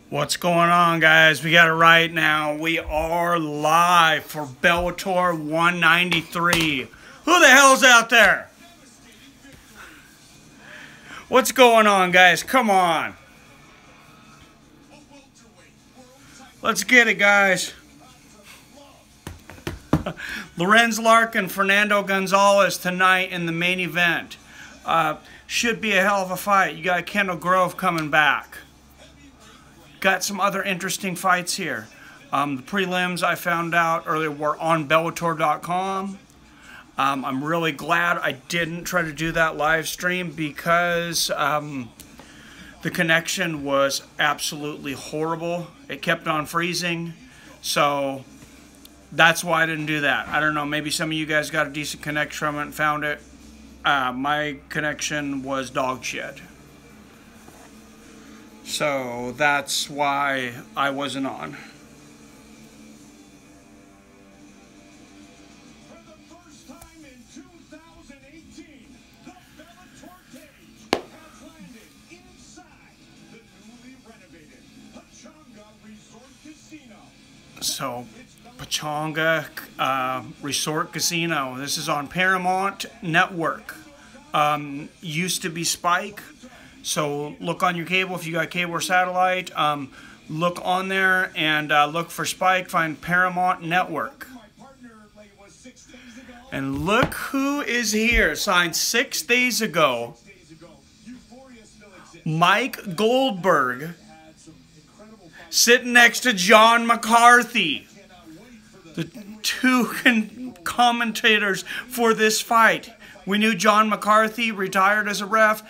What's going on, guys? We got it right now. We are live for Bellator 193. Who the hell's out there? What's going on, guys? Come on. Let's get it, guys. Lorenz, Larkin, Fernando, Gonzales tonight in the main event. Should be a hell of a fight. You got Kendall Grove coming back. Got some other interesting fights here. The prelims I found out earlier were on Bellator.com. I'm really glad I didn't try to do that live stream because the connection was absolutely horrible. It kept on freezing. So that's why I didn't do that. I don't know, maybe some of you guys got a decent connection from it and found it. My connection was dog shit. So that's why I wasn't on. For the first time in 2018, the Bellator cage has landed inside the newly renovated Pachanga Resort Casino. So, Pachanga Resort Casino. This is on Paramount Network. Used to be Spike. So look on your cable if you got cable or satellite. Look on there and look for Spike. Find Paramount Network. And look who is here. Signed 6 days ago. Mike Goldberg. Sitting next to John McCarthy. The two commentators for this fight. We knew John McCarthy retired as a ref.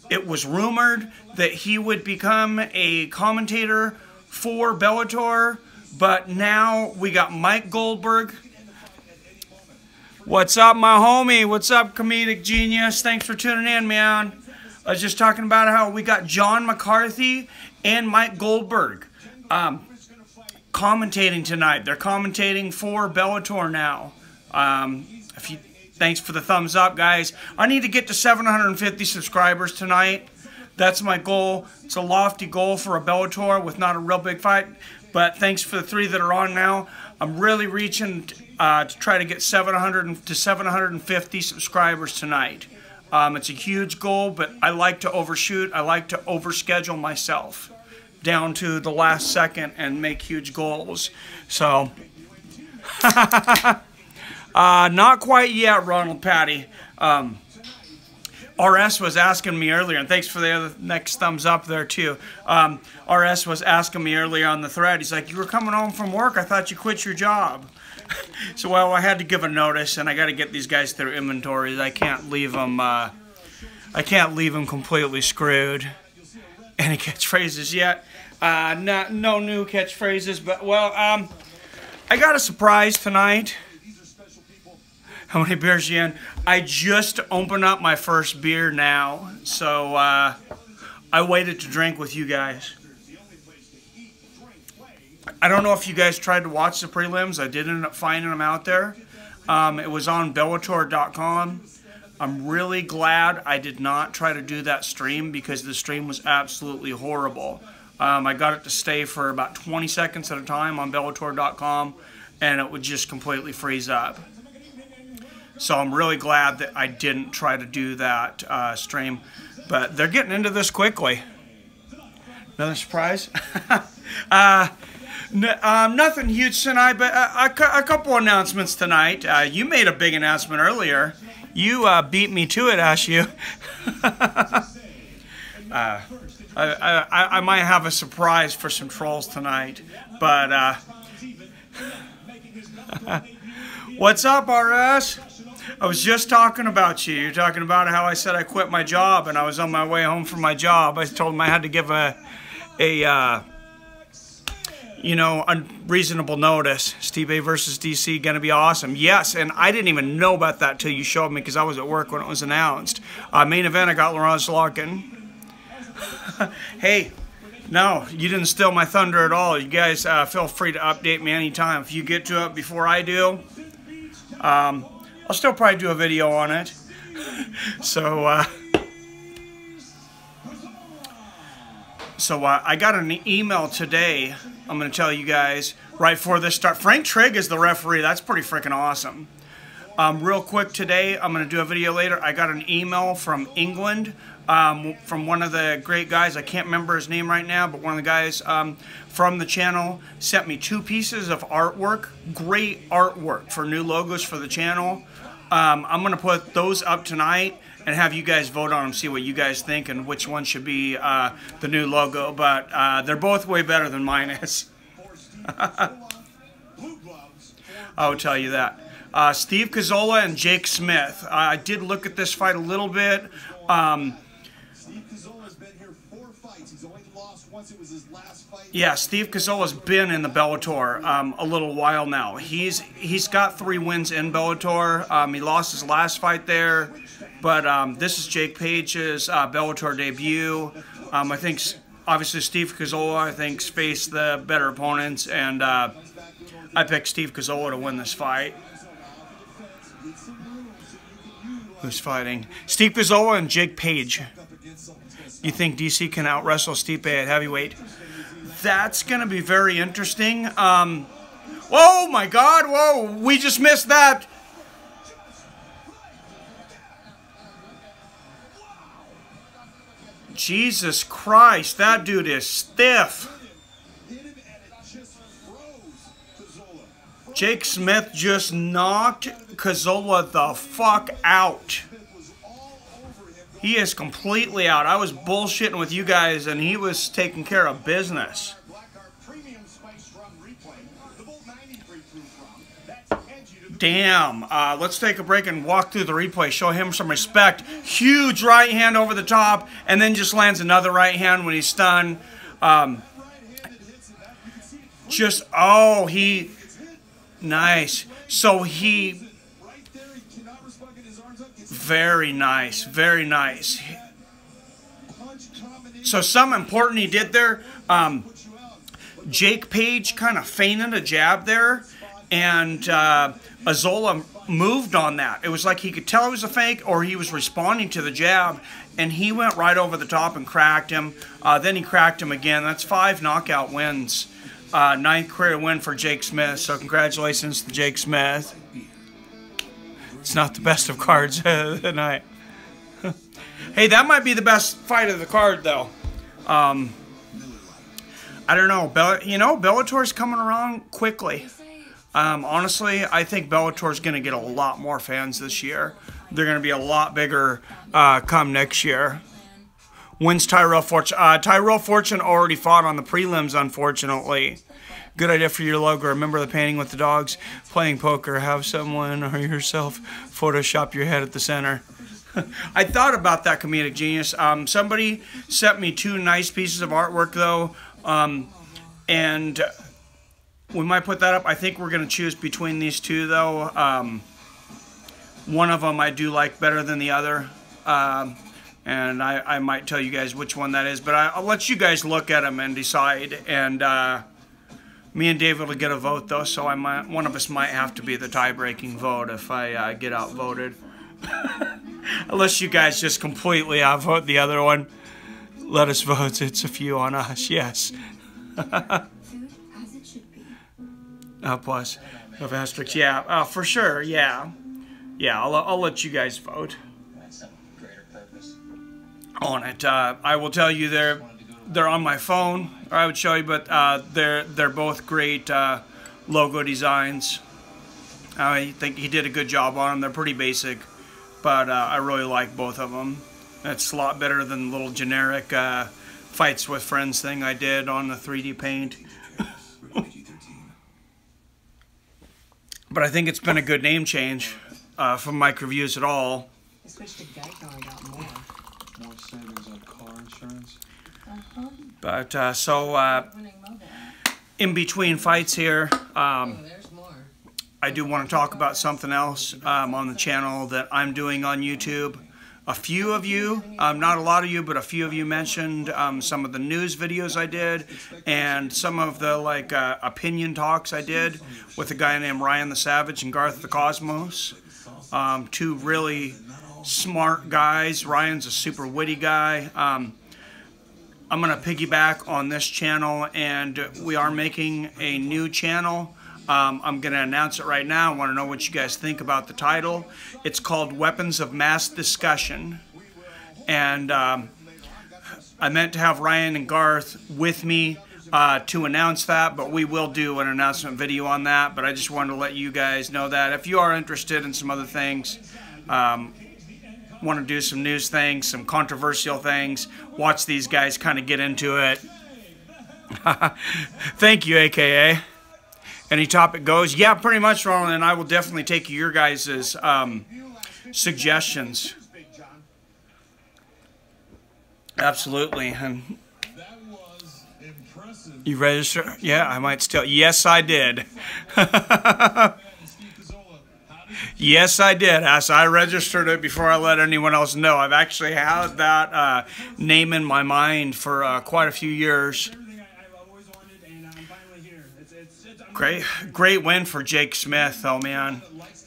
It was rumored that he would become a commentator for Bellator, but now we got Mike Goldberg. What's up, my homie? What's up, comedic genius? Thanks for tuning in, man. I was just talking about how we got John McCarthy and Mike Goldberg commentating tonight. They're commentating for Bellator now. Thanks for the thumbs up, guys. I need to get to 750 subscribers tonight. That's my goal. It's a lofty goal for a Bellator with not a real big fight. But thanks for the 3 that are on now. I'm really reaching to try to get 700 to 750 subscribers tonight. It's a huge goal, but I like to overshoot. I like to overschedule myself down to the last second and make huge goals. So... not quite yet, Ronald Patty. RS was asking me earlier, and thanks for the other next thumbs up there too. RS was asking me earlier on the thread. He's like, "You were coming home from work. I thought you quit your job." So, well, I had to give a notice, and I got to get these guys through inventories. I can't leave them. I can't leave them completely screwed. Any catchphrases yet? No new catchphrases, but well, I got a surprise tonight. How many beers you in? I just opened up my first beer now, so I waited to drink with you guys. I don't know if you guys tried to watch the prelims. I did end up finding them out there. It was on Bellator.com. I'm really glad I did not try to do that stream because the stream was absolutely horrible. I got it to stay for about 20 seconds at a time on Bellator.com, and it would just completely freeze up. So I'm really glad that I didn't try to do that stream. But they're getting into this quickly. Another surprise? Nothing huge tonight, but a couple announcements tonight. You made a big announcement earlier. You beat me to it, Ashu. I might have a surprise for some trolls tonight. But what's up, RS? I was just talking about you. You're talking about how I said I quit my job and I was on my way home from my job. I told him I had to give a unreasonable notice. Steve A versus DC going to be awesome. Yes, and I didn't even know about that till you showed me because I was at work when it was announced. Main event, I got Lorenz, Larkin. Hey, no, you didn't steal my thunder at all. You guys feel free to update me anytime. If you get to it before I do, I'll still probably do a video on it. So I got an email today. I'm going to tell you guys right before this start. Frank Trigg is the referee. That's pretty freaking awesome. Real quick today, I'm going to do a video later. I got an email from England from one of the great guys. I can't remember his name right now, but one of the guys from the channel sent me 2 pieces of artwork. Great artwork for new logos for the channel. I'm going to put those up tonight and have you guys vote on them, see what you guys think and which one should be the new logo. But they're both way better than mine is. I'll tell you that. Steve Cazzola and Jake Smith. I did look at this fight a little bit. Steve Cazzola's been here 4 fights. He's only lost once. It was his last fight. Yeah, Steve Cazzola's been in the Bellator a little while now. He's got 3 wins in Bellator. He lost his last fight there, but this is Jake Page's Bellator debut. I think obviously Steve Cazzola I think faced the better opponents, and I picked Steve Cazzola to win this fight. Who's fighting? Steve Cazzola and Jake Page. You think DC can out-wrestle Stipe at heavyweight? That's going to be very interesting. Oh my God, whoa, we just missed that. Jesus Christ, that dude is stiff. Jake Smith just knocked Cazzola the fuck out. He is completely out. I was bullshitting with you guys, and he was taking care of business. Damn. Let's take a break and walk through the replay. Show him some respect. Huge right hand over the top, and then just lands another right hand when he's stunned. Nice. So he... Very nice. Very nice. So something important he did there. Jake Page kind of feinted a jab there, and Cazzola moved on that. It was like he could tell it was a fake or he was responding to the jab, and he went right over the top and cracked him. Then he cracked him again. That's 5 knockout wins. 9th career win for Jake Smith, so congratulations to Jake Smith. It's not the best of cards of the night. Hey, that might be the best fight of the card, though. I don't know. Bellator's coming around quickly. Honestly, I think Bellator's going to get a lot more fans this year. They're going to be a lot bigger come next year. Wins Tyrell Fortune. Tyrell Fortune already fought on the prelims, unfortunately. Good idea for your logo. Remember the painting with the dogs? Playing poker. Have someone or yourself Photoshop your head at the center. I thought about that, comedic genius. Somebody sent me 2 nice pieces of artwork, though. And we might put that up. I think we're going to choose between these 2, though. One of them I do like better than the other. And I might tell you guys which one that is, but I'll let you guys look at them and decide. And me and David will get a vote, though, so one of us might have to be the tie-breaking vote if I get outvoted. Unless you guys just completely outvote the other one. Let us vote. It's a few on us, yes. Plus, of asterisks, yeah, for sure, yeah. Yeah, I'll let you guys vote on it. I will tell you they're on my phone, or I would show you, but they're both great logo designs. I think he did a good job on them. They're pretty basic, but I really like both of them. It's a lot better than the little generic fights with friends thing I did on the 3D paint. But I think it's been a good name change from Mike Reviews at all. I switched to Geico and got more. More savings on car insurance. But in between fights here, There's more. I do want to talk about something else on the channel that I'm doing on YouTube. A few of you, not a lot of you, but a few of you mentioned some of the news videos I did and some of the opinion talks I did with a guy named Ryan the Savage and Garth the Cosmos. 2 really smart guys. Ryan's a super witty guy. I'm going to piggyback on this channel, and we are making a new channel. I'm going to announce it right now. I want to know what you guys think about the title. It's called Weapons of Mass Discussion. And I meant to have Ryan and Garth with me to announce that, but we will do an announcement video on that. But I just wanted to let you guys know that if you are interested in some other things, want to do some news things, some controversial things, watch these guys kind of get into it. Thank you, AKA. Any topic goes? Yeah, pretty much, Roland, and I will definitely take your guys' suggestions. Absolutely. And you register? Yeah, I might still. Yes, I did. Yes, I did. As I registered it before I let anyone else know. I've actually had that name in my mind for quite a few years. Great win for Jake Smith, though, man.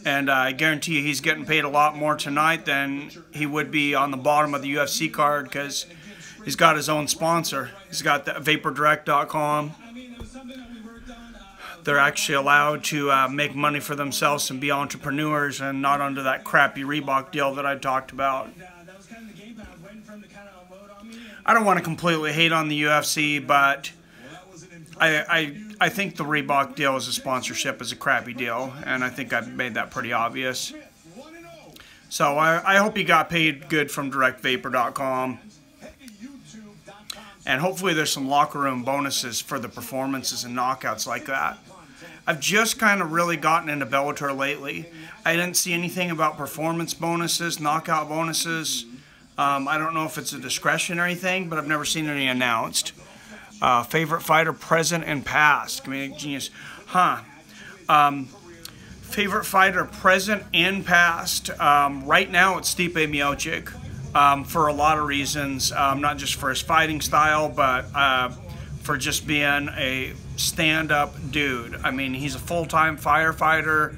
And I guarantee you he's getting paid a lot more tonight than he would be on the bottom of the UFC card, because he's got his own sponsor. He's got the VaporDirect.com. They're actually allowed to make money for themselves and be entrepreneurs, and not under that crappy Reebok deal that I talked about. I don't want to completely hate on the UFC, but I think the Reebok deal as a sponsorship is a crappy deal, and I think I've made that pretty obvious. So I hope you got paid good from DirectVapor.com. And hopefully there's some locker room bonuses for the performances and knockouts like that. I've just kind of really gotten into Bellator lately. I didn't see anything about performance bonuses, knockout bonuses. I don't know if it's a discretionary thing, but I've never seen any announced. Favorite fighter present and past. Comedic genius. Favorite fighter present and past. Right now it's Stipe Miocic. For a lot of reasons, not just for his fighting style, but for just being a stand-up dude. I mean, he's a full-time firefighter.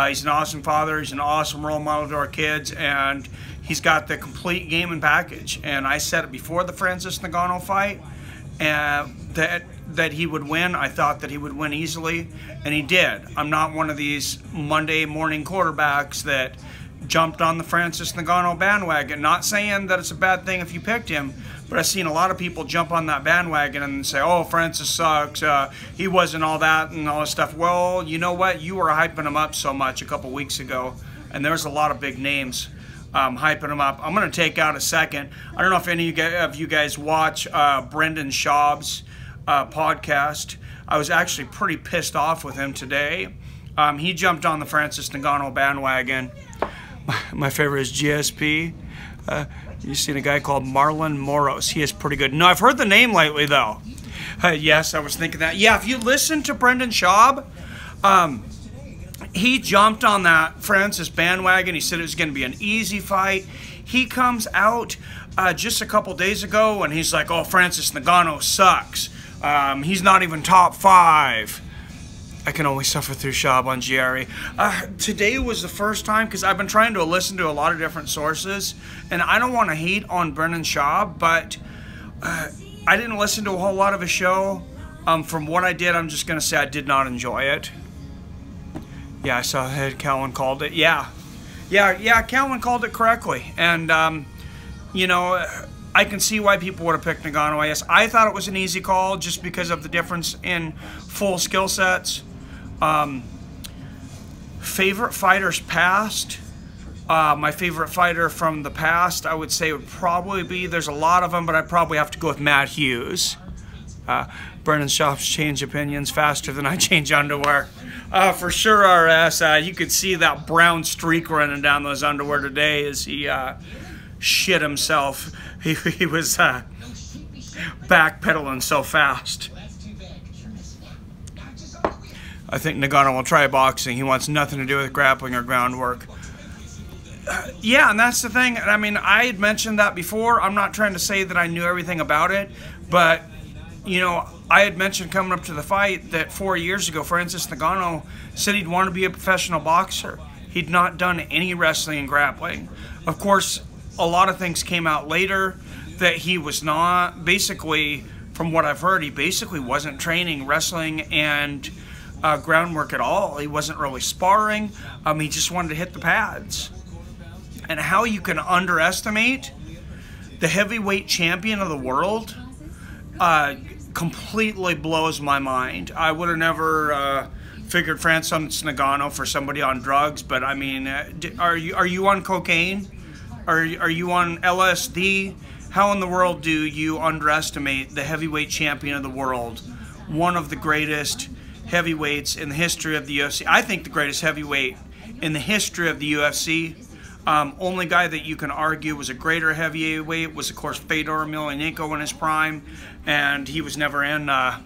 He's an awesome father. He's an awesome role model to our kids, and he's got the complete game and package. And I said it before the Francis Ngannou fight, and that he would win. I thought that he would win easily, and he did. I'm not one of these Monday morning quarterbacks that jumped on the Francis Ngannou bandwagon. Not saying that it's a bad thing if you picked him, but I've seen a lot of people jump on that bandwagon and say, oh, Francis sucks, he wasn't all that and all this stuff. Well, you know what? You were hyping him up so much a couple weeks ago, and there's a lot of big names hyping him up. I'm going to take out a second. I don't know if any of you guys watch Brendan Schaub's podcast. I was actually pretty pissed off with him today. He jumped on the Francis Ngannou bandwagon. My favorite is GSP. You've seen a guy called Marlon Moros. He is pretty good. No, I've heard the name lately, though. Yes, I was thinking that. Yeah, if you listen to Brendan Schaub, he jumped on that Francis bandwagon. He said it was going to be an easy fight. He comes out just a couple days ago, and he's like, oh, Francis Ngannou sucks. He's not even top 5. I can only suffer through Schaub on GRE. Today was the first time, because I've been trying to listen to a lot of different sources, and I don't want to hate on Brendan Schaub, but I didn't listen to a whole lot of his show. From what I did, I'm just going to say I did not enjoy it. Yeah, I saw that Calvin called it. Yeah, Calvin called it correctly. And, you know, I can see why people would have picked Ngannou. I guess I thought it was an easy call just because of the difference in full skill sets. Favorite fighters past. My favorite fighter from the past, I would say, would probably be, there's a lot of them, but I'd probably have to go with Matt Hughes. Brendan Schaub's change opinions faster than I change underwear. For sure, RS. You could see that brown streak running down those underwear today as he shit himself. He was backpedaling so fast. I think Ngannou will try boxing. He wants nothing to do with grappling or groundwork. Yeah, and that's the thing. I mean, I had mentioned that before. I'm not trying to say that I knew everything about it, but, you know, I had mentioned coming up to the fight that 4 years ago, Francis Ngannou said he'd want to be a professional boxer. He'd not done any wrestling and grappling. Of course, a lot of things came out later that he was not, basically, from what I've heard, he basically wasn't training wrestling and groundwork at all. He wasn't really sparring. He just wanted to hit the pads. And how you can underestimate the heavyweight champion of the world completely blows my mind. I would have never figured Francis Ngannou for somebody on drugs, but I mean, are you on cocaine? Are you on LSD? How in the world do you underestimate the heavyweight champion of the world, one of the greatest heavyweights in the history of the UFC? I think the greatest heavyweight in the history of the UFC. Only guy that you can argue was a greater heavyweight was, of course, Fedor Emelianenko in his prime, and he was never in the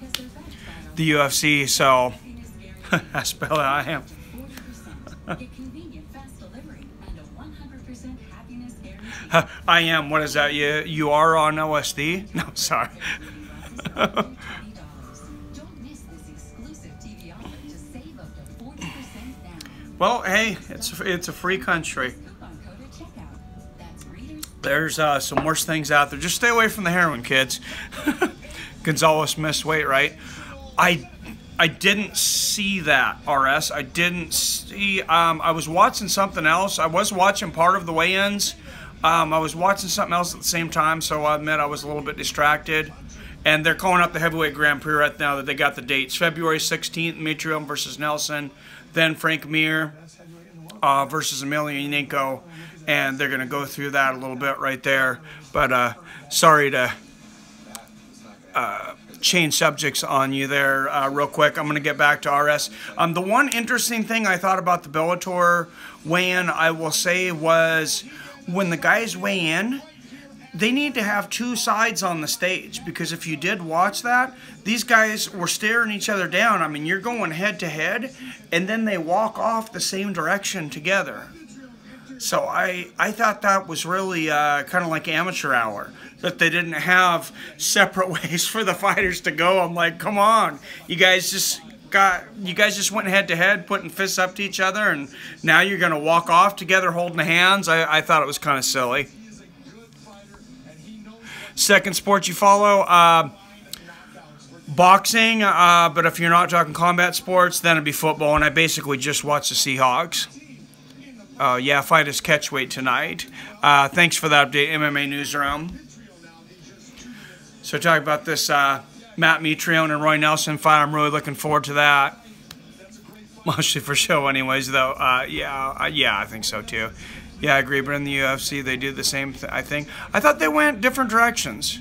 UFC, so I spell it, I am. I am, what is that, you are on LSD? No, sorry. Well, hey, it's a free country. There's some worse things out there. Just stay away from the heroin, kids. Gonzales missed weight, right? I didn't see that, RS. I didn't see. I was watching something else. I was watching part of the weigh-ins. I was watching something else at the same time, so I admit I was a little bit distracted. And they're calling up the heavyweight Grand Prix right now that they got the dates. February 16th, Mitrione versus Nelson. Then Frank Mir versus Emelianenko. And they're going to go through that a little bit right there. But sorry to change subjects on you there real quick. I'm going to get back to RS. The one interesting thing I thought about the Bellator weigh-in, I will say, was when the guys weigh in, they need to have two sides on the stage, because if you did watch that, these guys were staring each other down. I mean, you're going head to head, and then they walk off the same direction together. So I thought that was really kind of like amateur hour, that they didn't have separate ways for the fighters to go. I'm like, come on, you guys just went head to head, putting fists up to each other, and now you're going to walk off together holding hands. I thought it was kind of silly. Second sport you follow, boxing, but if you're not talking combat sports, then it'd be football, and I basically just watched the Seahawks. Yeah, fight is catchweight tonight. Thanks for that update, MMA Newsroom. So talk about this Matt Mitrione and Roy Nelson fight. I'm really looking forward to that. Mostly for show anyways, though. Yeah, I think so too. Yeah, I agree, but in the UFC, they do the same thing, I think. I thought they went different directions.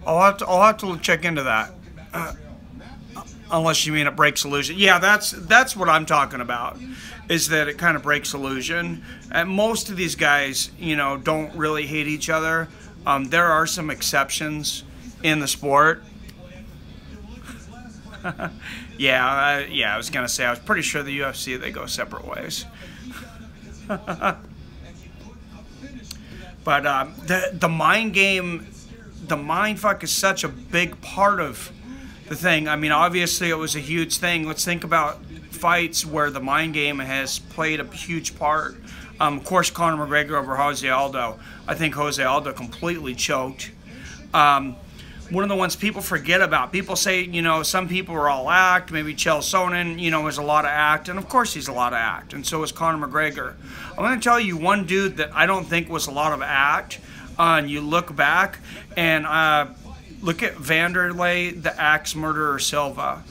I'll have to check into that. Unless you mean it breaks illusion. Yeah, that's what I'm talking about, is that it kind of breaks illusion. And most of these guys, you know, don't really hate each other. There are some exceptions in the sport. Yeah, I was going to say, I was pretty sure the UFC, they go separate ways. But the mind game, the mind fuck is such a big part of the thing. I mean, obviously it was a huge thing. Let's think about fights where the mind game has played a huge part. Of course, Conor McGregor over Jose Aldo. I think Jose Aldo completely choked. One of the ones people forget about. People say, you know, some people are all act. Maybe Chael Sonnen, you know, is a lot of act. And of course he's a lot of act. And so is Conor McGregor. I'm going to tell you one dude that I don't think was a lot of act. And you look back and look at Vanderlei, the axe murderer Silva.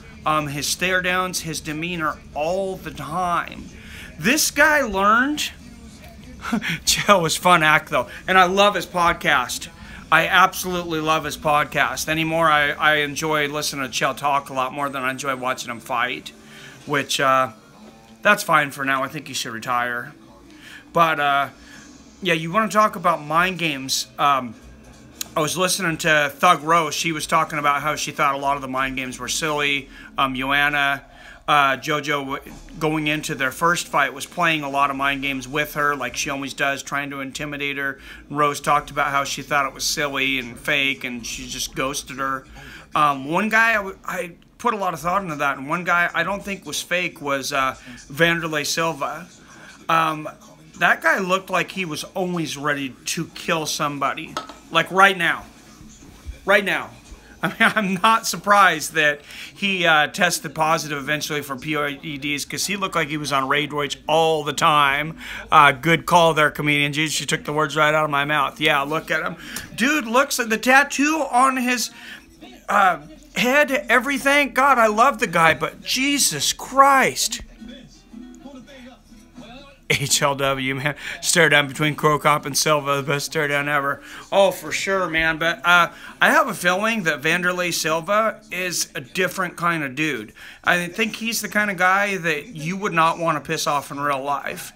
His stare downs, his demeanor all the time. This guy learned. Chael was fun act though. And I love his podcast. I absolutely love his podcast. Anymore, I enjoy listening to Chael talk a lot more than I enjoy watching him fight. Which, that's fine for now. I think he should retire. But, yeah, you want to talk about mind games. I was listening to Thug Rose. She was talking about how she thought a lot of the mind games were silly. Joanna, JoJo, going into their first fight, was playing a lot of mind games with her, like she always does, trying to intimidate her. Rose talked about how she thought it was silly and fake, and she just ghosted her. One guy, I put a lot of thought into that, and one guy I don't think was fake was Vanderlei Silva. That guy looked like he was always ready to kill somebody. Like right now. Right now. I mean, I'm not surprised that he tested positive eventually for POEDs because he looked like he was on Raidroids all the time. Good call there, comedian. Jesus, you took the words right out of my mouth. Yeah, look at him. Dude looks like the tattoo on his head, everything. God, I love the guy, but Jesus Christ. HLW, man. Stare down between Crow Cop and Silva, the best stare down ever. Oh, for sure, man. But I have a feeling that Vanderlei Silva is a different kind of dude. I think he's the kind of guy that you would not want to piss off in real life.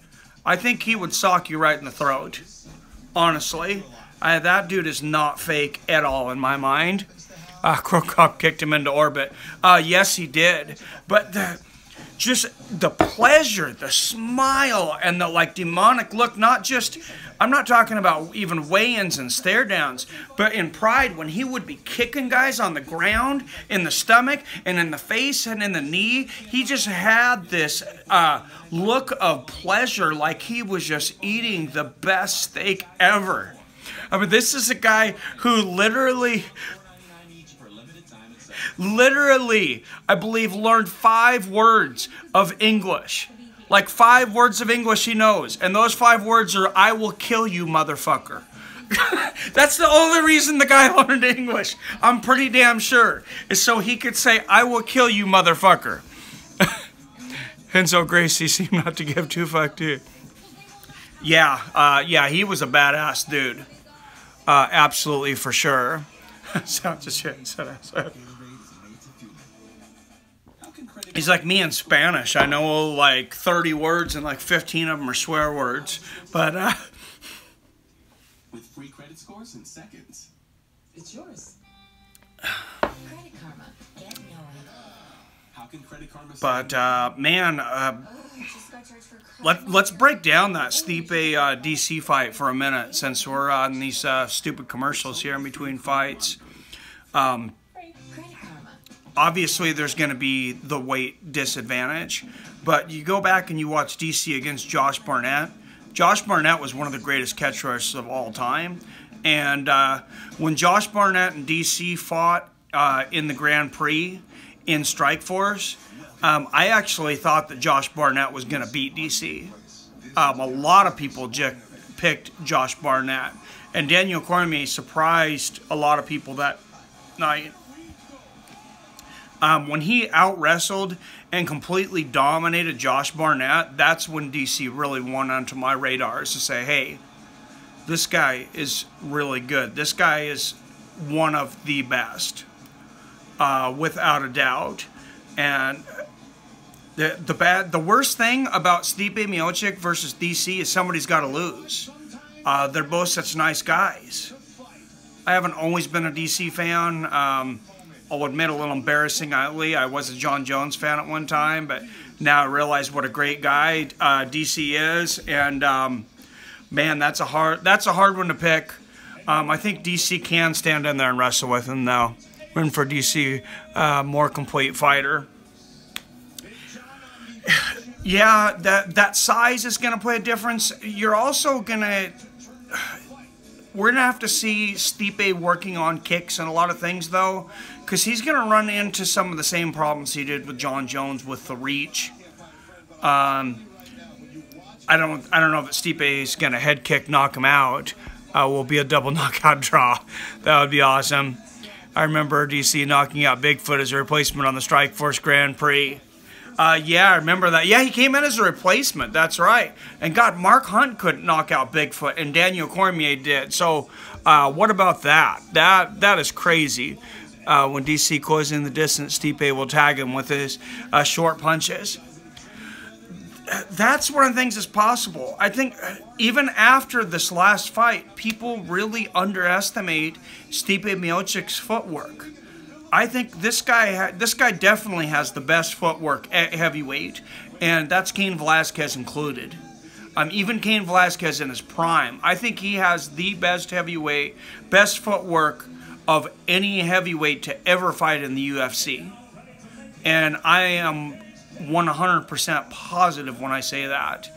I think he would sock you right in the throat. Honestly. That dude is not fake at all in my mind. Crow Cop kicked him into orbit. Yes, he did. But just the pleasure, the smile, and the like demonic look, not just, I'm not talking about even weigh-ins and stare-downs, but in Pride, when he would be kicking guys on the ground, in the stomach, and in the face, and in the knee, he just had this look of pleasure like he was just eating the best steak ever. I mean, this is a guy who literally, I believe, learned 5 words of English. Like 5 words of English he knows. And those 5 words are, I will kill you, motherfucker. That's the only reason the guy learned English. I'm pretty damn sure. Is so he could say, I will kill you, motherfucker. Enzo Gracie seemed not to give 2 fuck too. Yeah, he was a badass dude. Absolutely, for sure. Sounds of shit. He's like me in Spanish. I know like 30 words and like 15 of them are swear words. But with free credit scores in seconds. It's yours. Credit Karma. Get going. How can Credit Karma? But man, let's break down that Stipe DC fight for a minute, since we're on these stupid commercials here in between fights. Obviously, there's going to be the weight disadvantage, but you go back and you watch DC against Josh Barnett. Josh Barnett was one of the greatest catch wrestlers of all time, and when Josh Barnett and DC fought in the Grand Prix in Strikeforce, I actually thought that Josh Barnett was going to beat DC. A lot of people picked Josh Barnett, and Daniel Cormier surprised a lot of people that night. When he out-wrestled and completely dominated Josh Barnett, that's when DC really went onto my radars to say, hey, this guy is really good. This guy is one of the best, without a doubt. And the worst thing about Stipe Miocic versus DC is somebody's got to lose. They're both such nice guys. I haven't always been a DC fan. I'll admit, a little embarrassingly, I was a John Jones fan at one time, but now I realize what a great guy DC is, and man, that's a hard one to pick. I think DC can stand in there and wrestle with him, though. Room for DC, more complete fighter. Yeah, that size is going to play a difference. You're also going to... We're going to have to see Stipe working on kicks and a lot of things, though, because he's going to run into some of the same problems he did with John Jones with the reach. I don't know if Stipe is going to head kick, knock him out. Will be a double knockout draw. That would be awesome. I remember DC knocking out Bigfoot as a replacement on the Strikeforce Grand Prix. Yeah, I remember that. Yeah, he came in as a replacement. That's right. And God, Mark Hunt couldn't knock out Bigfoot, and Daniel Cormier did. So, what about that? That is crazy. When DC goes in the distance, Stipe will tag him with his short punches. That's one of the things that's possible. I think even after this last fight, people really underestimate Stipe Miocic's footwork. I think this guy definitely has the best footwork at heavyweight, and that's Cain Velasquez included. Even Cain Velasquez in his prime, I think he has the best heavyweight, best footwork of any heavyweight to ever fight in the UFC. And I am 100% positive when I say that.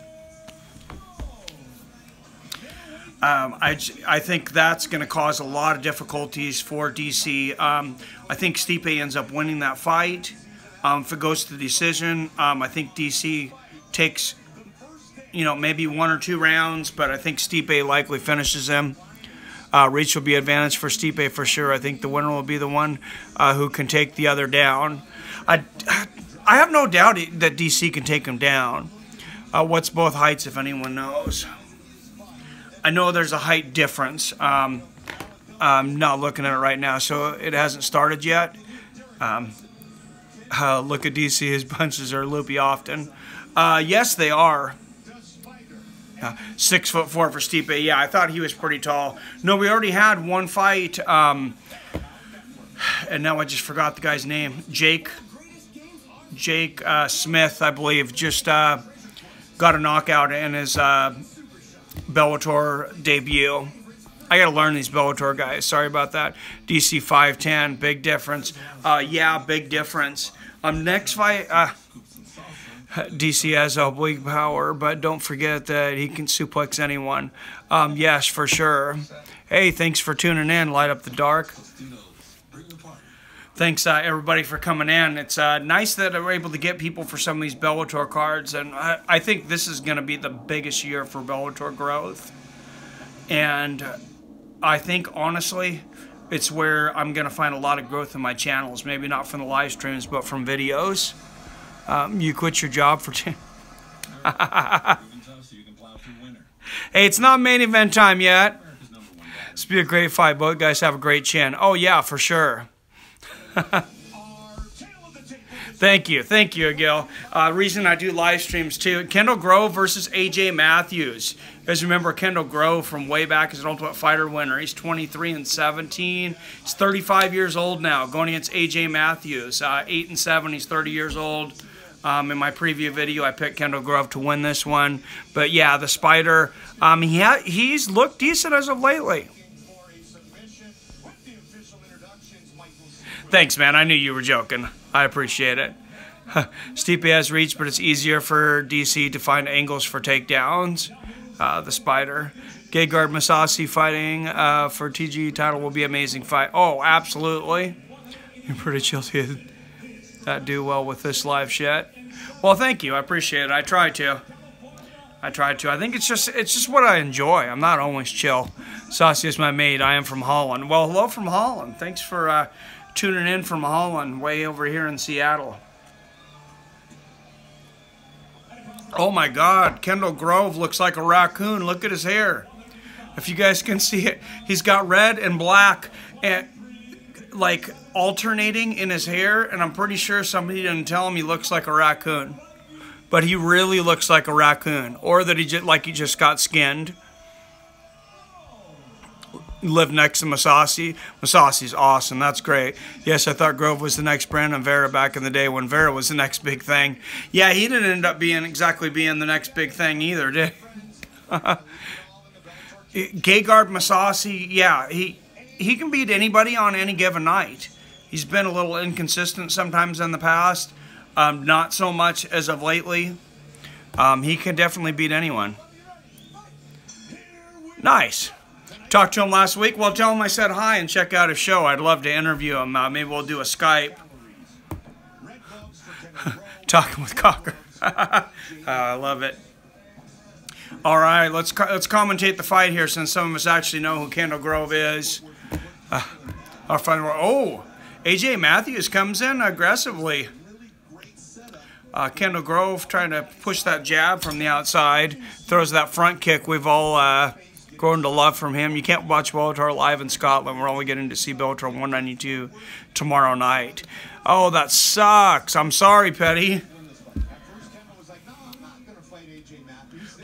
I think that's going to cause a lot of difficulties for DC. I think Stipe ends up winning that fight. If it goes to the decision, I think DC takes, maybe 1 or 2 rounds, but I think Stipe likely finishes him. Reach will be advantage for Stipe for sure. I think the winner will be the one who can take the other down. I have no doubt that DC can take him down. What's both heights, if anyone knows? I know there's a height difference. I'm not looking at it right now, so it hasn't started yet. Look at DC, his punches are loopy often. Yes, they are. 6'4" for Stipe. Yeah, I thought he was pretty tall. No, we already had one fight, and now I just forgot the guy's name. Jake Smith, I believe, just got a knockout in his Bellator debut. I got to learn these Bellator guys. Sorry about that. DC 5'10", big difference. Yeah, big difference. Next fight, DC has oblique power, but don't forget that he can suplex anyone. Yes, for sure. Hey, thanks for tuning in. Light Up the Dark. Thanks, everybody, for coming in. It's nice that we're able to get people for some of these Bellator cards, and I think this is going to be the biggest year for Bellator growth. And I think, honestly, it's where I'm going to find a lot of growth in my channels. Maybe not from the live streams, but from videos. You quit your job for... Hey, it's not main event time yet. This will be a great fight. Both guys have a great chin. Oh, yeah, for sure. Thank you, Gil. Reason I do live streams too. Kendall Grove versus AJ Matthews. You guys remember Kendall Grove from way back as an Ultimate Fighter winner. He's 23-17. He's 35 years old now, going against AJ Matthews. 8-7. He's 30 years old. In my preview video, I picked Kendall Grove to win this one. But yeah, the Spider. He's looked decent as of lately. Thanks, man. I knew you were joking. I appreciate it. Stipe has reach, but it's easier for DC to find angles for takedowns. The Spider. Gegard Masasi fighting for TG title will be an amazing fight. Oh, absolutely. You're pretty chill to do well with this live shit. Well, thank you. I appreciate it. I try to. I think it's just what I enjoy. I'm not always chill. Saucy is my mate. I am from Holland. Well, hello from Holland. Thanks for tuning in from Holland, way over here in Seattle. Oh my God, Kendall Grove looks like a raccoon. Look at his hair. If you guys can see it, he's got red and black and like alternating in his hair, and I'm pretty sure somebody didn't tell him he looks like a raccoon. But he really looks like a raccoon, or that he just got skinned. Live next to Masasi. Masasi's awesome. That's great. Yes, I thought Grove was the next Brandon Vera back in the day when Vera was the next big thing. Yeah, he didn't end up exactly being the next big thing either, did he? Gegard Masasi, yeah, he can beat anybody on any given night. He's been a little inconsistent sometimes in the past. Not so much as of lately. He can definitely beat anyone. Nice. Talked to him last week. Well, tell him I said hi and check out his show. I'd love to interview him. Maybe we'll do a Skype. Talking with Cocker. I love it. All right, let's commentate the fight here since some of us actually know who Kendall Grove is. Our final. Oh, AJ Matthews comes in aggressively. Kendall Grove trying to push that jab from the outside. Throws that front kick we've all grown to love from him. You can't watch Bellator live in Scotland. We're only getting to see Bellator 192 tomorrow night. Oh, that sucks. I'm sorry, Petty.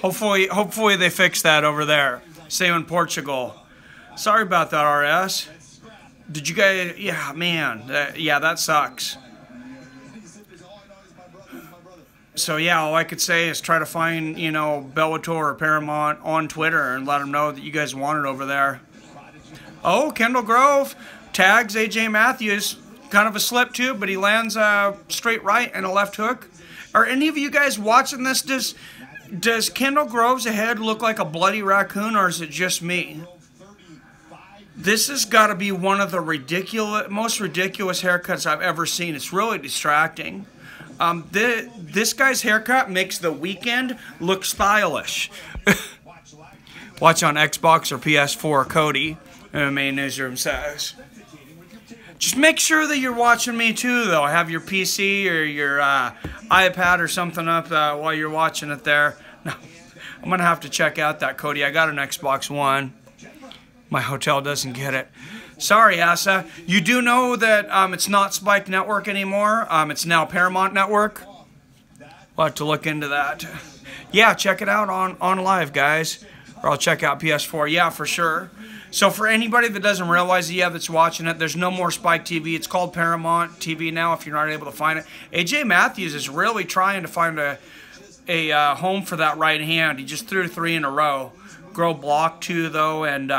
Hopefully they fix that over there. Same in Portugal. Sorry about that, RS. Did you guys... Yeah, man. Yeah, that sucks. So, yeah, all I could say is try to find, Bellator or Paramount on Twitter and let them know that you guys want it over there. Oh, Kendall Grove tags AJ Matthews. Kind of a slip, too, but he lands a straight right and a left hook. Are any of you guys watching this? Does Kendall Grove's head look like a bloody raccoon, or is it just me? This has got to be one of the most ridiculous haircuts I've ever seen. It's really distracting. This guy's haircut makes The Weeknd look stylish. Watch on Xbox or PS4, Cody, MMA Newsroom says. Just make sure that you're watching me too, though. Have your PC or your iPad or something up while you're watching it there. No, I'm going to have to check out that, Cody. I got an Xbox One. My hotel doesn't get it. Sorry, Asa. You do know that it's not Spike Network anymore. It's now Paramount Network. We'll have to look into that. Yeah, check it out on live, guys. Or I'll check out PS4. Yeah, for sure. So for anybody that doesn't realize it yet that's watching it, there's no more Spike TV. It's called Paramount TV now if you're not able to find it. AJ Matthews is really trying to find a home for that right hand. He just threw 3 in a row. Grove blocked 2, though, and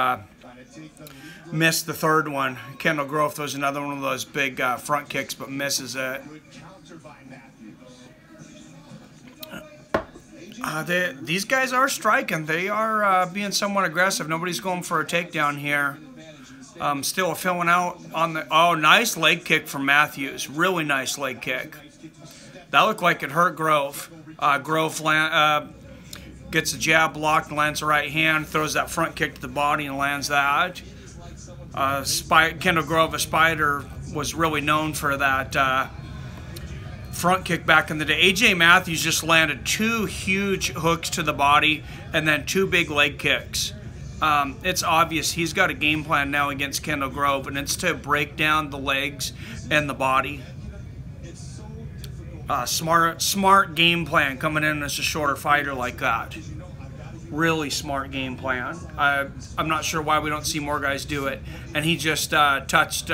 missed the 3rd one. Kendall Grove throws another one of those big front kicks, but misses it. These guys are striking. They are being somewhat aggressive. Nobody's going for a takedown here. Still filling out on the... Oh, nice leg kick from Matthews. Really nice leg kick. That looked like it hurt Grove. Grove gets a jab blocked, lands the right hand, throws that front kick to the body and lands that. Kendall Grove, a Spider, was really known for that front kick back in the day. AJ Matthews just landed 2 huge hooks to the body and then 2 big leg kicks. It's obvious he's got a game plan now against Kendall Grove, and it's to break down the legs and the body. Smart game plan coming in as a shorter fighter like that. Really smart game plan. I'm not sure why we don't see more guys do it. And he just touched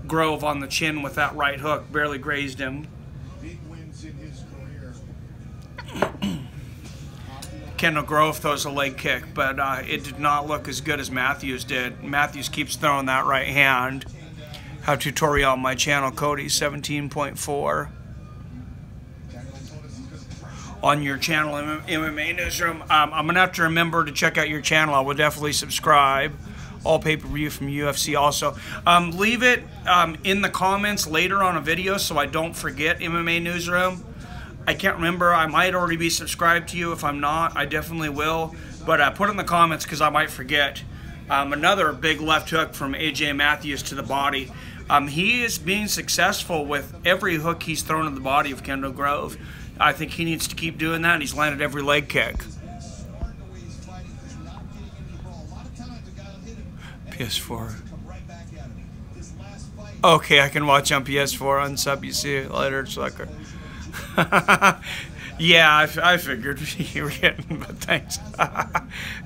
Grove on the chin with that right hook, barely grazed him. Kendall Grove throws a leg kick, but it did not look as good as Matthews did. Matthews keeps throwing that right hand. How tutorial on my channel, Cody 17.4. On your channel, MMA Newsroom. I'm going to have to remember to check out your channel. I will definitely subscribe. All pay-per-view from UFC also. Leave it in the comments later on a video so I don't forget, MMA Newsroom. I can't remember. I might already be subscribed to you. If I'm not, I definitely will. But put it in the comments because I might forget. Another big left hook from AJ Matthews to the body. He is being successful with every hook he's thrown in the body of Kendall Grove. I think he needs to keep doing that. He's landed every leg kick. PS4. Okay, I can watch on PS4 on sub. You see it later, sucker. Yeah, I figured you were getting, but thanks.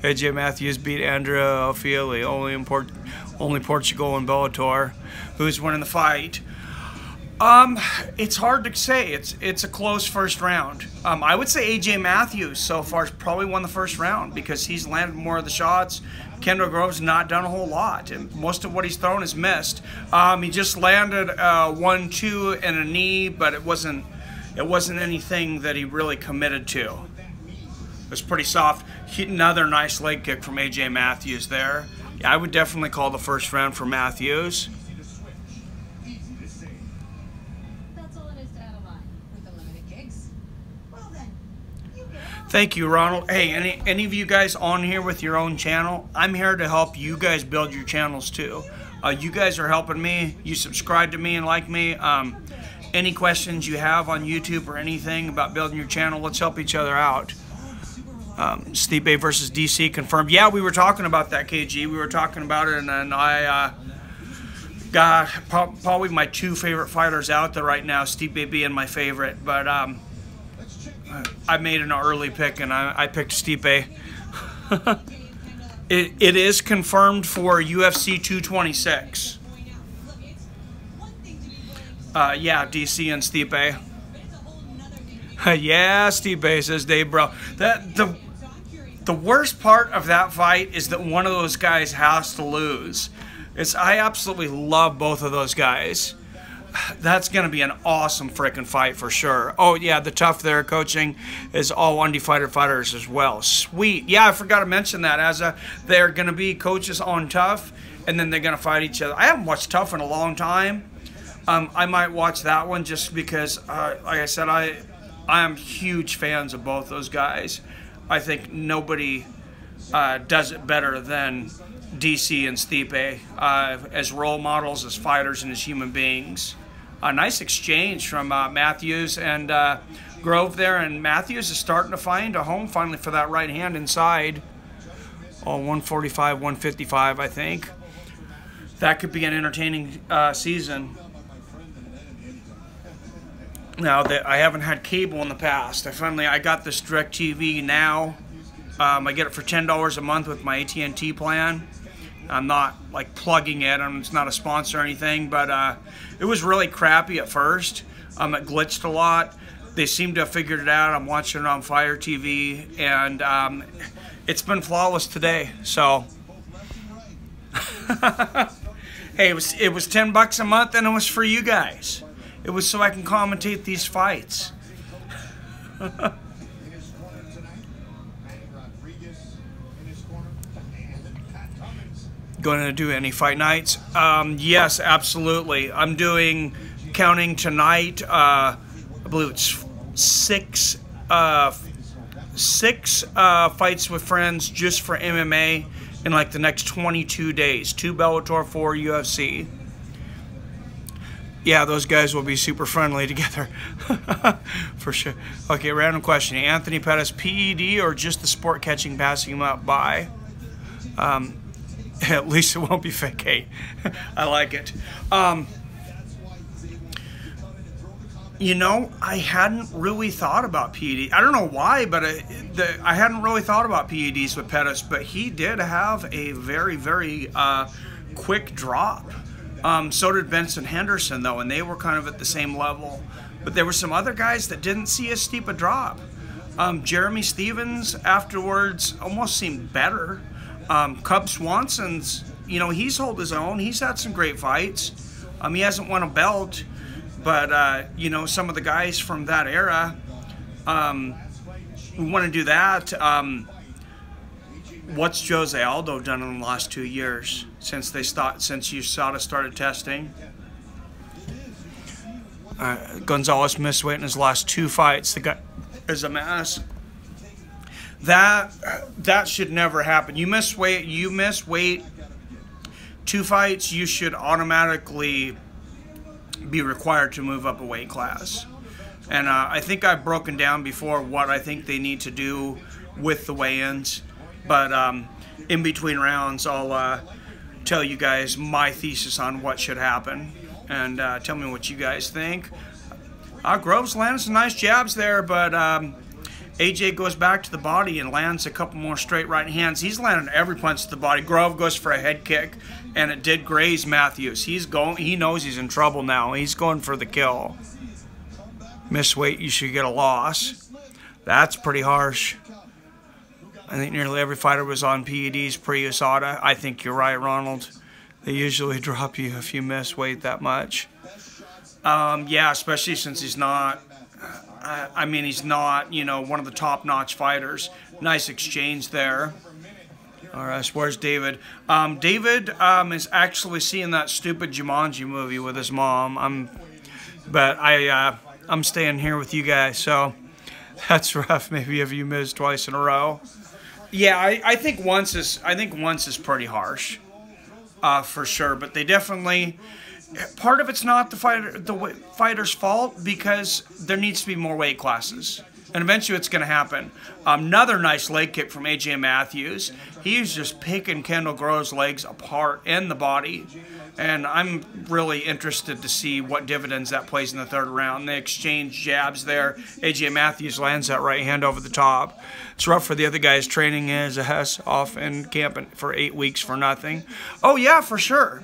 AJ Matthews beat Andrea Alfieri, only Portugal and Bellator. Who's winning the fight? It's hard to say. It's a close first round. I would say AJ Matthews so far has probably won the first round because he's landed more of the shots. Kendall Grove's not done a whole lot, and most of what he's thrown is missed. He just landed 1-2 and a knee, but it wasn't anything that he really committed to. It was pretty soft. Another nice leg kick from AJ Matthews there. Yeah, I would definitely call the first round for Matthews. Thank you, Ronald. Hey, any of you guys on here with your own channel, I'm here to help you guys build your channels too. You guys are helping me. You subscribe to me and like me. Any questions you have on YouTube or anything about building your channel, let's help each other out. Stipe versus DC confirmed. Yeah, we were talking about that, KG. We were talking about it, and then I got probably my 2 favorite fighters out there right now, Stipe being my favorite. But I made an early pick, and I picked Stipe. It is confirmed for UFC 226. Yeah, DC and Stipe. Yeah, Stipe, says Dave, bro. The worst part of that fight is that one of those guys has to lose. I absolutely love both of those guys. That's going to be an awesome freaking fight for sure. Oh, yeah, the Tough there coaching is all undefeated fighters as well. Sweet. Yeah, I forgot to mention that. They're going to be coaches on Tough, and then they're going to fight each other. I haven't watched Tough in a long time. I might watch that one just because, like I said, I am huge fans of both those guys. I think nobody does it better than DC and Stipe as role models, as fighters, and as human beings. A nice exchange from Matthews and Grove there, and Matthews is starting to find a home finally for that right hand inside. Oh, 145, 155, I think. That could be an entertaining season. Now that I haven't had cable in the past, I got this DirecTV now. I get it for $10 a month with my AT&T plan. I'm not like plugging it. It's not a sponsor or anything, but it was really crappy at first. It glitched a lot. They seem to have figured it out. I'm watching it on Fire TV, and it's been flawless today. So, hey, it was $10 a month, and it was for you guys. It was so I can commentate these fights. Going to do any fight nights? Yes, absolutely. I'm counting tonight. I believe it's six fights with friends just for MMA in like the next 22 days. 2 Bellator, 4 UFC. Yeah, those guys will be super friendly together. For sure. Okay, random question. Anthony Pettis, PED or just the sport catching, passing him up by? At least it won't be fake hate. I like it. You know, I hadn't really thought about PED. I don't know why, but I hadn't really thought about PEDs with Pettis, but he did have a very, very quick drop. So did Benson Henderson, though, and they were kind of at the same level. But there were some other guys that didn't see as steep a drop. Jeremy Stevens afterwards almost seemed better. Cub Swanson's, you know, he's held his own. He's had some great fights. He hasn't won a belt, but, you know, some of the guys from that era who want to do that. What's Jose Aldo done in the last 2 years since USADA started testing? Gonzales missed weight in his last 2 fights. The guy is a mess. That should never happen. You miss weight 2 fights, you should automatically be required to move up a weight class. And I think I've broken down before what I think they need to do with the weigh-ins. But in between rounds, I'll tell you guys my thesis on what should happen. And tell me what you guys think. Groves landed some nice jabs there, but AJ goes back to the body and lands a couple more straight right hands. He's landing every punch to the body. Grove goes for a head kick, and it did graze Matthews. He knows he's in trouble now. He's going for the kill. Miss weight, you should get a loss. That's pretty harsh. I think nearly every fighter was on PEDs pre-USADA. I think you're right, Ronald. They usually drop you if you miss weight that much. Yeah, especially since he's not, he's not, you know, one of the top-notch fighters. Nice exchange there. All right, where's David? David is actually seeing that stupid Jumanji movie with his mom. I'm staying here with you guys, so that's rough. Maybe if you missed twice in a row. Yeah, I think once is pretty harsh, for sure. But they definitely, part of it's not the fighter's fault because there needs to be more weight classes, and eventually it's going to happen. Another nice leg kick from AJ Matthews. He's just picking Kendall Grove's legs apart in the body, and I'm really interested to see what dividends that plays in the 3rd round. They exchange jabs there. AJ Matthews lands that right hand over the top. It's rough for the other guys training his ass off in camp for 8 weeks for nothing. Oh, yeah, for sure.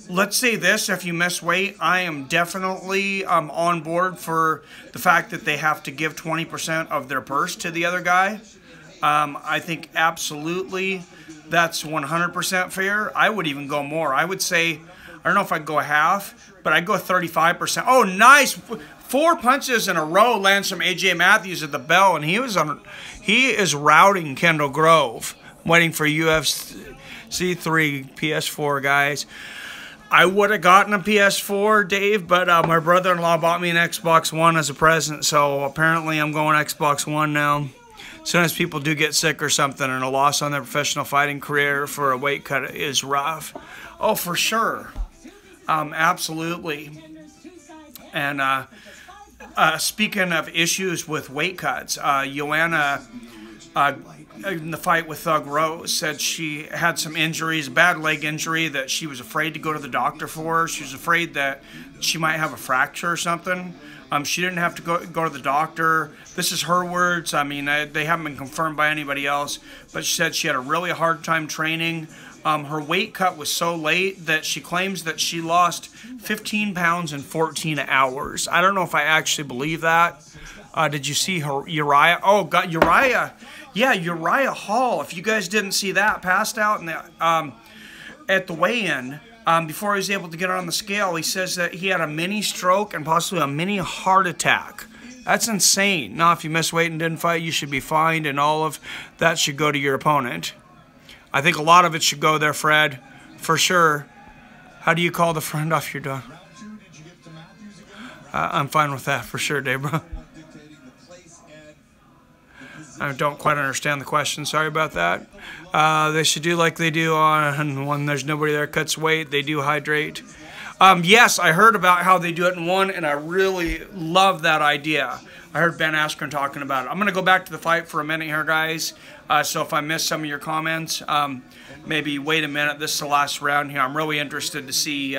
Let's say this, if you miss weight, I am definitely on board for the fact that they have to give 20% of their purse to the other guy. I think absolutely that's 100% fair. I would even go more. I would say I don't know if I'd go half, but I'd go 35%. Oh, nice. 4 punches in a row lands from AJ Matthews at the bell, and he is routing Kendall Grove. I'm waiting for UFC 3 PS4, guys. I would have gotten a PS4, Dave, but my brother-in-law bought me an Xbox One as a present, so apparently I'm going Xbox One now. As soon as people do get sick or something, and a loss on their professional fighting career for a weight cut is rough. Oh, for sure. Absolutely. And speaking of issues with weight cuts, Joanna, in the fight with Thug Rose, said she had some injuries, a bad leg injury that she was afraid to go to the doctor for. She was afraid that she might have a fracture or something. She didn't have to go to the doctor. This is her words. I mean, they haven't been confirmed by anybody else. But she said she had a really hard time training. Her weight cut was so late that she claims that she lost 15 pounds in 14 hours. I don't know if I actually believe that. Did you see her Uriah? Oh, God, Uriah. Yeah, Uriah Hall. If you guys didn't see that, passed out in the, at the weigh-in. Before he was able to get on the scale, he says that he had a mini stroke and possibly a mini heart attack. That's insane. Now, if you missed weight and didn't fight, you should be fined, and all of that should go to your opponent. I think a lot of it should go there, Fred, for sure. How do you call the friend off your dog? I'm fine with that, for sure, Debra. I don't quite understand the question. Sorry about that. They should do like they do on when there's nobody there cuts weight. They do hydrate. Yes, I heard about how they do it in one, and I really love that idea. I heard Ben Askren talking about it. I'm going to go back to the fight for a minute here, guys. So if I missed some of your comments, maybe wait a minute. This is the last round here. I'm really interested to see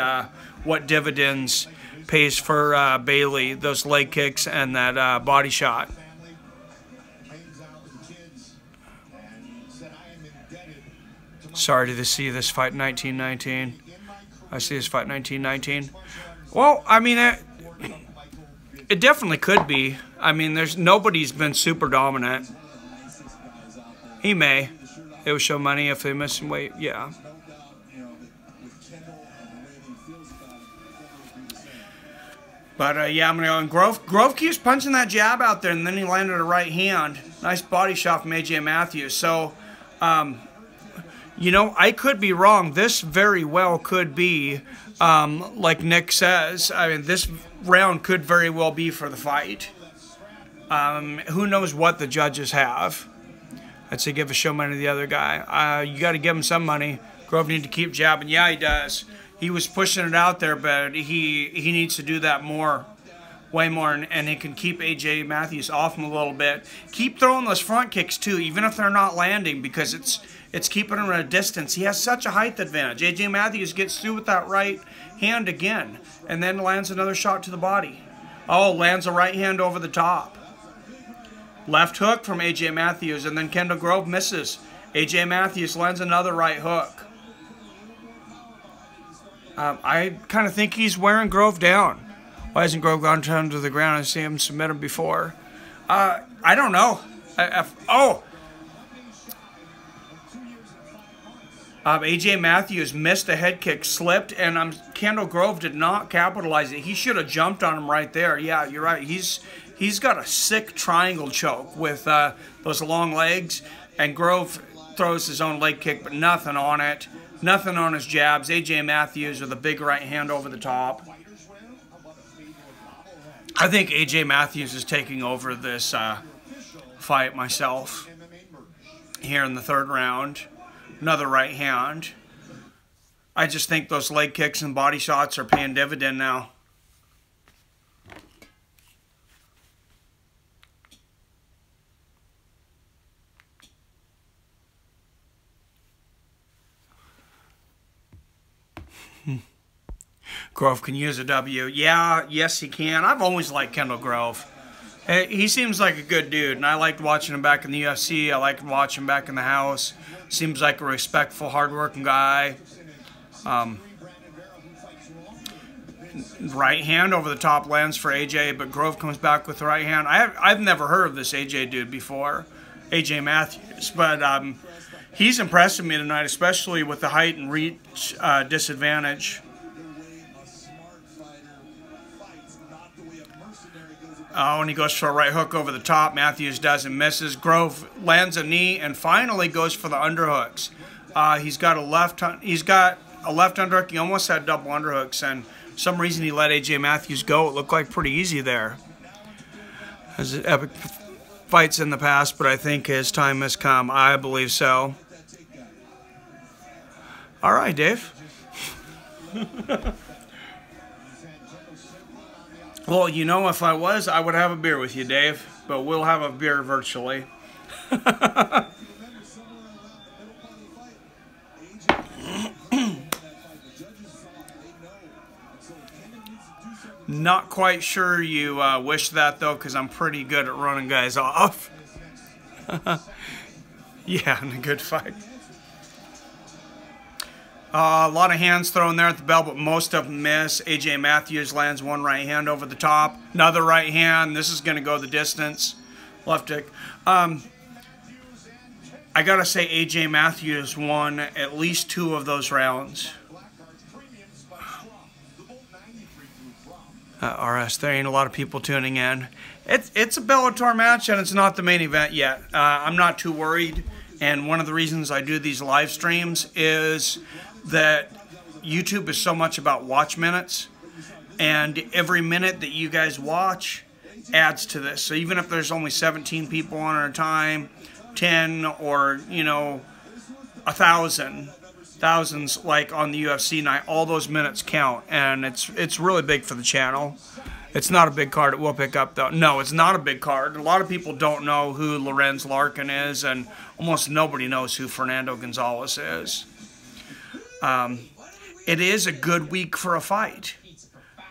what dividends pays for Bailey, those leg kicks and that body shot. Sorry to see this fight in 1919. I see this fight in 1919. Well, I mean, it definitely could be. I mean, nobody's been super dominant. He may. It would show money if they miss some weight. Yeah. But, yeah, I'm going to go. And Grove keeps punching that jab out there, and then he landed a right hand. Nice body shot from AJ Matthews. So, you know, I could be wrong. This very well could be, like Nick says, I mean, this round could very well be for the fight. Who knows what the judges have. I'd say give a show money to the other guy. You got to give him some money. Grove needs to keep jabbing. Yeah, he does. He was pushing it out there, but he needs to do that more. Way more, and he can keep AJ Matthews off him a little bit. Keep throwing those front kicks, too, even if they're not landing, because it's keeping him at a distance. He has such a height advantage. AJ Matthews gets through with that right hand again, and then lands another shot to the body. Oh, lands a right hand over the top. Left hook from AJ Matthews, and then Kendall Grove misses. AJ Matthews lands another right hook. I kind of think he's wearing Grove down. Why hasn't Grove gone down to the ground? I've seen him submit him before. I don't know. AJ Matthews missed a head kick, slipped, and Kendall Grove did not capitalize it. He should have jumped on him right there. Yeah, you're right. He's got a sick triangle choke with those long legs, and Grove throws his own leg kick, but nothing on it. Nothing on his jabs. AJ Matthews with a big right hand over the top. I think AJ Matthews is taking over this fight myself here in the third round. Another right hand. I just think those leg kicks and body shots are paying dividend now. Grove can use a W. Yeah, yes he can. I've always liked Kendall Grove. He seems like a good dude, and I liked watching him back in the UFC. I liked watching him back in the house. Seems like a respectful, hardworking guy. Right hand over the top lands for AJ, but Grove comes back with the right hand. I've never heard of this AJ dude before, AJ Matthews, but he's impressing me tonight, especially with the height and reach disadvantage. Oh, and he goes for a right hook over the top. Matthews doesn't, misses. Grove lands a knee and finally goes for the underhooks. He's got a left underhook. He almost had double underhooks, and for some reason he let AJ Matthews go. It looked like pretty easy there. Has epic fights in the past, but I think his time has come. I believe so. All right, Dave. Well, you know, if I was, I would have a beer with you, Dave. But we'll have a beer virtually. Not quite sure you wish that, though, because I'm pretty good at running guys off. Yeah, in a good fight. A lot of hands thrown there at the bell, but most of them miss. AJ Matthews lands one right hand over the top. Another right hand. This is going to go the distance. Left hook. I got to say AJ Matthews won at least 2 of those rounds. RS, there ain't a lot of people tuning in. It's a Bellator match, and it's not the main event yet. I'm not too worried, and one of the reasons I do these live streams is that YouTube is so much about watch minutes, and every minute that you guys watch adds to this. So even if there's only 17 people on at a time, 10 or, you know, 1,000, thousands like on the UFC night, all those minutes count, and it's really big for the channel. It's not a big card. It will pick up, though. No, it's not a big card. A lot of people don't know who Lorenz Larkin is, and almost nobody knows who Fernando Gonzales is. It is a good week for a fight.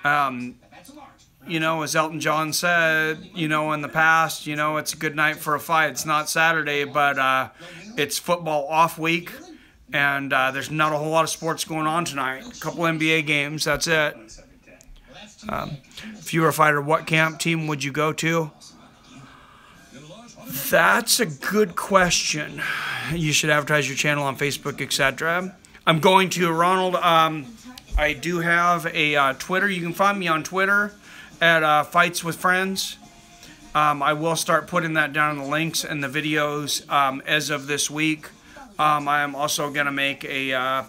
You know, as Elton John said, you know, in the past, you know, it's a good night for a fight. It's not Saturday, but it's football off week, and there's not a whole lot of sports going on tonight. A couple NBA games, that's it. If you were a fighter, what camp team would you go to? That's a good question. You should advertise your channel on Facebook, etc. I'm going to, Ronald, I do have a Twitter. You can find me on Twitter at Fights with Friends. I will start putting that down in the links and the videos as of this week. I am also going to make a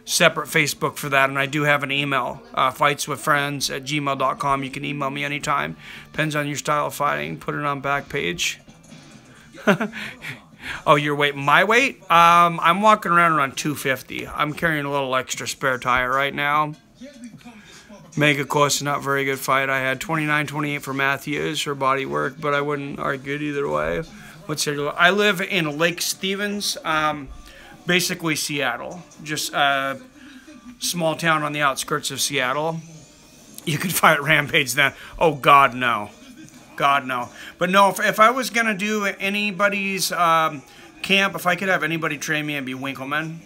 separate Facebook for that, and I do have an email, fightswithfriends@gmail.com. You can email me anytime. Depends on your style of fighting. Put it on back page. Oh, your weight? My weight? I'm walking around 250. I'm carrying a little extra spare tire right now. Mega close, not very good fight. I had 29-28 for Matthews for body work, but I wouldn't argue it either way. What's here? I live in Lake Stevens, basically Seattle. Just a small town on the outskirts of Seattle. You could fight Rampage then. Oh, God, no. God, no. But no, if I was going to do anybody's camp, if I could have anybody train me, it'd be Winkleman.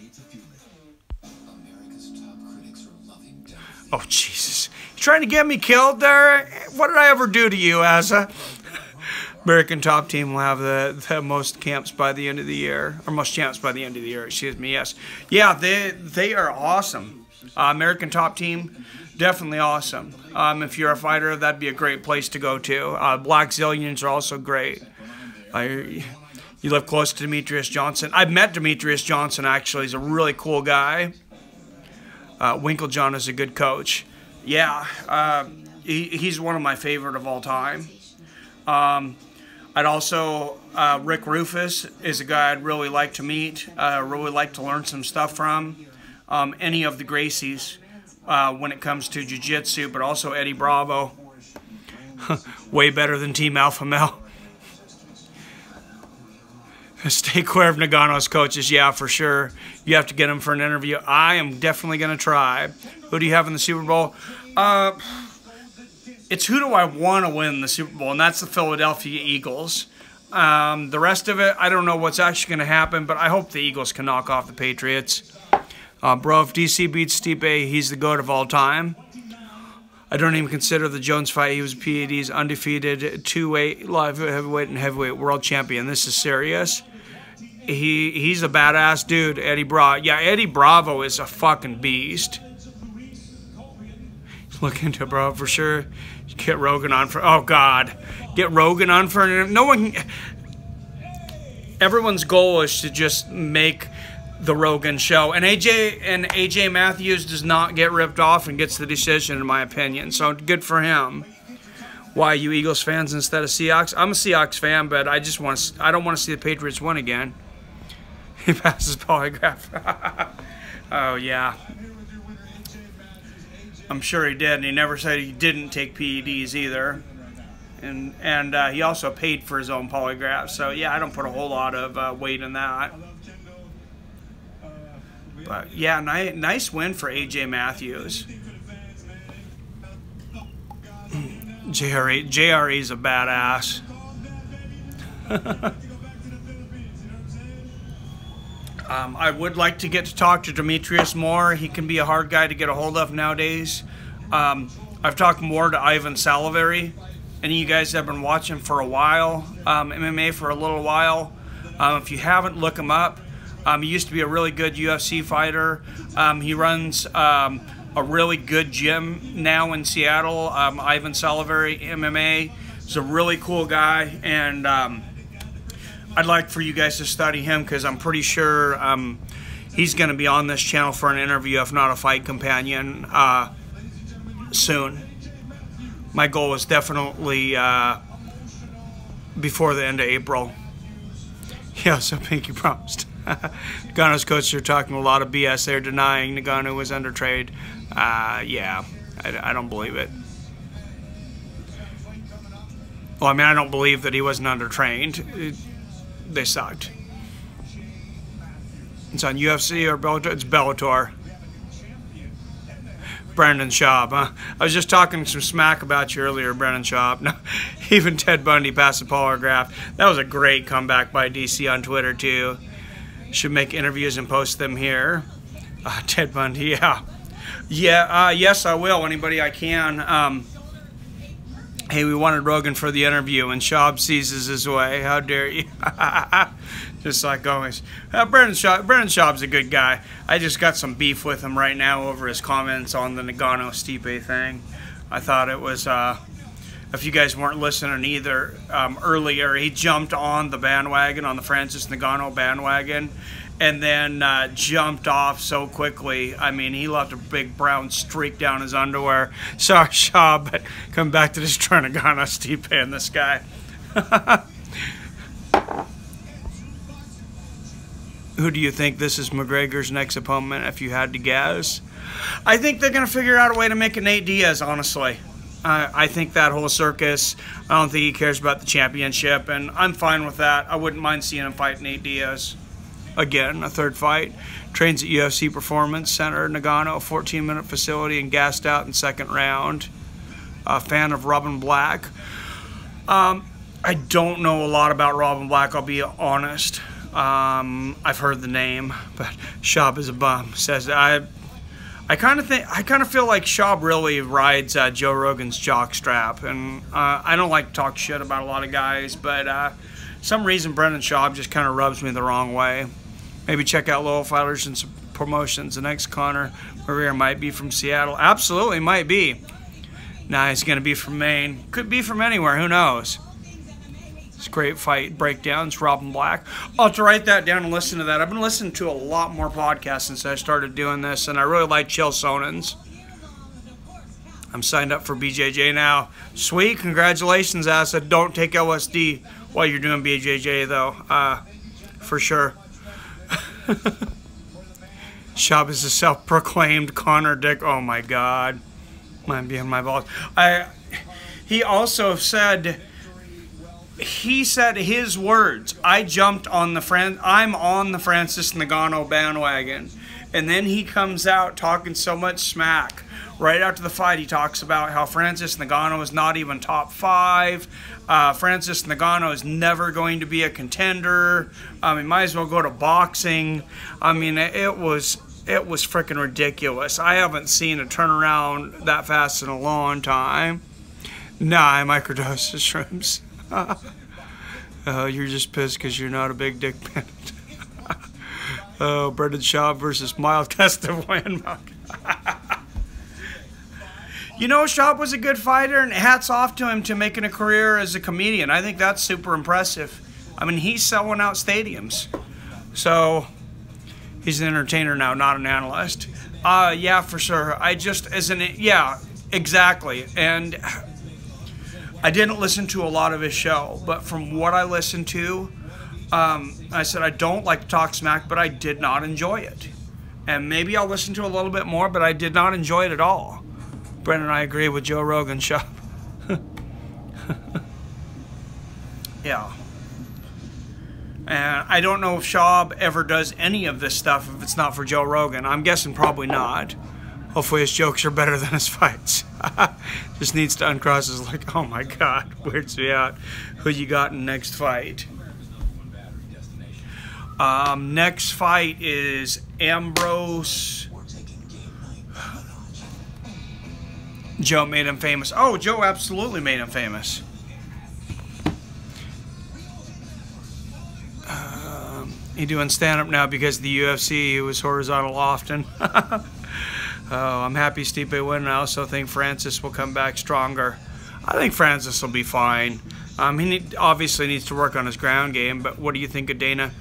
Oh, Jesus. You trying to get me killed there? What did I ever do to you, Asa? American Top Team will have the most camps by the end of the year. Or most champs by the end of the year, excuse me, yes. Yeah, they are awesome. American Top Team, definitely awesome. If you're a fighter, that'd be a great place to go to. Black Zillions are also great. You live close to Demetrius Johnson. I've met Demetrius Johnson, actually. He's a really cool guy. Winklejohn is a good coach. Yeah, he's one of my favorite of all time. I'd also, Rick Rufus is a guy I'd really like to meet, really like to learn some stuff from. Any of the Gracies when it comes to jiu-jitsu, but also Eddie Bravo. Way better than Team Alpha Male. Stay clear of Nagano's coaches, yeah, for sure. You have to get him for an interview. I am definitely going to try. Who do you have in the Super Bowl? It's who do I want to win the Super Bowl, and that's the Philadelphia Eagles. The rest of it, I don't know what's actually going to happen, but I hope the Eagles can knock off the Patriots. Bro, if DC beats Stipe, he's the GOAT of all time. I don't even consider the Jones fight. He was PAD's undefeated 2-weight, live heavyweight, and heavyweight world champion. This is serious. He's a badass dude, Eddie Bravo. Yeah, Eddie Bravo is a fucking beast. Look into it, bro, for sure. Get Rogan on for... Oh, God. Get Rogan on for... No one... Everyone's goal is to just make the Rogan show. And AJ Matthews does not get ripped off and gets the decision, in my opinion. So, good for him. Why, you Eagles fans instead of Seahawks? I'm a Seahawks fan, but I just want to... I don't want to see the Patriots win again. He passes polygraph. Oh, yeah. I'm sure he did, and he never said he didn't take PEDs either. And he also paid for his own polygraph. So, yeah, I don't put a whole lot of weight in that. But, yeah, nice win for AJ Matthews. JRE's a badass. I would like to get to talk to Demetrius more. He can be a hard guy to get a hold of nowadays. I've talked more to Ivan Salivary. Any of you guys have been watching for a while, MMA for a little while. If you haven't, look him up. He used to be a really good UFC fighter. He runs a really good gym now in Seattle. Ivan Salivary MMA. He's a really cool guy, and I'd like for you guys to study him because I'm pretty sure he's going to be on this channel for an interview, if not a fight companion, soon. My goal is definitely before the end of April. Yeah, so Pinky promised. Nagano's coach are talking a lot of BS. They're denying Nagano was undertrained. Yeah, I don't believe it. Well, I mean, I don't believe that he wasn't undertrained. They sucked. It's on UFC or Bellator? It's Bellator. Brandon Schaub, huh? I was just talking some smack about you earlier, Brandon Schaub. No, even Ted Bundy passed the polygraph. That was a great comeback by DC on Twitter, too. Should make interviews and post them here. Ted Bundy, yeah. Yeah, yes, I will. Anybody I can. Hey, we wanted Rogan for the interview, and Schaub seizes his way. How dare you? Just like always. Brandon Schaub's a good guy. I just got some beef with him right now over his comments on the Nagano-Stipe thing. I thought it was, if you guys weren't listening either, earlier, he jumped on the bandwagon, on the Francis Nagano bandwagon, and then jumped off so quickly. I mean, he left a big brown streak down his underwear. Sorry, Schaub, but come back to this Nagano-Stipe and this guy. Who do you think this is McGregor's next opponent, if you had to guess? I think they're going to figure out a way to make it Nate Diaz, honestly. I think that whole circus, I don't think he cares about the championship, and I'm fine with that. I wouldn't mind seeing him fight Nate Diaz. Again, a third fight. Trains at UFC Performance Center, Nagano, a 14-minute facility, and gassed out in second round. A fan of Robin Black. I don't know a lot about Robin Black, I'll be honest. I've heard the name, but Schaub is a bum. Says I kind of feel like Schaub really rides Joe Rogan's jockstrap, and I don't like to talk shit about a lot of guys, but some reason Brendan Schaub just kind of rubs me the wrong way. Maybe check out Lowell Fighters and some promotions. The next Conor McGregor might be from Seattle. Absolutely, might be. Nah, he's going to be from Maine. Could be from anywhere. Who knows? It's great fight breakdowns. Robin Black. I'll have to write that down and listen to that. I've been listening to a lot more podcasts since I started doing this, and I really like Chael Sonnen's. I'm signed up for BJJ now. Sweet. Congratulations, Acid. Don't take LSD while you're doing BJJ, though. For sure. Schaub is a self-proclaimed Conor Dick. Oh, my God. Mind being my boss. He also said... He said his words, I'm on the Francis Nagano bandwagon. And then he comes out talking so much smack. Right after the fight, he talks about how Francis Nagano is not even top 5. Francis Nagano is never going to be a contender. He might as well go to boxing. I mean, it was freaking ridiculous. I haven't seen a turnaround that fast in a long time. Nah, I microdose shrooms. You're just pissed because you're not a big dick bandit. Oh, Brendan Schaub versus Mild Test of Win. You know, Schaub was a good fighter, and hats off to him to making a career as a comedian. I think that's super impressive. I mean, he's selling out stadiums. So, he's an entertainer now, not an analyst. Yeah, for sure. Yeah, exactly. And I didn't listen to a lot of his show, but from what I listened to, I said I don't like to talk smack, but I did not enjoy it. And maybe I'll listen to a little bit more, but I did not enjoy it at all. Brendan and I agree with Joe Rogan. Shop. Yeah. And I don't know if Schaub ever does any of this stuff if it's not for Joe Rogan. I'm guessing probably not. Hopefully his jokes are better than his fights. Just needs to uncross his like, oh my God, weirds me out. Who you got in next fight? Next fight is Ambrose. Joe made him famous. Oh, Joe absolutely made him famous. He doing stand-up now because of the UFC. He was horizontal often. Oh, I'm happy Stipe won. I also think Francis will come back stronger. I think Francis will be fine. He obviously needs to work on his ground game, but what do you think of Dana?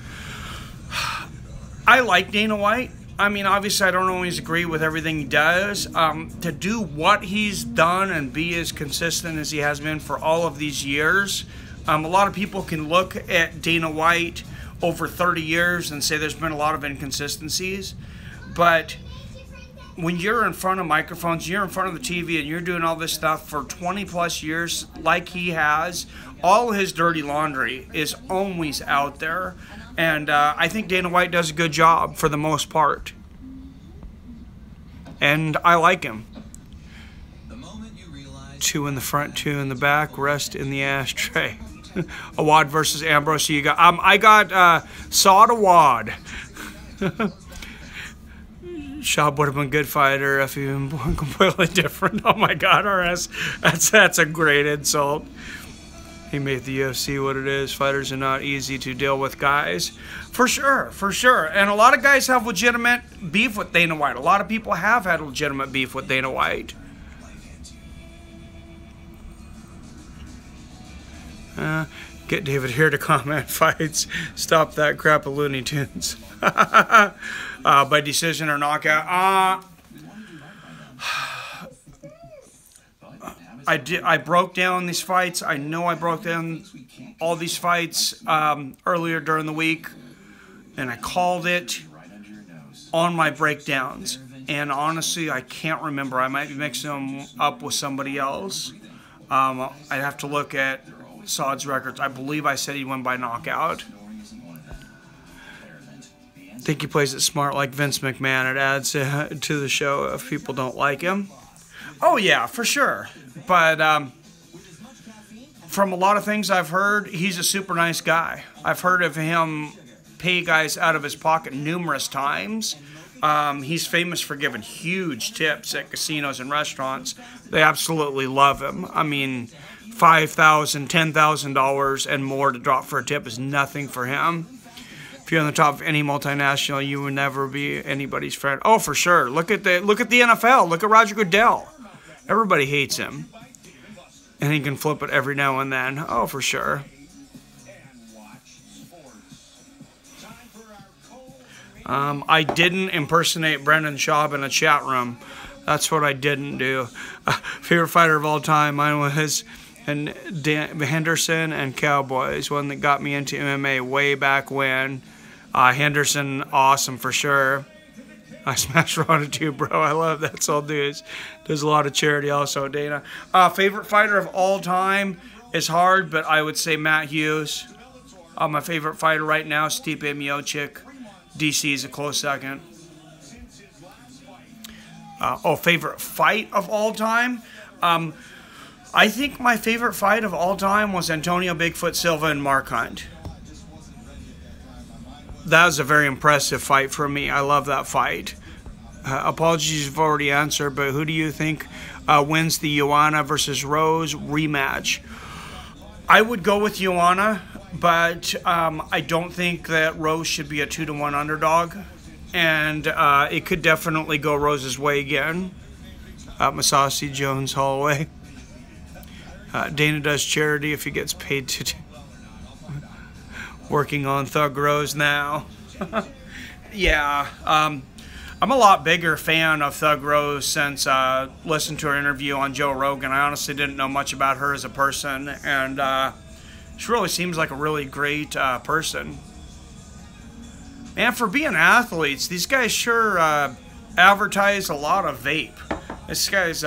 I like Dana White. I mean, obviously I don't always agree with everything he does. To do what he's done and be as consistent as he has been for all of these years, a lot of people can look at Dana White over 30 years and say there's been a lot of inconsistencies. But when you're in front of microphones, you're in front of the TV, and you're doing all this stuff for 20 plus years like he has, all his dirty laundry is always out there. And I think Dana White does a good job for the most part. And I like him. 2 in the front, 2 in the back, rest in the ashtray. Awad versus Ambrose. So you got, I got Saad Awad. Schaub would have been a good fighter if he was completely different. Oh my God, RS. That's a great insult. He made the UFC what it is. Fighters are not easy to deal with, guys. For sure, for sure. And a lot of guys have legitimate beef with Dana White. A lot of people have had legitimate beef with Dana White. Get David here to comment fights. Stop that crap of Looney Tunes. By decision or knockout. I broke down these fights. I know I broke down all these fights earlier during the week, and I called it on my breakdowns. And honestly, I can't remember. I might be mixing them up with somebody else. I'd have to look at Saad's records. I believe I said he won by knockout. I think he plays it smart like Vince McMahon. It adds to the show if people don't like him. Oh yeah, for sure. But from a lot of things I've heard, he's a super nice guy. I've heard of him pay guys out of his pocket numerous times. He's famous for giving huge tips at casinos and restaurants. They absolutely love him. I mean, $5,000, $10,000 and more to drop for a tip is nothing for him. If you're on the top of any multinational, you would never be anybody's friend. Oh, for sure. Look at the NFL. Look at Roger Goodell. Everybody hates him. And he can flip it every now and then. Oh, for sure. I didn't impersonate Brendan Schaub in a chat room. That's what I didn't do. Favorite fighter of all time, mine was Henderson and Cowboys, one that got me into MMA way back when. Henderson, awesome for sure. I smashed Ronda too, bro. I love that. Soul dudes. Does a lot of charity also, Dana. Favorite fighter of all time is hard, but I would say Matt Hughes. My favorite fighter right now, Stipe Miocic. DC is a close second. Favorite fight of all time? I think my favorite fight of all time was Antonio Bigfoot Silva and Mark Hunt. That was a very impressive fight for me. I love that fight. Apologies you've already answered, but who do you think wins the Joanna versus Rose rematch? I would go with Joanna, but I don't think that Rose should be a 2-1 underdog. And it could definitely go Rose's way again. Masasi Jones Holloway. Dana does charity if he gets paid to do. Working on Thug Rose now. Yeah, I'm a lot bigger fan of Thug Rose since listening to her interview on Joe Rogan. I honestly didn't know much about her as a person, and she really seems like a really great person. And for being athletes, these guys sure advertise a lot of vape. This guy's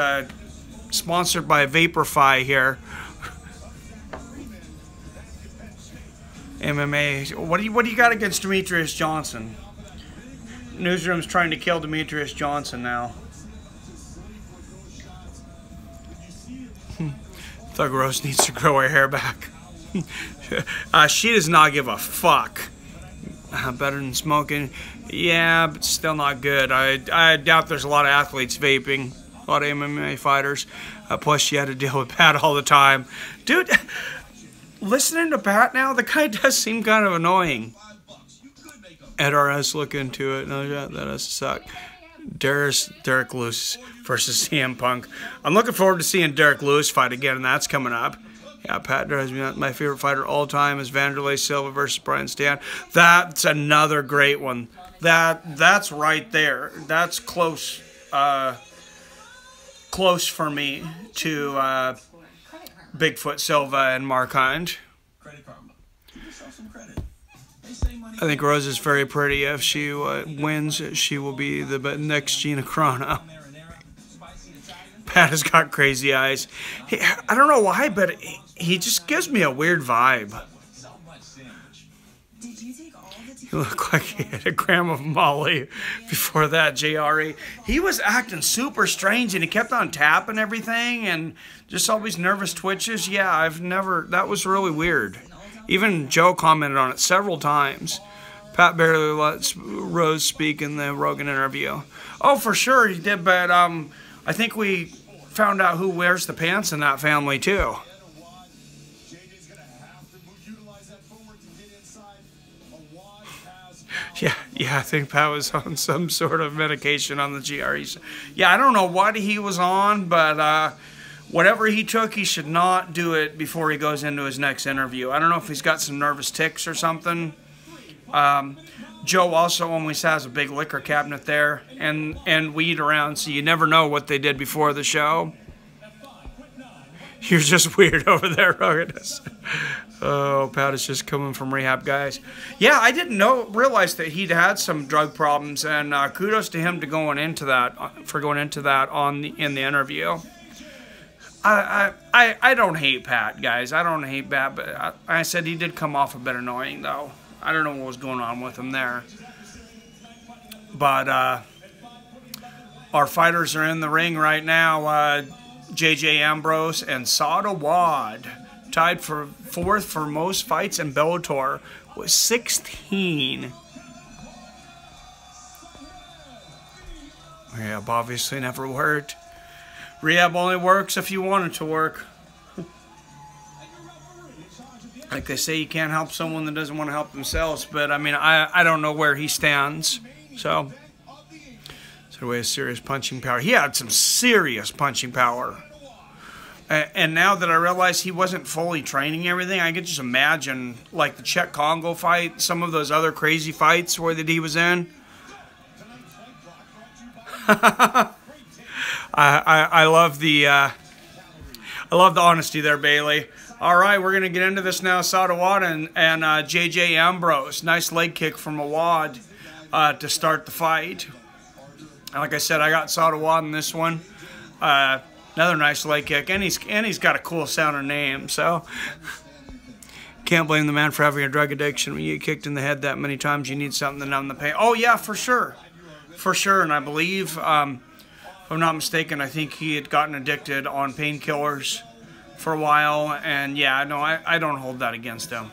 sponsored by Vaporfy here. MMA. What do you got against Demetrius Johnson? Newsroom's trying to kill Demetrius Johnson now. Thug Rose needs to grow her hair back. She does not give a fuck. Better than smoking. Yeah, but still not good. I doubt there's a lot of athletes vaping. A lot of MMA fighters. Plus, she had to deal with Pat all the time. Dude, listening to Pat now, the guy does seem kind of annoying. Ed RS, look into it. No, that does suck. Derek Lewis versus CM Punk. I'm looking forward to seeing Derek Lewis fight again, and that's coming up. Yeah, Pat drives me nuts. My favorite fighter all time is Vanderlei Silva versus Brian Stan. That's another great one. That's right there. That's close. Close for me to Bigfoot Silva and Mark Hind. I think Rose is very pretty. If she wins, she will be the next Gina Carano. Pat has got crazy eyes. I don't know why, but he just gives me a weird vibe. He looked like he had a gram of Molly before that, JRE. He was acting super strange, and he kept on tapping everything, and just always nervous twitches. Yeah, that was really weird. Even Joe commented on it several times. Pat barely lets Rose speak in the Rogan interview. Oh, for sure he did, but I think we found out who wears the pants in that family, too. Yeah, I think Pat was on some sort of medication on the GREs. Yeah, I don't know what he was on, but whatever he took, he should not do it before he goes into his next interview. I don't know if he's got some nervous tics or something. Joe also always has a big liquor cabinet there and weed around, so you never know what they did before the show. You're just weird over there, Rogan. Oh, Pat is just coming from rehab, guys. Yeah, I didn't realize that he'd had some drug problems, and kudos to him for going into that in the interview. I don't hate Pat, guys. I don't hate Pat, but I said he did come off a bit annoying, though. I don't know what was going on with him there. But our fighters are in the ring right now. J.J. Ambrose and Sada Wad tied for 4th for most fights in Bellator with 16. Rehab obviously never worked. Rehab only works if you want it to work. Like they say, you can't help someone that doesn't want to help themselves. But, I mean, I don't know where he stands. So he has serious punching power. He had some serious punching power. And now that I realize he wasn't fully training everything, I could just imagine, like the Czech Congo fight, some of those other crazy fights where that he was in. I love the honesty there, Bailey. All right, we're gonna get into this now. Sada Wad and J.J. Ambrose. Nice leg kick from Awad to start the fight. And like I said, I got Sada Wad in this one. Another nice leg kick, and he's got a cool sounding name. So can't blame the man for having a drug addiction. When you get kicked in the head that many times, you need something to numb the pain. Oh yeah, for sure. And I believe, if I'm not mistaken, I think he had gotten addicted on painkillers for a while, and yeah, no, I don't hold that against him.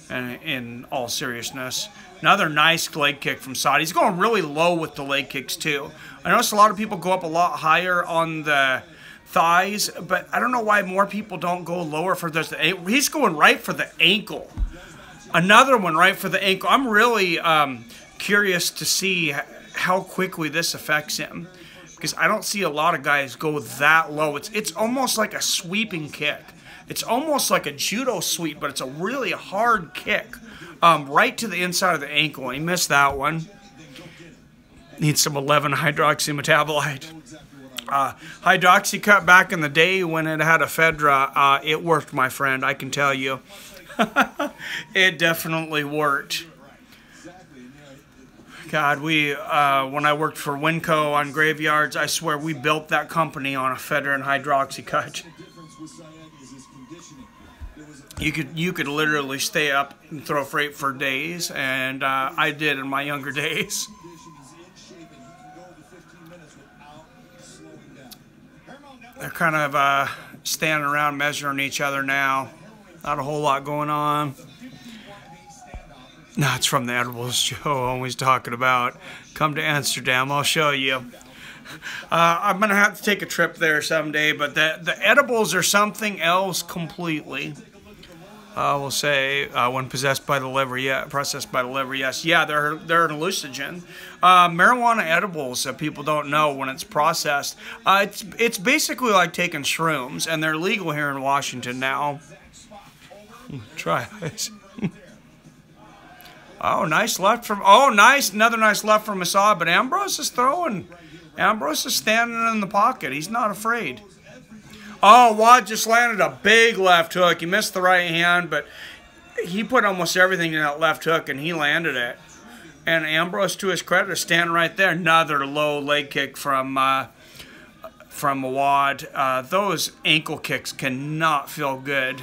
And in all seriousness, another nice leg kick from Sada. He's going really low with the leg kicks too. I noticed a lot of people go up a lot higher on the thighs, but I don't know why more people don't go lower for this. He's going right for the ankle. Another one right for the ankle. I'm really curious to see how quickly this affects him. because I don't see a lot of guys go that low. It's almost like a sweeping kick. It's almost like a judo sweep, but it's a really hard kick, right to the inside of the ankle. And he missed that one. Needs some 11-hydroxy metabolite. Hydroxy cut back in the day when it had ephedra, it worked, my friend, I can tell you. It definitely worked. God, when I worked for Winco on graveyards, I swear we built that company on ephedra and hydroxy cut. You could literally stay up and throw freight for days, and I did in my younger days. They're kind of standing around measuring each other now. Not a whole lot going on. No, it's from the edibles Joe always talking about. Come to Amsterdam, I'll show you. I'm going to have to take a trip there someday, but the edibles are something else completely. We'll say when possessed by the liver, yeah, processed by the liver, yes. Yeah, they're an hallucinogen. Marijuana edibles that people don't know when it's processed. It's basically like taking shrooms, and they're legal here in Washington now. Try it. Oh, nice left from. Oh, nice, another nice left from Assad. But Ambrose is throwing. Ambrose is standing in the pocket. He's not afraid. Oh, Watt just landed a big left hook. He missed the right hand, but he put almost everything in that left hook, and he landed it. And Ambrose, to his credit, is standing right there. Another low leg kick from Awad. Those ankle kicks cannot feel good.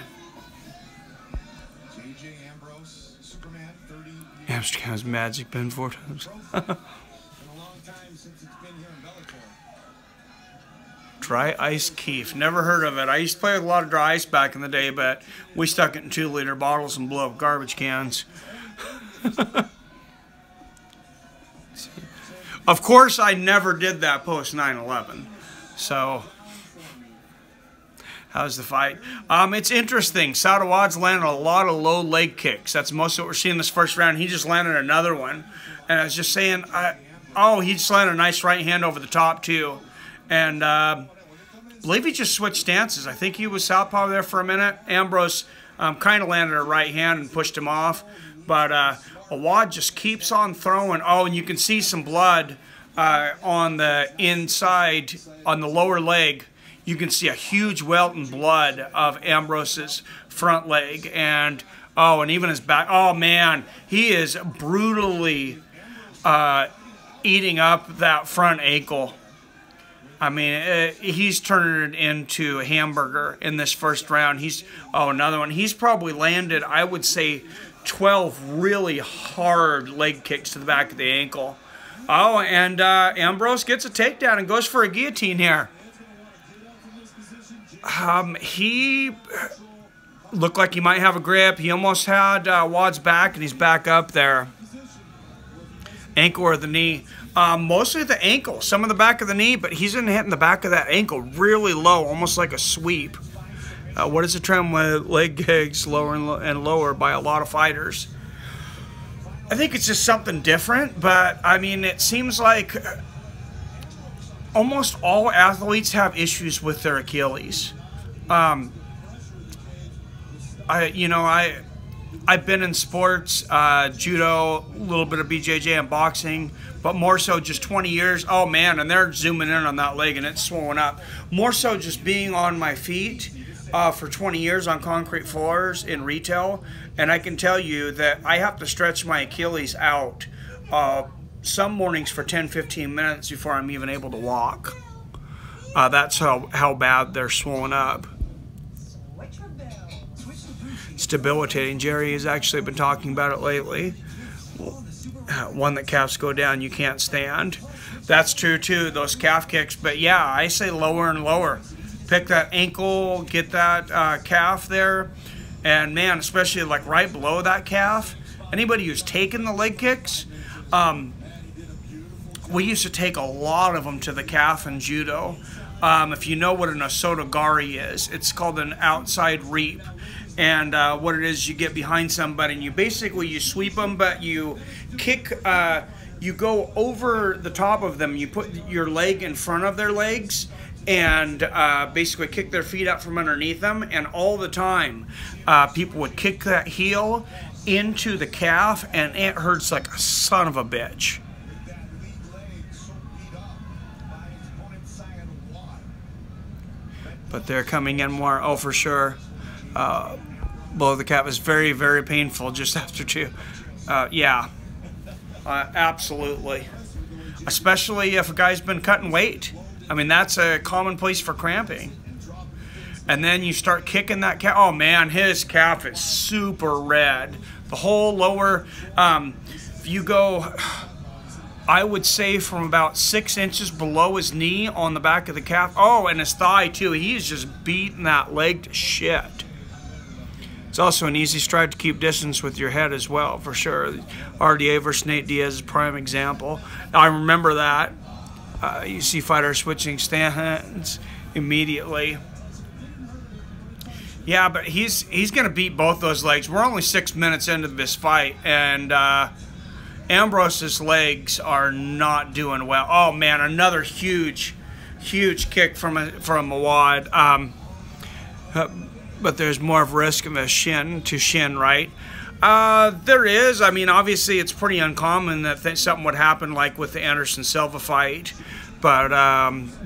Amsterdam's magic been 4 times. Dry ice keef. Never heard of it. I used to play with a lot of dry ice back in the day, but we stuck it in 2-liter bottles and blew up garbage cans. Of course, I never did that post 9/11. So, how's the fight? It's interesting. Sadawad's landed a lot of low leg kicks. That's most of what we're seeing this first round. He just landed another one. And I was just saying, oh, he just landed a nice right hand over the top, too. And I believe he just switched stances. I think he was southpaw there for a minute. Ambrose kind of landed a right hand and pushed him off. But Awad just keeps on throwing. Oh, and you can see some blood on the inside, on the lower leg. You can see a huge welt in blood of Ambrose's front leg. And, oh, and even his back. Oh, man, he is brutally eating up that front ankle. I mean, he's turning it into a hamburger in this first round. Oh, another one. He's probably landed, I would say, 12 really hard leg kicks to the back of the ankle. Oh, and Ambrose gets a takedown and goes for a guillotine here. He looked like he might have a grip. He almost had Wad's back, and he's back up there. Ankle or the knee. Mostly the ankle, some of the back of the knee, but he's in hitting the back of that ankle really low, almost like a sweep. What is the trend with leg kicks lower and lower by a lot of fighters? I think it's just something different, but I mean, it seems like almost all athletes have issues with their Achilles. I've been in sports, judo, a little bit of BJJ and boxing, but more so just 20 years. Oh, man, and they're zooming in on that leg, and it's swollen up. More so just being on my feet for 20 years on concrete floors in retail, and I can tell you that I have to stretch my Achilles out some mornings for 10-15 minutes before I'm even able to walk. That's how bad they're swollen up. It's debilitating. Jerry has actually been talking about it lately. One that calves go down, you can't stand. That's true too, those calf kicks. But yeah, I say lower and lower. Pick that ankle, get that calf there. And man, especially like right below that calf. Anybody who's taken the leg kicks, we used to take a lot of them to the calf in judo. If you know what an osotogari is, it's called an outside reap. And what it is, you get behind somebody and you sweep them, but you kick you go over the top of them. You put your leg in front of their legs and basically kick their feet out from underneath them. And all the time, people would kick that heel into the calf, and it hurts like a son of a bitch. But they're coming in more. Oh, for sure. Below the calf is very, very painful just after 2. Yeah. Absolutely. Especially if a guy's been cutting weight. I mean, that's a common place for cramping. And then you start kicking that calf. Oh, man, his calf is super red. The whole lower, if you go, I would say from about 6 inches below his knee on the back of the calf. Oh, and his thigh, too. He's just beating that leg to shit. It's also an easy stride to keep distance with your head as well, for sure. RDA versus Nate Diaz is a prime example. I remember that. You see fighters switching stands immediately. Yeah, but he's going to beat both those legs. We're only 6 minutes into this fight, and Ambrose's legs are not doing well. Oh, man, another huge kick from Mawad. But there's more of a risk of a shin to shin, right? There is. I mean, obviously, it's pretty uncommon that something would happen like with the Anderson Silva fight. But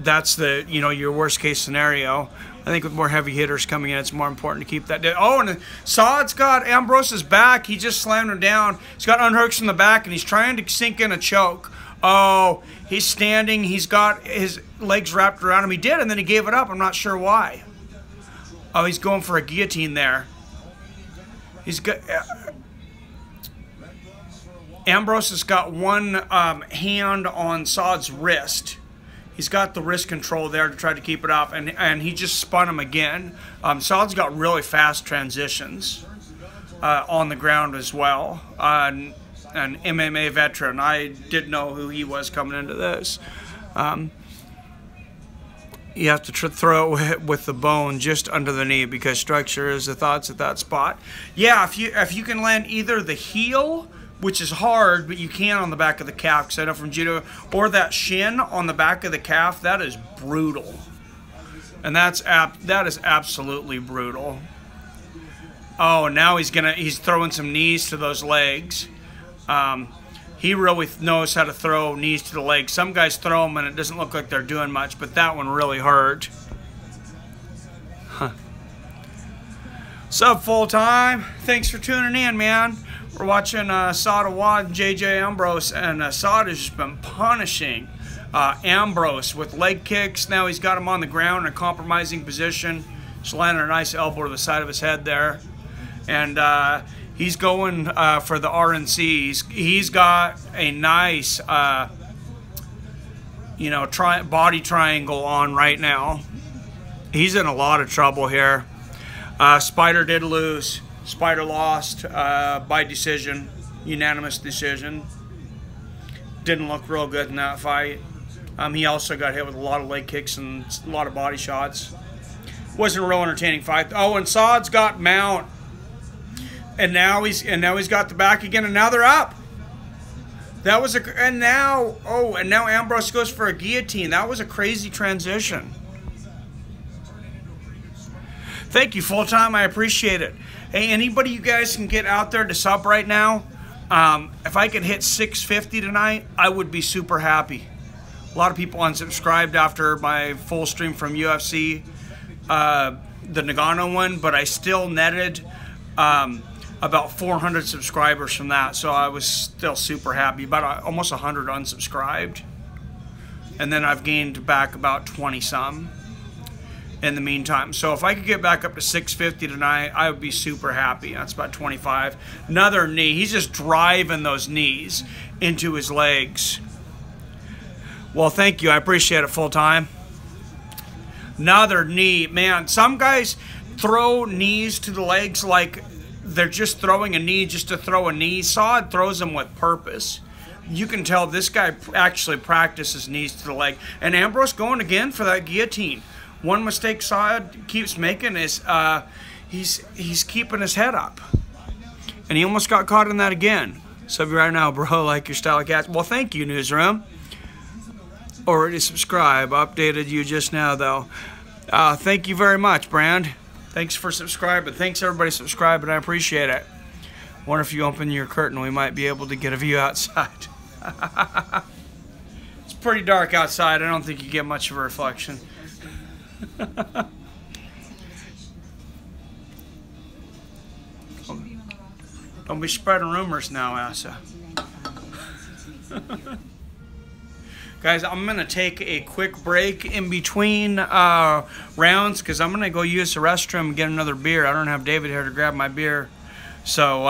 that's the, your worst case scenario. I think with more heavy hitters coming in, it's more important to keep that. Oh, and Saad's got Ambrose's back. He just slammed him down. He's got unhooks from the back, and he's trying to sink in a choke. Oh, he's standing. He's got his legs wrapped around him. He did, and then he gave it up. I'm not sure why. Oh, he's going for a guillotine there. He's got... Ambrose has got one hand on Saad's wrist. He's got the wrist control there to try to keep it up, and he just spun him again. Saad's got really fast transitions on the ground as well. An MMA veteran. I didn't know who he was coming into this. You have to throw it with the bone just under the knee because structure is the thoughts at that spot. Yeah, if you can land either the heel, which is hard, but you can on the back of the calf, because I know from judo, or that shin on the back of the calf, that is brutal. And that is absolutely brutal. Oh, now he's throwing some knees to those legs. He really knows how to throw knees to the legs. Some guys throw them and it doesn't look like they're doing much, but that one really hurt. Huh. Sub full time. Thanks for tuning in, man. We're watching Saad Awad and JJ Ambrose, and Saad has just been punishing Ambrose with leg kicks. Now he's got him on the ground in a compromising position. Just landed a nice elbow to the side of his head there. And he's going for the RNC. He's got a nice, body triangle on right now. He's in a lot of trouble here. Spider did lose. Spider lost by decision, unanimous decision. Didn't look real good in that fight. He also got hit with a lot of leg kicks and a lot of body shots. Wasn't a real entertaining fight. Oh, and Saad's got mount, and now he's got the back again, and now they're up. That was and now Ambrose goes for a guillotine. That was a crazy transition. Thank you, full time. I appreciate it. Hey, anybody you guys can get out there to sub right now, if I could hit 650 tonight, I would be super happy. A lot of people unsubscribed after my full stream from UFC, the Nagano one, but I still netted about 400 subscribers from that, so I was still super happy. About almost 100 unsubscribed. And then I've gained back about 20-some. In the meantime. So if I could get back up to 650 tonight, I would be super happy. That's about 25. Another knee. He's just driving those knees into his legs. Well, thank you. I appreciate it full time. Another knee. Man, some guys throw knees to the legs like they're just throwing a knee just to throw a knee. Saad throws them with purpose. You can tell this guy actually practices knees to the leg. And Ambrose going again for that guillotine. One mistake Saad keeps making is he's keeping his head up. And he almost got caught in that again. Sub you right now, bro. Like your style of cats. Well, thank you, Newsroom. Already subscribed. Updated you just now, though. Thank you very much, Brand. Thanks for subscribing. Thanks, everybody, subscribing. I appreciate it. Wonder if you open your curtain, we might be able to get a view outside. It's pretty dark outside. I don't think you get much of a reflection. Don't be spreading rumors now, Asa. Guys, I'm going to take a quick break in between rounds because I'm going to go use the restroom and get another beer. I don't have David here to grab my beer. So,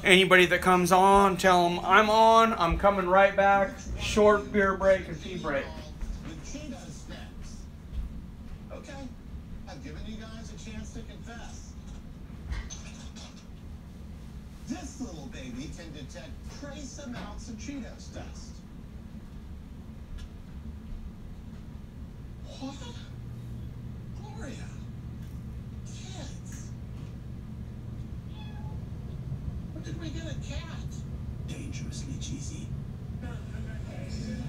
anybody that comes on, tell them I'm on. I'm coming right back. Short beer break and tea break. Okay, I've given you guys a chance to confess. This little baby can detect trace amounts of Cheetos dust. What? Gloria. Kids. When did we get a cat? Dangerously cheesy.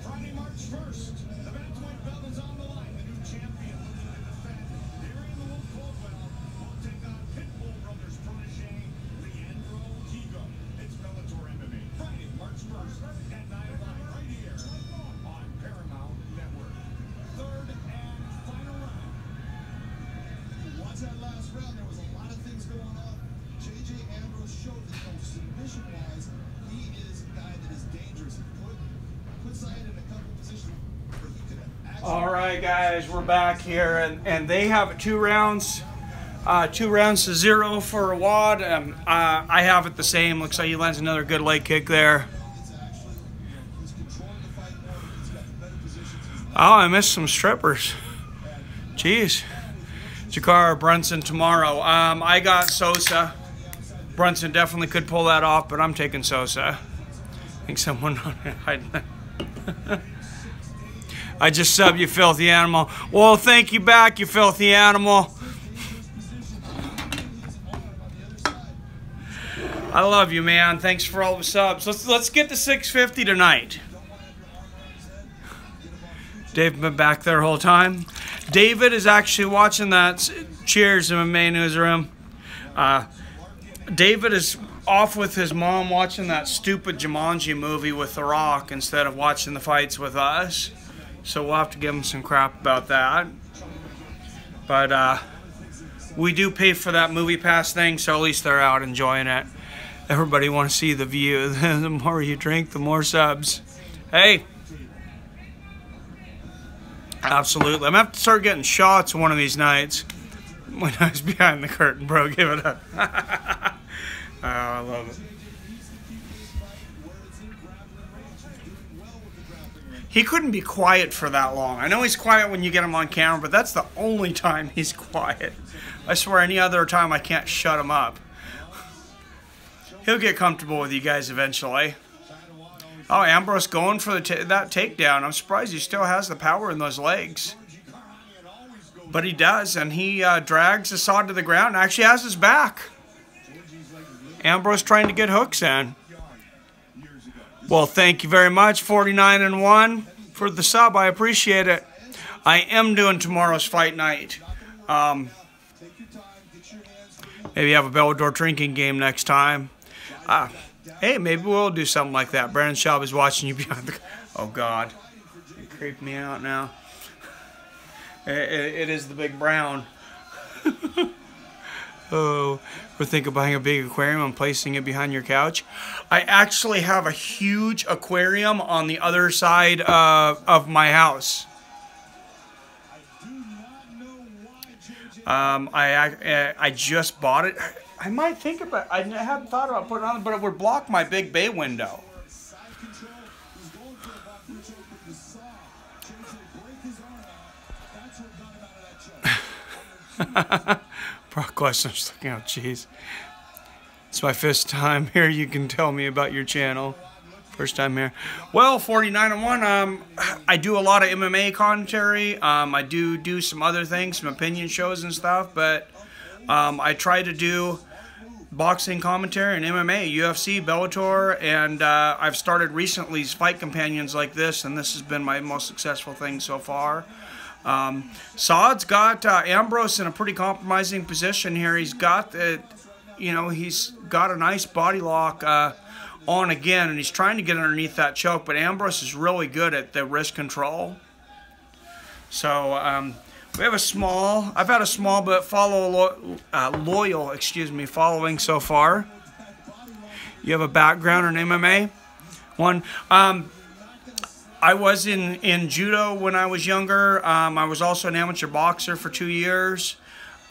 Friday, March 1st, the bantamweight belt is on the line. The new champion looking to defend. Darian the Wolf Caldwell will take on Pitbull Brothers protege, Leandro Higo. It's Bellator MMA. Friday, March 1st at 9 o'clock right here on Paramount Network. Third and final round. Watch that last round. There was a lot of things going on. J.J. Ambrose showed that submission-wise, he is a guy that is dangerous. Puts Zion in a couple positions where he could have actually... All right, guys, we're back here, and they have 2 rounds. 2 rounds to 0 for Wad. I have it the same. Looks like he lands another good leg kick there. Oh, I missed some strippers. Jeez. Jakar Brunson tomorrow. I got Sosa. Brunson definitely could pull that off, but I'm taking Sosa. I think someone... I just subbed you, filthy animal. Well, thank you back, you filthy animal. I love you, man. Thanks for all the subs. Let's get to 650 tonight. Dave been back there the whole time. David is actually watching that. Cheers, MMA Newsroom. David is off with his mom watching that stupid Jumanji movie with The Rock instead of watching the fights with us. So we'll have to give him some crap about that. But we do pay for that movie pass thing, so at least they're out enjoying it. Everybody want to see the view. The more you drink, the more subs. Hey. Absolutely. I'm going to have to start getting shots one of these nights. When I was behind the curtain, bro. Give it up. Oh, I love it. He couldn't be quiet for that long. I know he's quiet when you get him on camera, but that's the only time he's quiet. I swear any other time I can't shut him up. He'll get comfortable with you guys eventually. Oh, Ambrose going for that takedown. I'm surprised he still has the power in those legs. But he does, and he drags Assad to the ground and actually has his back. Ambrose trying to get hooks in. Well, thank you very much, 49-1 for the sub. I appreciate it. I am doing tomorrow's fight night. Maybe have a Bellator drinking game next time. Hey, maybe we'll do something like that. Brandon Schaub is watching you behind the... Oh, God. You creep me out now. It is the big brown. Oh, we're thinking of buying a big aquarium and placing it behind your couch. I actually have a huge aquarium on the other side of my house. I just bought it. I might think about it. I hadn't thought about putting it on, but it would block my big bay window. Brock Lesnar's looking out, jeez. It's my first time here. You can tell me about your channel. First time here. Well, 49-1. I do a lot of MMA commentary. I do some other things, some opinion shows and stuff. But I try to do boxing commentary and MMA, UFC, Bellator, and I've started recently fight companions like this, and this has been my most successful thing so far. Saad's got Ambrose in a pretty compromising position here. He's got he's got a nice body lock on again, and he's trying to get underneath that choke, but Ambrose is really good at the wrist control. So we have I've had a small but loyal following so far. You have a background in MMA? One. I was in judo when I was younger. I was also an amateur boxer for 2 years.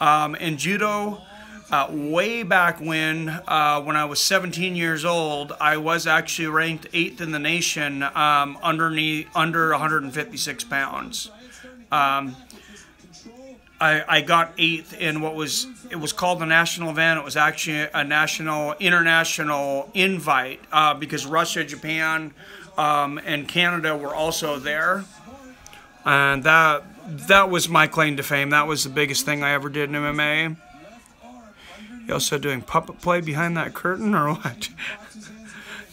In judo, way back when I was 17 years old, I was actually ranked 8th in the nation under 156 pounds. I got 8th in it was called the national event. It was actually a international invite because Russia, Japan, and Canada were also there. And that was my claim to fame. That was the biggest thing I ever did in MMA. You also doing puppet play behind that curtain or what?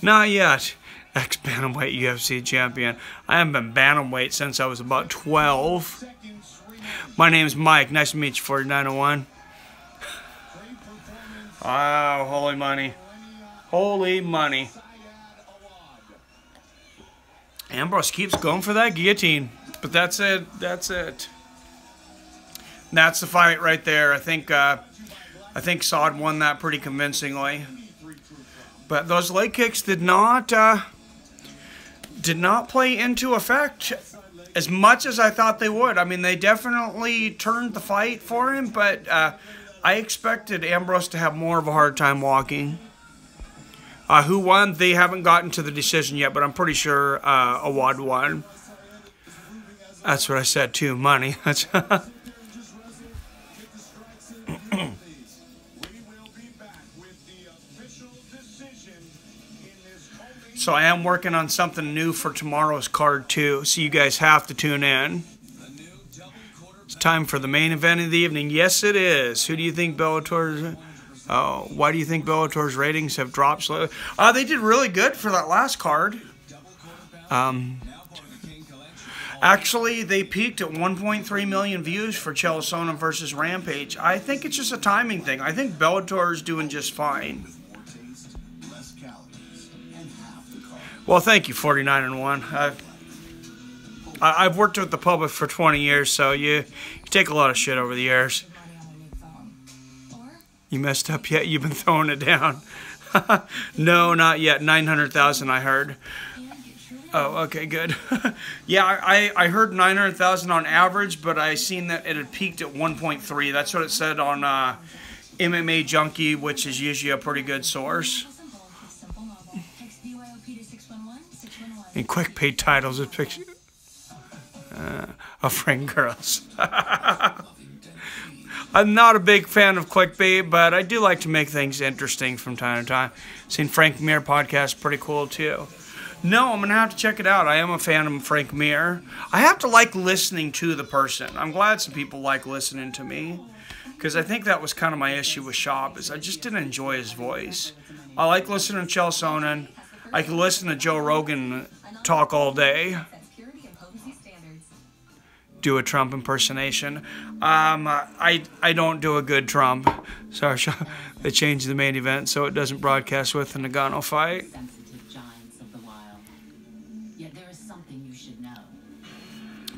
Not yet. Ex-bantamweight UFC champion. I haven't been bantamweight since I was about 12. My name's Mike. Nice to meet you, 4901. Wow, holy money. Holy money. Ambrose keeps going for that guillotine. But that's it. That's it. That's the fight right there. I think Saad won that pretty convincingly. But those leg kicks did not play into effect as much as I thought they would. I mean, they definitely turned the fight for him, but I expected Ambrose to have more of a hard time walking. Who won? They haven't gotten to the decision yet, but I'm pretty sure Awad won. That's what I said too. Money. That's So I am working on something new for tomorrow's card too, so you guys have to tune in. It's time for the main event of the evening. Yes, it is. Who do you think Bellator's... why do you think Bellator's ratings have dropped slowly? They did really good for that last card. Actually, they peaked at 1.3 million views for Chael Sonnen versus Rampage. I think it's just a timing thing. I think Bellator is doing just fine. Well, thank you, 49-1. I've worked with the public for 20 years, so you take a lot of shit over the years. You messed up yet? You've been throwing it down. No, not yet. 900,000, I heard. Oh, okay, good. Yeah, I heard 900,000 on average, but I seen that it had peaked at 1.3. That's what it said on MMA Junkie, which is usually a pretty good source. And quick paid titles with picture of Frank Girls. I'm not a big fan of clickbait, but I do like to make things interesting from time to time. Seen Frank Mir podcast, pretty cool too. No, I'm going to have to check it out. I am a fan of Frank Mir. I have to like listening to the person. I'm glad some people like listening to me, because I think that was kind of my issue with Shop, is I just didn't enjoy his voice. I like listening to Chael Sonnen. I can listen to Joe Rogan talk all day. Do a Trump impersonation. I don't do a good Trump. Sorry, they changed the main event so it doesn't broadcast with the Nagano fight.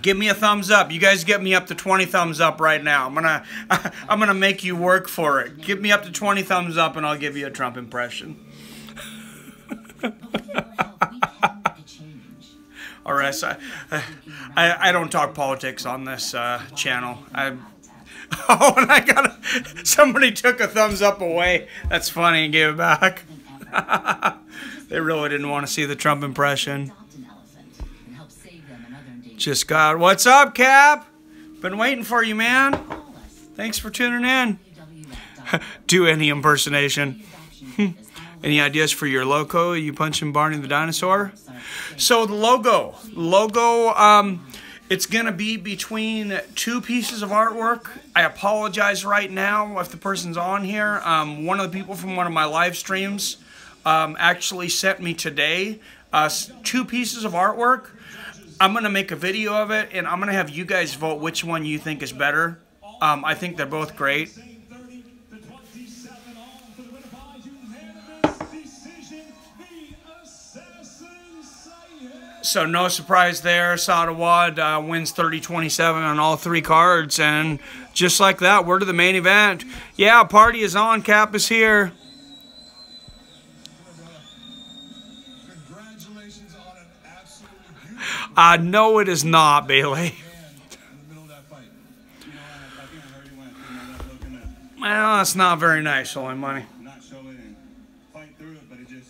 Give me a thumbs up. You guys get me up to 20 thumbs up right now. I'm gonna make you work for it. Give me up to 20 thumbs up and I'll give you a Trump impression. All right, so I don't talk politics on this channel. Oh, and I got somebody took a thumbs up away. That's funny and gave it back. They really didn't want to see the Trump impression. Just got, what's up, Cap? Been waiting for you, man. Thanks for tuning in. Do any impersonation. Any ideas for your logo? You punching Barney the dinosaur? So the logo It's going to be between 2 pieces of artwork. I apologize right now if the person's on here. One of the people from one of my live streams actually sent me today 2 pieces of artwork. I'm going to make a video of it, and I'm going to have you guys vote which one you think is better. I think they're both great. So no surprise there. Sadawad wins 30-27 on all 3 cards. And just like that, we're to the main event. Yeah, party is on. Cap is here. Congratulations on an absolutely beautiful No, it is not, Bailey. in the middle of that fight. You know, I think I heard he went, that look in there. Well, that's not very nice, only money. Not show it and fight through it, but it was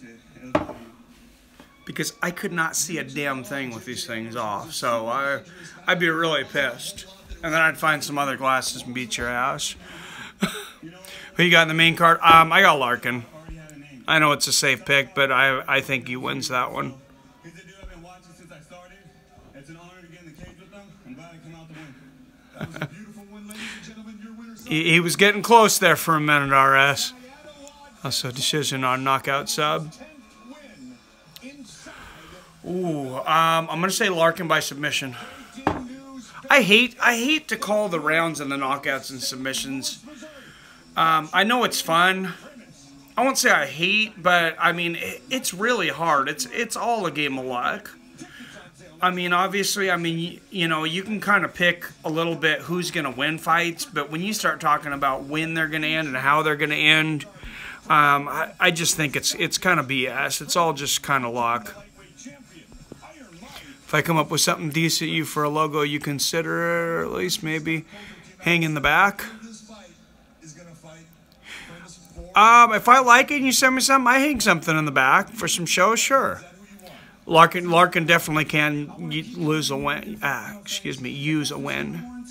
Because I could not see a damn thing with these things off. So I'd be really pissed. And then I'd find some other glasses and beat your ass. Who you got in the main card? I got Larkin. I know it's a safe pick, but I think he wins that one. He's a dude I've been watching since I started. It's an honor to get in the cage with them. I'm glad I came out to win. That was a beautiful win, ladies and gentlemen. Your winner. He was getting close there for a minute, RS. Also, decision on knockout sub. Ooh, I'm gonna say Larkin by submission. I hate to call the rounds and the knockouts and submissions. I know it's fun. I won't say I hate, but I mean it's really hard. It's all a game of luck. I mean, obviously, I mean you know you can kind of pick a little bit who's gonna win fights, but when you start talking about when they're gonna end and how they're gonna end, I just think it's kind of BS. It's all just kind of luck. If I come up with something decent you for a logo, you consider at least maybe hang in the back. If I like it and you send me something, I hang something in the back for some show, sure. Larkin definitely can use a win.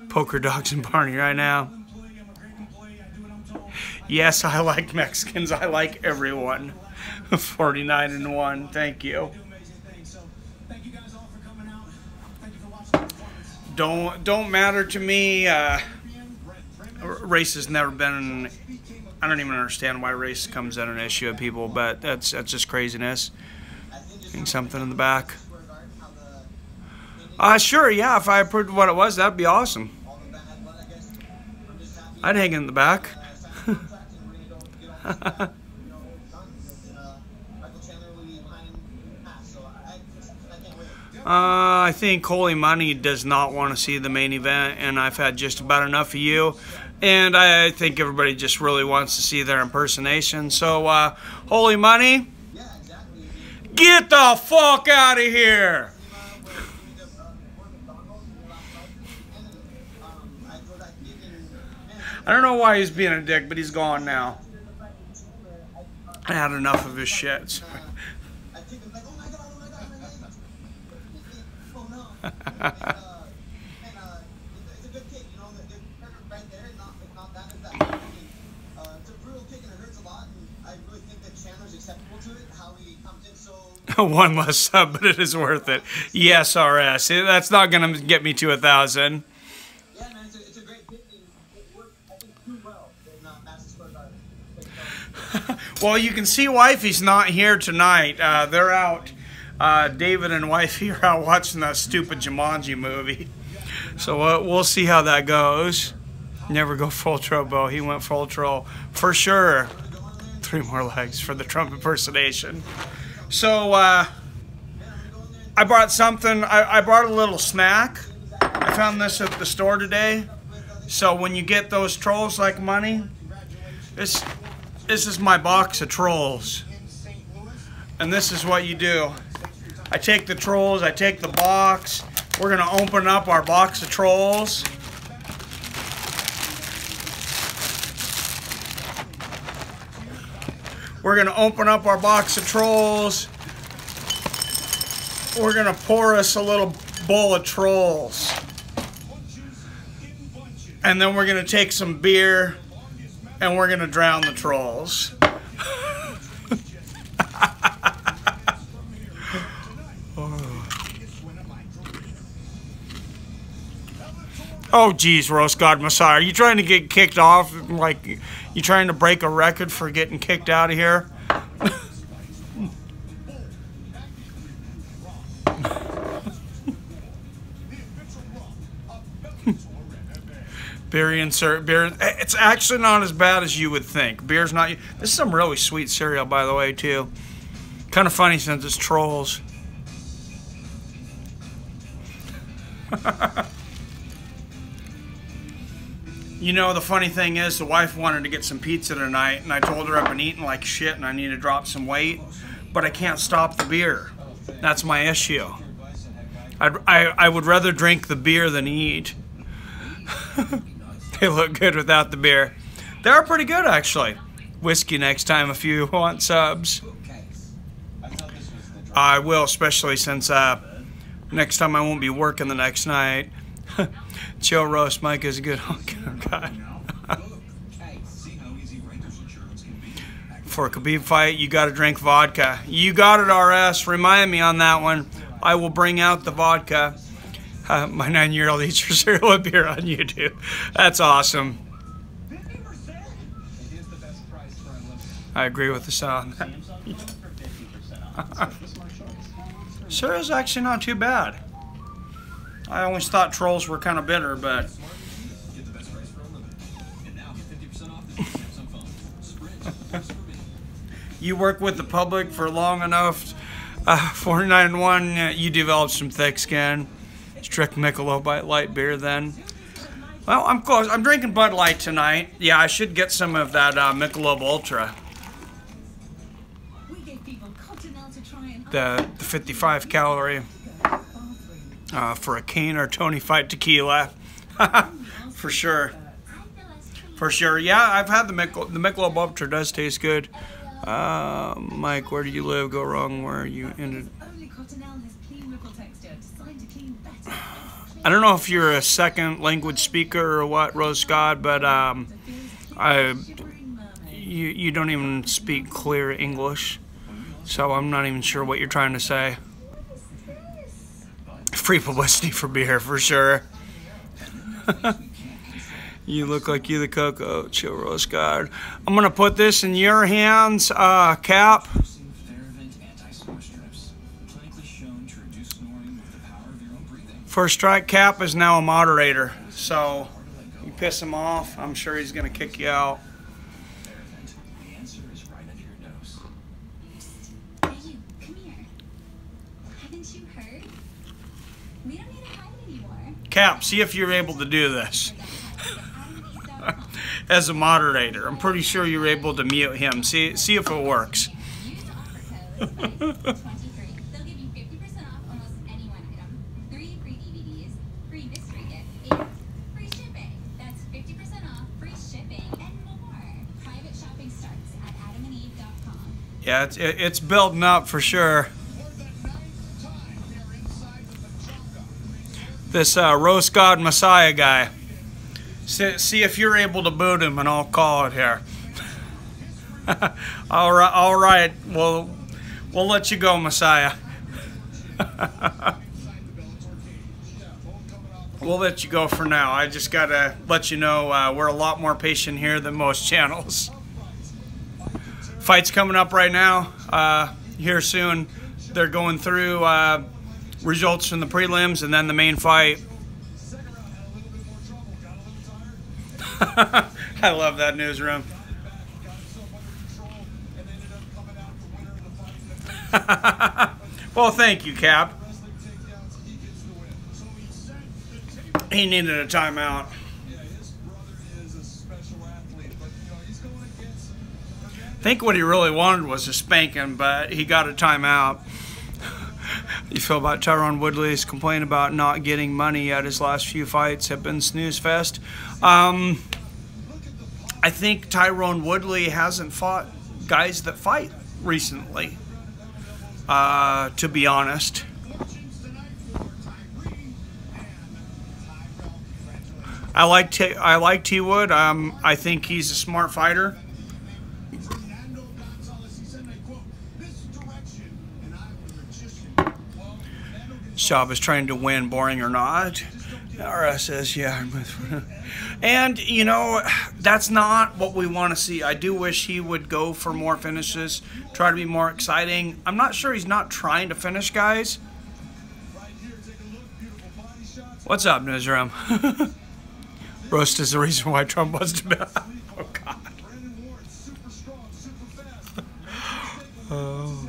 Poker dogs and Barney right now. Yes, I like Mexicans. I like everyone. 49-1. Thank you. Don't matter to me. Race has never been. I don't even understand why race comes at an issue of people, but that's just craziness. Hang something in the back. Sure, yeah. If I approved what it was, that'd be awesome. I'd hang it in the back. I think Holy Money does not want to see the main event, and I've had just about enough of you. And I think everybody just really wants to see their impersonation. So, Holy Money, get the fuck out of here! I don't know why he's being a dick, but he's gone now. I had enough of his shit. So. One less sub, but it is worth it. Yes, RS. That's not going to get me to 1,000. Yeah, man, it's a great pick. It worked, I think, too well in Madison Square Garden. Well, you can see Wifey's not here tonight. They're out. David and Wifey are out watching that stupid Jumanji movie. So we'll see how that goes. Never go full trobo. He went full troll. For sure. 3 more legs for the Trump impersonation. So, I brought something. I brought a little snack. I found this at the store today. So when you get those trolls like money, this is my box of trolls. And this is what you do. I take the trolls, I take the box. We're going to open up our box of trolls. We're going to open up our box of trolls. We're going to pour us a little bowl of trolls. And then we're going to take some beer and we're going to drown the trolls. Oh, geez, Roast God Messiah. Are you trying to get kicked off? Like, you trying to break a record for getting kicked out of here? Beer, it's actually not as bad as you would think. Beer's not. This is some really sweet cereal, by the way, too. Kind of funny since it's trolls. You know, the funny thing is, the wife wanted to get some pizza tonight, and I told her I've been eating like shit and I need to drop some weight, but I can't stop the beer. That's my issue. I would rather drink the beer than eat. They look good without the beer. They are pretty good, actually. Whiskey next time if you want subs. I will, especially since next time I won't be working the next night. Chill Roast Mike is a good guy. For a Khabib fight, you got to drink vodka. You got it, RS. Remind me on that one. I will bring out the vodka. My 9-year-old eats her cereal with beer on YouTube. That's awesome. I agree with the sound. Cereal's actually not too bad. I always thought trolls were kind of bitter, but you work with the public for long enough. 49-1, you develop some thick skin. Strict Michelob Light beer then. Well, I'm close. I'm drinking Bud Light tonight. Yeah, I should get some of that Michelob Ultra. The 55 calorie for a Kane or Tony fight tequila. For sure. For sure. Yeah, I've had the Michelob Ultra does taste good. Mike, where do you live? Go wrong where you ended. I don't know if you're a second language speaker or what, Rose Scott, but you don't even speak clear English, so I'm not even sure what you're trying to say. Free publicity for beer, for sure. You look like you the Coco. Chill Rose God. I'm going to put this in your hands, Cap. First Strike Cap is now a moderator, so you piss him off, I'm sure he's going to kick you out. Hey, you, come here. Haven't you heard? We don't need to hide anymore. Cap, see if you're able to do this. As a moderator, I'm pretty sure you're able to mute him. See if it works. Use the offer code 23. They'll give you 50% off almost any one item. 3 free DVDs, free mystery gift, and free shipping. That's 50% off, free shipping, and more. Private shopping starts at adamandeve.com. Yeah, it's building up for sure. This Roast God Messiah guy. See if you're able to boot him, and I'll call it here. All right. We'll let you go, Messiah. We'll let you go for now. I just gotta let you know we're a lot more patient here than most channels. Fight's coming up right now. Here soon. They're going through results from the prelims and then the main fight. I love that newsroom. Well, thank you, Cap. He needed a timeout. I think what he really wanted was a spanking, but he got a timeout. You feel about Tyron Woodley's complaint about not getting money at his last few fights have been snooze fest. I think Tyron Woodley hasn't fought guys that fight recently, to be honest. I like T Wood. I think he's a smart fighter. Fernando Gonzales, he said, and I quote, "This direction, and I'm a magician." Well, Shab is trying to win, boring or not. RSS, yeah. And, you know, that's not what we want to see. I do wish he would go for more finishes, try to be more exciting. I'm not sure he's not trying to finish guys. What's up, Nizram? Roast is the reason why Trump was to be. Oh, God. Oh.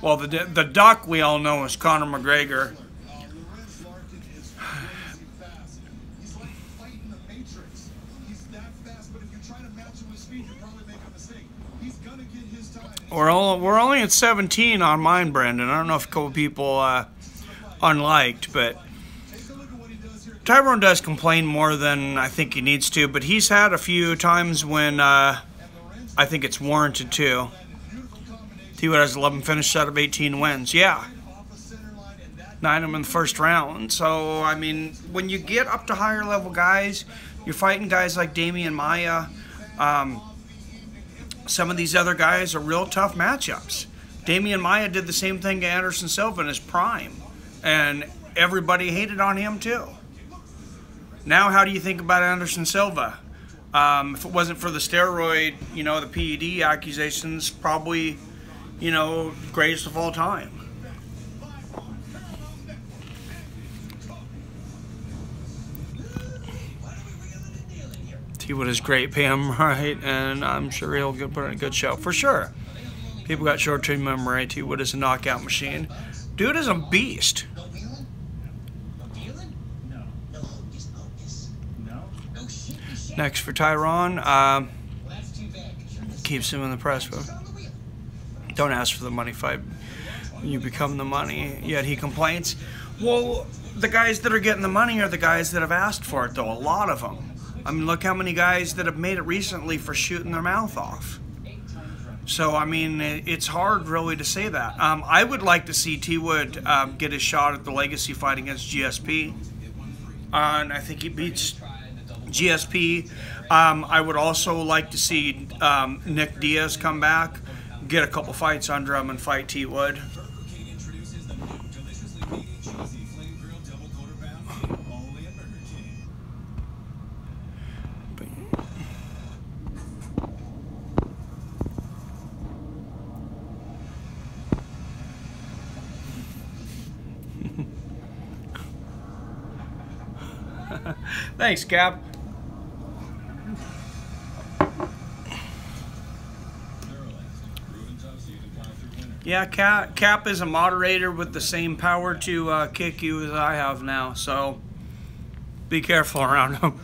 Well, the duck we all know is Conor McGregor. Lorenz Larkin is crazy fast. He's like fighting the Matrix. He's that fast, but if you try to match him with speed, you'll probably make a mistake. He's gonna get his time. We're only at 17 on mine, Brandon. I don't know if a couple people unliked, but Tyrone does complain more than I think he needs to. But he's had a few times when I think it's warranted too. T-Wood has 11 finishes out of 18 wins. Yeah. 9 of them in the first round. So, I mean, when you get up to higher level guys, you're fighting guys like Damian Maia. Some of these other guys are real tough matchups. Damian Maia did the same thing to Anderson Silva in his prime. And everybody hated on him too. Now, how do you think about Anderson Silva? If it wasn't for the steroid, you know, the PED accusations, probably... you know, greatest of all time. T-Wood is great, pay him right, and I'm sure he'll put on a good show. For sure. People got short-term memory. T-Wood is a knockout machine. Dude is a beast. Next for Tyrone. Keeps him in the press, but don't ask for the money fight. You become the money. Yet he complains. Well, the guys that are getting the money are the guys that have asked for it, though. A lot of them. I mean, look how many guys that have made it recently for shooting their mouth off. So, I mean, it's hard really to say that. I would like to see T-Wood get his shot at the legacy fight against GSP. And I think he beats GSP. I would also like to see Nick Diaz come back, get a couple fights under him, and fight T-Wood. Thanks, Cap. Yeah, Cap is a moderator with the same power to kick you as I have now, so be careful around him.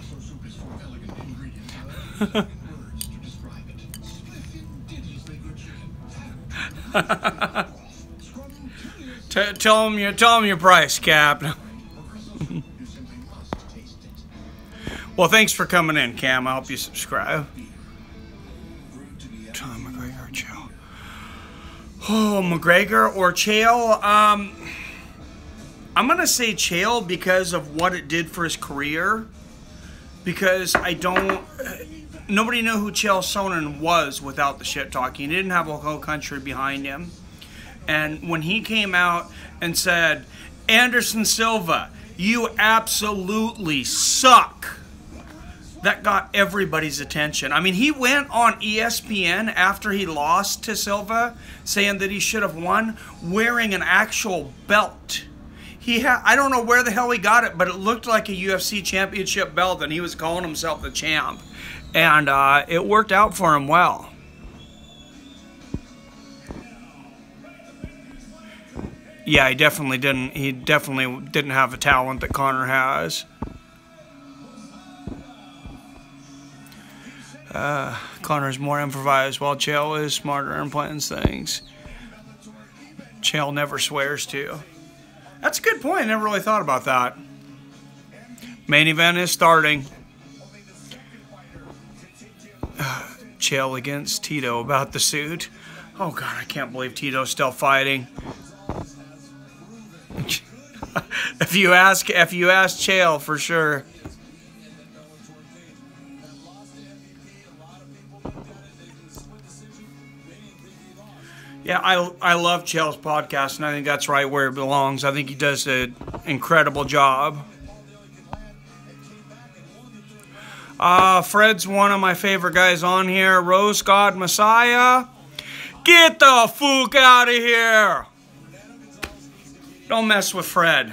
Tell him your price, Cap. Well, thanks for coming in, Cam. I hope you subscribe. Tom McGregor, Chael. Oh, McGregor or Chael? I'm gonna say Chael because of what it did for his career. Because nobody knew who Chael Sonnen was without the shit talking. He didn't have a whole country behind him. And when he came out and said, Anderson Silva, you absolutely suck, that got everybody's attention. I mean, he went on ESPN after he lost to Silva, saying that he should have won, wearing an actual belt. I don't know where the hell he got it, but it looked like a UFC championship belt, and he was calling himself the champ. And it worked out for him well. Yeah, he definitely didn't. He definitely didn't have the talent that Conor has. Conor's more improvised, while Chael is smarter and plans things. Chael never swears too. That's a good point. I never really thought about that. Main event is starting. Chael against Tito about the suit. Oh God, I can't believe Tito's still fighting. If you ask Chael, for sure. Yeah, I love Chael's podcast, and I think that's right where it belongs. I think he does an incredible job. Fred's one of my favorite guys on here. Rose God Messiah. Get the fuck out of here. Don't mess with Fred.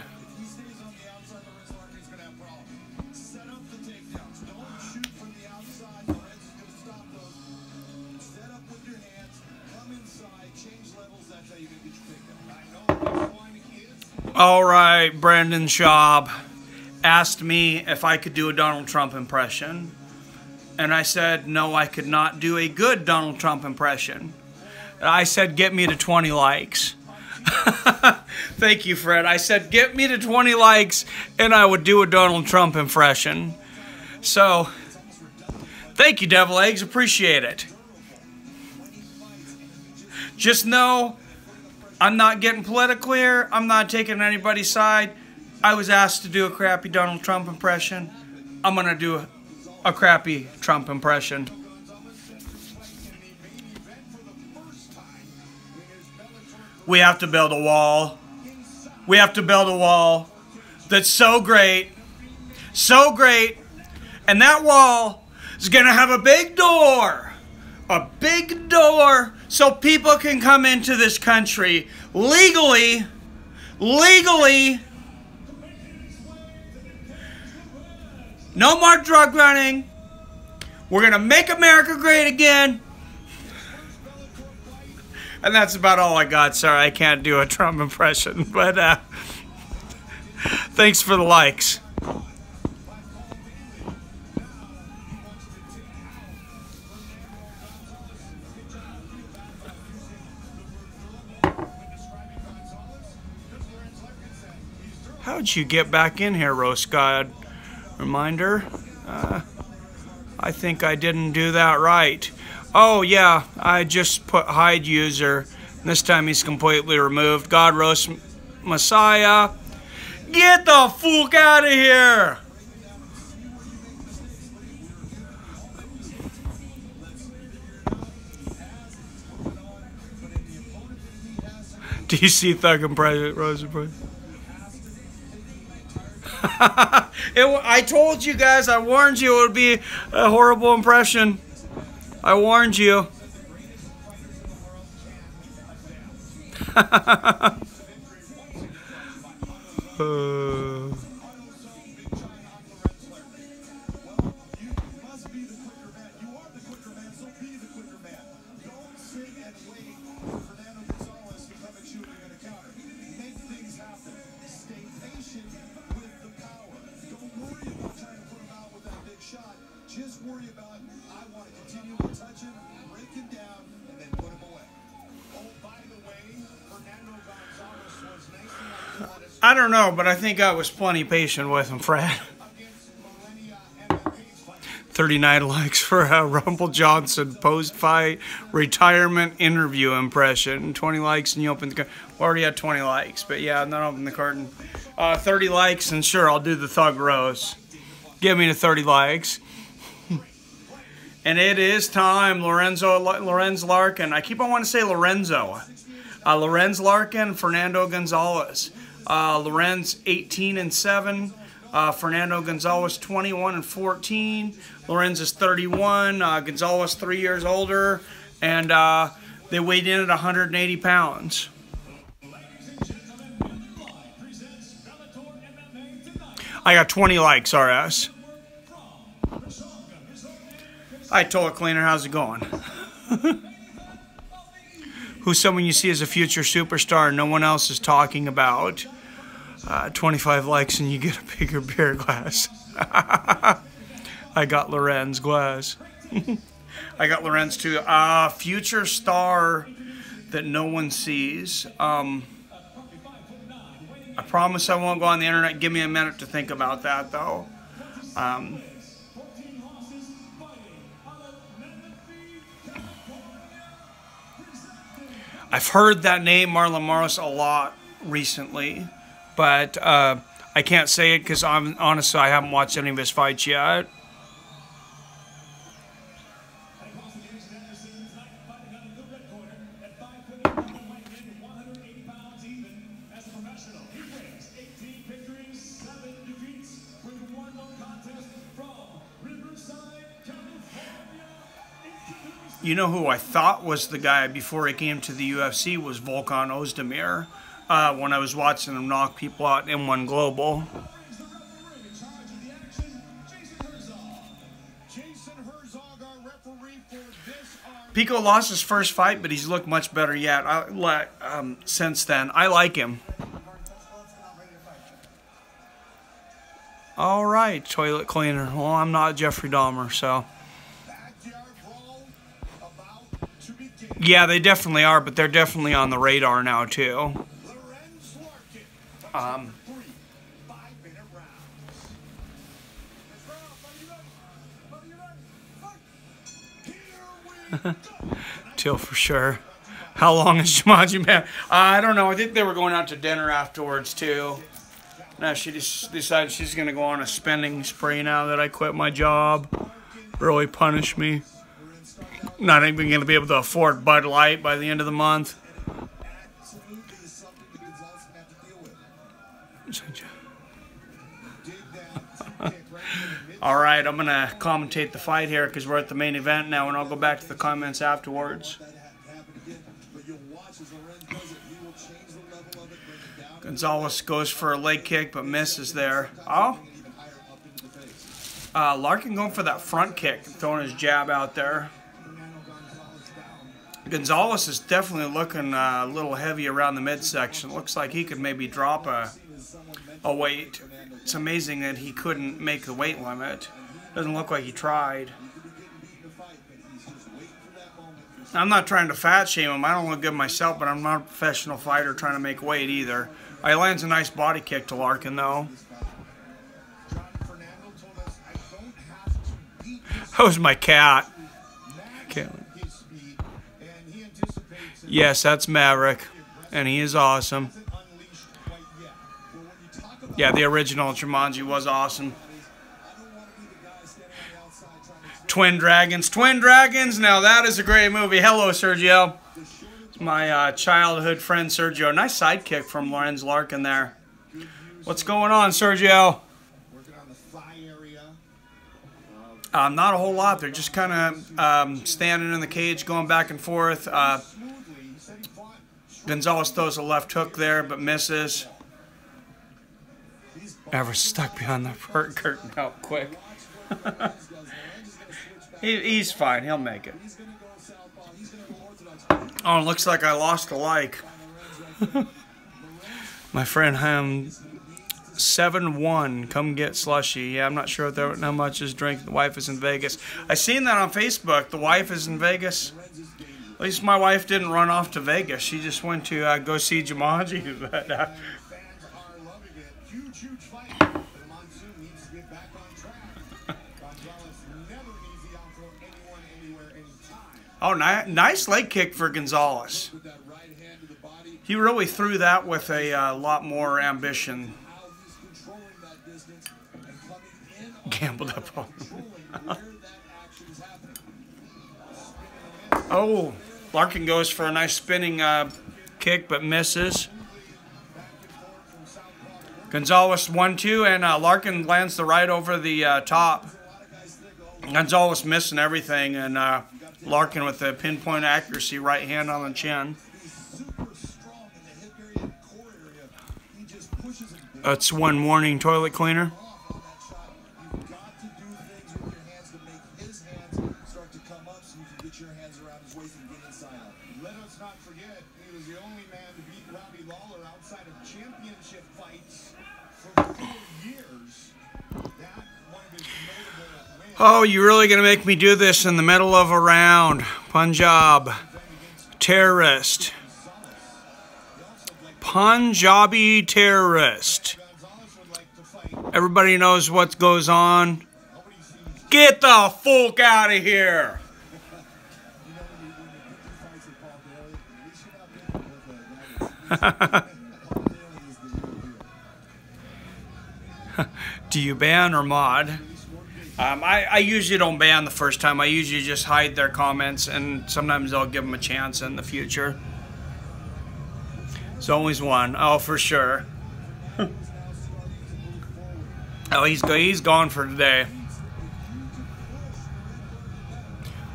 All right, Brandon Schaub asked me if I could do a Donald Trump impression. And I said, no, I could not do a good Donald Trump impression. And I said, get me to 20 likes. Thank you, Fred. I said, get me to 20 likes and I would do a Donald Trump impression. So, thank you, Devil Eggs. Appreciate it. Just know, I'm not getting political here. I'm not taking anybody's side. I was asked to do a crappy Donald Trump impression. I'm going to do a crappy Trump impression. We have to build a wall. We have to build a wall that's so great. So great. And that wall is going to have a big door. A big door so people can come into this country legally. No more drug running. We're going to make America great again. And that's about all I got. Sorry, I can't do a Trump impression. But thanks for the likes. How'd you get back in here, Roast God? Reminder. I think I didn't do that right. Oh, yeah. I just put hide user. This time he's completely removed. God Roast Messiah. Get the fuck out of here! DC Thug and President Rosenberg. I told you guys, I warned you it would be a horrible impression. I warned you. Just worry about, I want to continue to touch him, break him down, and then put him away. Oh, by the way, Fernando Gonzales was nicely on the I don't know, but I think I was plenty patient with him, Fred. 39 likes for a Rumble Johnson post-fight retirement interview impression. 20 likes and you open the curtain. We already had 20 likes, but yeah, not open the curtain. 30 likes and sure, I'll do the Thug Rose. Give me the 30 likes. And it is time, Lorenz Larkin. I keep on wanting to say Lorenzo. Lorenz Larkin, Fernando Gonzales. Lorenz 18-7. Fernando Gonzales 21-14. Lorenz is 31. Gonzales 3 years older, and they weighed in at 180 pounds. I got 20 likes, RS. Hi, toilet cleaner. How's it going? Who's someone you see as a future superstar and no one else is talking about? 25 likes and you get a bigger beer glass. I got Lorenz glass. I got Lorenz too. Future star that no one sees. I promise I won't go on the internet. Give me a minute to think about that, though. I've heard that name, Marlon Morris, a lot recently, but I can't say it because honestly I haven't watched any of his fights yet. International. He brings 18 victories, 7 defeats, with 1 no contest from Riverside, California. You know who I thought was the guy before he came to the UFC was Volkan Ozdemir. When I was watching him knock people out in M1 Global. Brings the referee in charge of the action, Jason Herzog. Jason Herzog, our referee for this. Pico lost his first fight, but he's looked much better yet. Since then, I like him. All right, toilet cleaner. Well, I'm not Jeffrey Dahmer, so. Backyard brawl about to begin. Yeah, they definitely are, but they're definitely on the radar now, too. Lorenz, Larkin. 3 5-minute rounds. Here we go. Till for sure. How long is Jumanji man? I don't know. I think they were going out to dinner afterwards, too. Now she just decided she's going to go on a spending spree now that I quit my job. Really punish me. Not even going to be able to afford Bud Light by the end of the month. Absolutely is something that Gonzales can have to deal with. Dig that kick right in the mid. All right, I'm going to commentate the fight here because we're at the main event now, and I'll go back to the comments afterwards. That happen again, but you'll watch as Lorenz does it. He will change the level of it, bring it down. Gonzales goes for a leg kick but misses there. Oh, Even higher up into the face. Larkin going for that front kick, throwing his jab out there. Fernando Gonzales down. Gonzales is definitely looking a little heavy around the midsection. Looks like he could maybe drop a weight. It's amazing that he couldn't make the weight limit. Doesn't look like he tried. I'm not trying to fat shame him. I don't look good myself, but I'm not a professional fighter trying to make weight either. He lands a nice body kick to Larkin, though. Fernando told us, I don't have to beat his That was my cat. his speed, and he anticipates Yes, that's Maverick, and he is awesome. hasn't unleashed quite yet. But when you talk about Yeah, the original Jumanji was awesome. I don't want to be the guy standing on the outside trying to Twin Dragons. Twin Dragons. Now that is a great movie. Hello, Sergio. It's my childhood friend, Sergio. Nice sidekick from Lorenz Larkin there. What's going on, Sergio? working on the thigh area. Not a whole lot. They're just kind of standing in the cage, going back and forth. Smoothly, he said he fought. Gonzales throws a left hook there, but misses. Ever stuck behind the curtain out quick. He's fine. He'll make it. He's going to go southpaw. He's going to go orthodox. Oh, it looks like I lost a like. My friend Ham 7-1, come get slushy. Yeah, I'm not sure how much his drink. The wife is in Vegas. I seen that on Facebook. The wife is in Vegas. At least my wife didn't run off to Vegas. She just went to go see Jumanji. But, Fans are loving it. Huge fight. The Monsoon needs to get back on track. Gonzales never an easy out for anyone, anywhere, anytime. oh, nice leg kick for Gonzales. With that right hand to the body, He really threw that with a lot more ambition. how he's controlling that distance and coming in on Gambled up on him. controlling where that action is happening. Oh, Larkin goes for a nice spinning kick, but misses. Gonzales 1-2, and Larkin lands the right over the top. Gonzales missing everything, and Larkin with the pinpoint accuracy, right hand on the chin. He's super strong in the hip area and core area. He just pushes and That's one morning toilet cleaner. off on that shot. You've got to do things with your hands to make his hands start to come up so you can get your hands around his waist and get inside out. Let us not forget, he was the only man to beat Robbie Lawler outside of championship fights for 4 years. That one of his notable wins. Oh, you really gonna make me do this in the middle of a round? Punjab. Terrorist. Punjabi terrorist. Gonzales would like to fight. Everybody knows what goes on. Nobody sees. Get the fuck out of here. You know, when you fight with Paul Bailey, at least you're not picking with a guy Paul Bailey is the real deal. Do you ban or mod? I usually don't ban the first time. I usually just hide their comments, and sometimes I'll give them a chance in the future. There's always one. Oh, for sure. Oh, he's gone for today.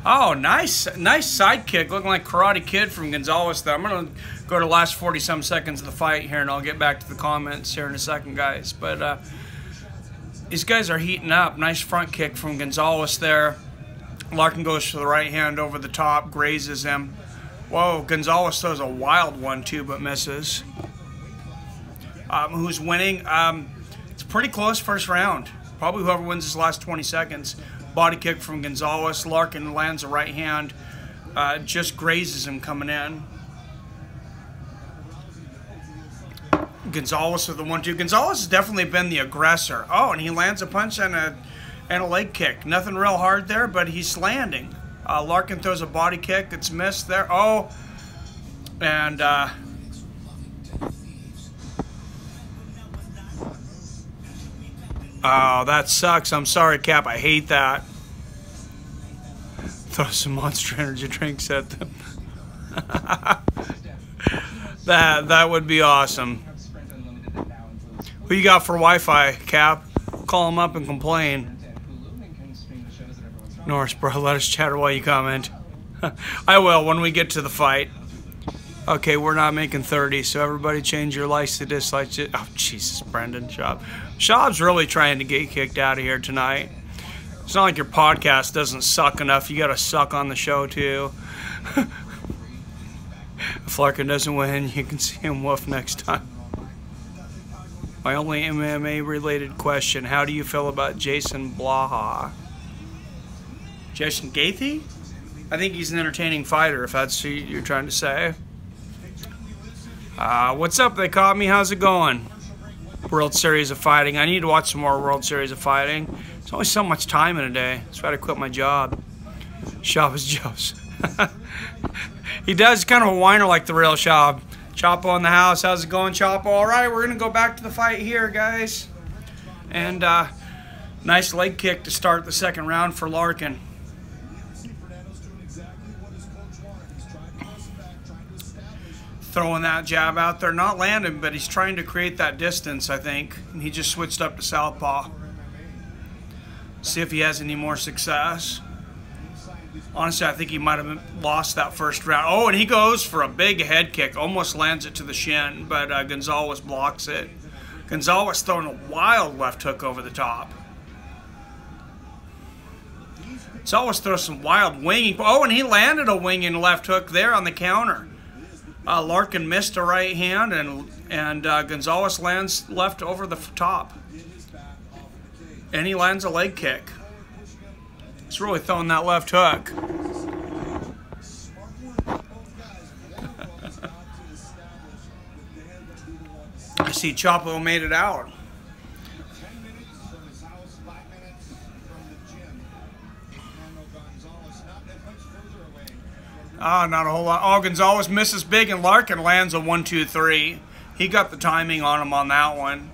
Oh, nice side kick, looking like Karate Kid from Gonzales there. I'm going to go to the last 40-some seconds of the fight here, and I'll get back to the comments here in a second, guys. But these guys are heating up. Nice front kick from Gonzales there. Larkin goes for the right hand over the top, grazes him. Whoa, Gonzales throws a wild one, too, but misses. Who's winning? It's a pretty close first round. Probably whoever wins this last 20 seconds. Body kick from Gonzales. Larkin lands a right hand. Just grazes him coming in. Gonzales with the 1-2. Gonzales has definitely been the aggressor. Oh, and he lands a punch and a leg kick. Nothing real hard there, but he's landing. Larkin throws a body kick. It's missed there. Oh, and oh, that sucks. I'm sorry, Cap. I hate that. Throw some Monster Energy drinks at them. That would be awesome. Who you got for Wi-Fi, Cap? Call him up and complain. Norris, bro, let us chatter while you comment. I will when we get to the fight. Okay, we're not making 30, so everybody change your likes to dislikes. Oh, Jesus, Brendan, Schaub. Schaub's really trying to get kicked out of here tonight. It's not like your podcast doesn't suck enough. You got to suck on the show, too. If Larkin doesn't win, you can see him woof next time. My only MMA-related question, how do you feel about Jason Blaha? Jason Gaethje? I think he's an entertaining fighter, if that's what you're trying to say. What's up? They caught me. How's it going? World Series of Fighting. I need to watch some more World Series of Fighting. There's only so much time in a day. That's why I quit my job. Schaub is Joe's. He does kind of a whiner like the real Schaub. Chapo in the house. How's it going, Chapo? All right, we're going to go back to the fight here, guys. And nice leg kick to start the second round for Larkin. Throwing that jab out there, not landing, but he's trying to create that distance, I think. And he just switched up to southpaw. See if he has any more success. Honestly, I think he might have lost that first round. Oh, and he goes for a big head kick. Almost lands it to the shin, but Gonzales blocks it. Gonzales throwing a wild left hook over the top. Gonzales throws some wild winging. Oh, and he landed a winging left hook there on the counter. Larkin missed a right hand, and Gonzales lands left over the top. And he lands a leg kick. He's really throwing that left hook. I see Chapo made it out. Not a whole lot. Oh, Gonzales misses big, and Larkin lands a 1-2-3. He got the timing on him on that one.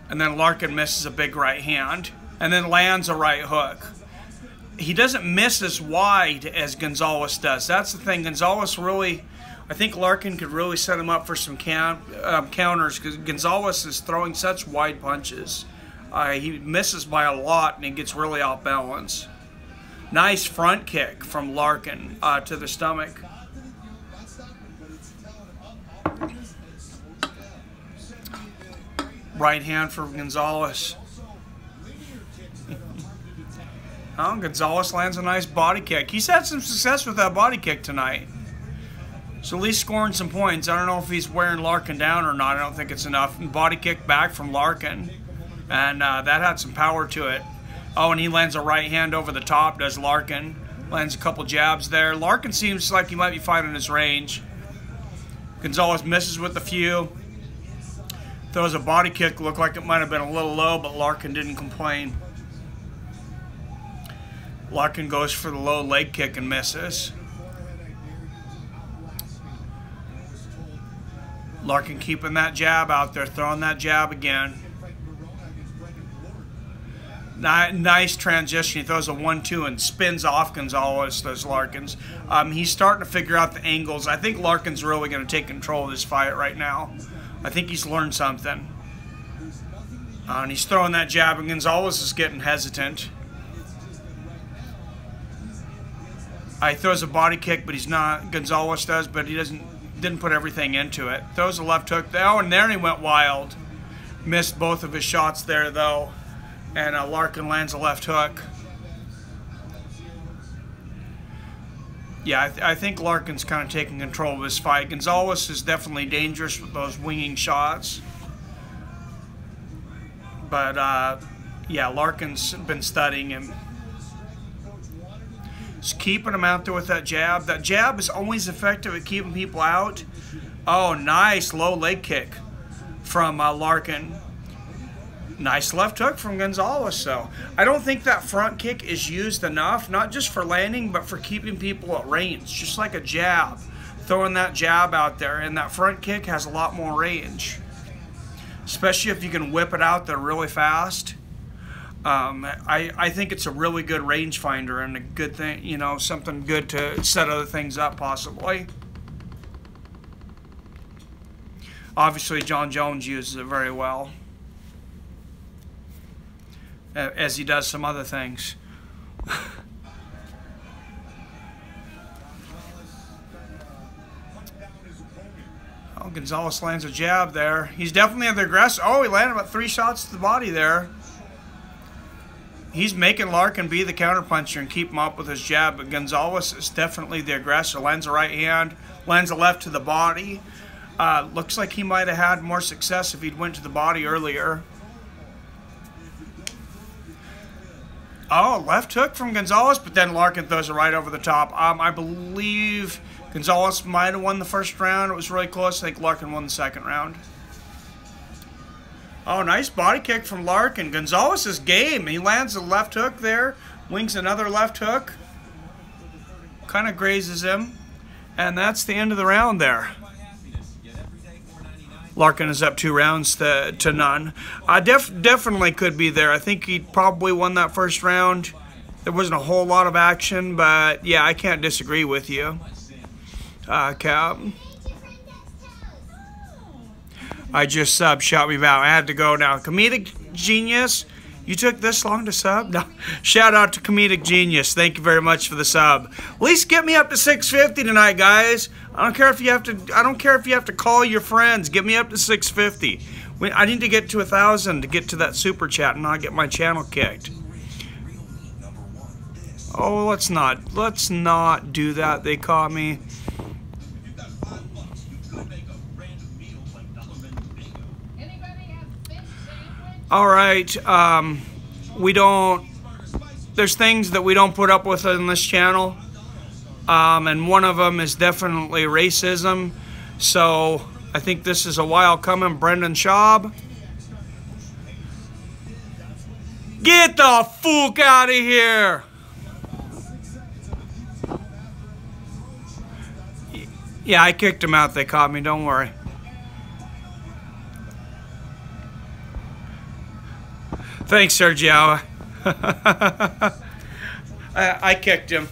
And then Larkin misses a big right hand, and then lands a right hook. He doesn't miss as wide as Gonzales does. That's the thing. Gonzales really, I think Larkin could really set him up for some counters, because Gonzales is throwing such wide punches. He misses by a lot, and he gets really off balance. Nice front kick from Larkin to the stomach. Right hand for Gonzales. Oh, Gonzales lands a nice body kick. He's had some success with that body kick tonight. So at least scoring some points. I don't know if he's wearing Larkin down or not. I don't think it's enough. Body kick back from Larkin. And that had some power to it. Oh, and he lands a right hand over the top, does Larkin. Lands a couple jabs there. Larkin seems like he might be fighting his range. Gonzales misses with a few. Throws a body kick, looked like it might have been a little low, but Larkin didn't complain. Larkin goes for the low leg kick and misses. Larkin keeping that jab out there, throwing that jab again. Nice transition. He throws a 1-2 and spins off Gonzales, does Larkin's. He's starting to figure out the angles. I think Larkin's really going to take control of this fight right now. I think he's learned something. And he's throwing that jab, and Gonzales is getting hesitant. He throws a body kick, but he's not. Gonzales does, but he didn't put everything into it. Throws a left hook. Oh, and there he went wild. Missed both of his shots there, though. And Larkin lands a left hook. Yeah, I think Larkin's kind of taking control of his fight. Gonzales is definitely dangerous with those winging shots. But, yeah, Larkin's been studying him. Just keeping him out there with that jab. That jab is always effective at keeping people out. Oh, nice low leg kick from Larkin. Nice left hook from Gonzales. So I don't think that front kick is used enough, not just for landing, but for keeping people at range. Just like a jab. Throwing that jab out there, and that front kick has a lot more range. Especially if you can whip it out there really fast. I think it's a really good range finder and a good thing, you know, something good to set other things up possibly. Obviously, John Jones uses it very well, as he does some other things. Oh, Gonzales lands a jab there. He's definitely the aggressor. Oh, he landed about 3 shots to the body there. He's making Larkin be the counterpuncher and keep him up with his jab, but Gonzales is definitely the aggressor. Lands a right hand, lands a left to the body. Looks like he might have had more success if he'd went to the body earlier. Oh, left hook from Gonzales, but then Larkin throws it right over the top. I believe Gonzales might have won the first round. It was really close. I think Larkin won the second round. Oh, nice body kick from Larkin. Gonzales is game. He lands a left hook there. Wings another left hook. Kind of grazes him. And that's the end of the round there. Larkin is up 2 rounds to none. Definitely could be there. I think he probably won that first round. There wasn't a whole lot of action, but yeah, I can't disagree with you, Cap. I just sub, shout me out. I had to go now. Comedic Genius, you took this long to sub? No. Shout out to Comedic Genius. Thank you very much for the sub. At least get me up to 650 tonight, guys. I don't care if you have to call your friends. Get me up to 650. I need to get to 1,000 to get to that super chat and not get my channel kicked. Oh, let's not do that. They caught me. All right, there's things that we don't put up with on this channel, and one of them is definitely racism, so I think this is a while coming. Brendan Schaub. Get the fuck out of here! Yeah, I kicked him out. They caught me, don't worry. Thanks, Sergio. I kicked him.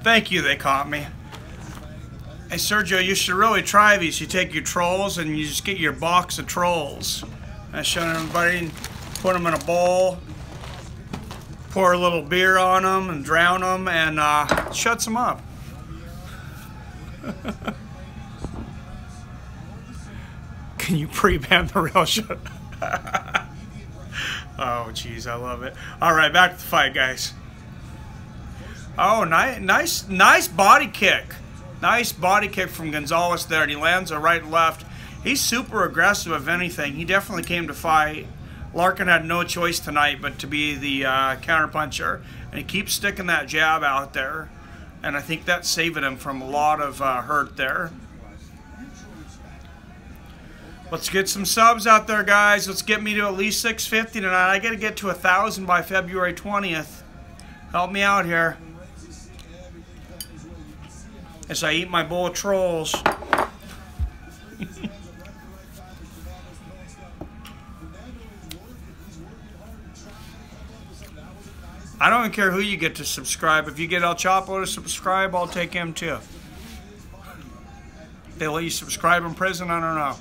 Thank you, they caught me. Hey, Sergio, you should really try these. You take your trolls and you just get your box of trolls. I showed everybody, put them in a bowl, pour a little beer on them and drown them, and shuts them up. Can you pre-ban the real shit? Oh, jeez, I love it. All right, back to the fight, guys. Oh, nice body kick. Nice body kick from Gonzales there, and he lands a right and left. He's super aggressive, if anything. He definitely came to fight. Larkin had no choice tonight but to be the counterpuncher, and he keeps sticking that jab out there, and I think that's saving him from a lot of hurt there. Let's get some subs out there, guys. Let's get me to at least 650 tonight. I got to get to 1,000 by February 20th. Help me out here as I eat my bowl of trolls. I don't even care who you get to subscribe. If you get El Chapo to subscribe, I'll take him too. They let you subscribe in prison? I don't know.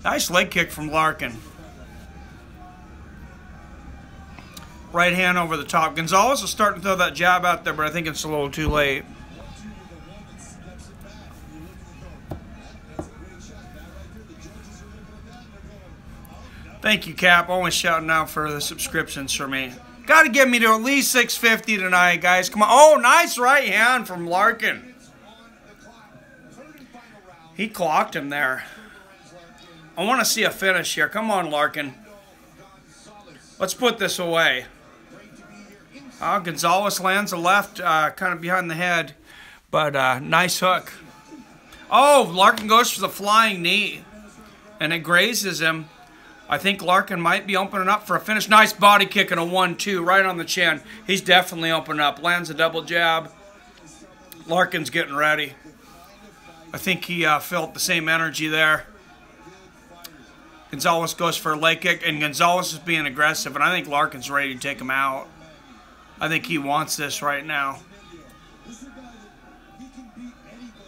Nice leg kick from Larkin. Right hand over the top. Gonzales is starting to throw that jab out there, but I think it's a little too late. Thank you, Cap. Always shouting out for the subscriptions for me. Got to get me to at least 650 tonight, guys. Come on. Oh, nice right hand from Larkin. He clocked him there. I want to see a finish here. Come on, Larkin. Let's put this away. Gonzales lands a left, kind of behind the head. But nice hook. Oh, Larkin goes for the flying knee. And it grazes him. I think Larkin might be opening up for a finish. Nice body kick and a 1-2 right on the chin. He's definitely opening up. Lands a double jab. Larkin's getting ready. I think he felt the same energy there. Gonzales goes for a leg kick, and Gonzales is being aggressive, and I think Larkin's ready to take him out. I think he wants this right now.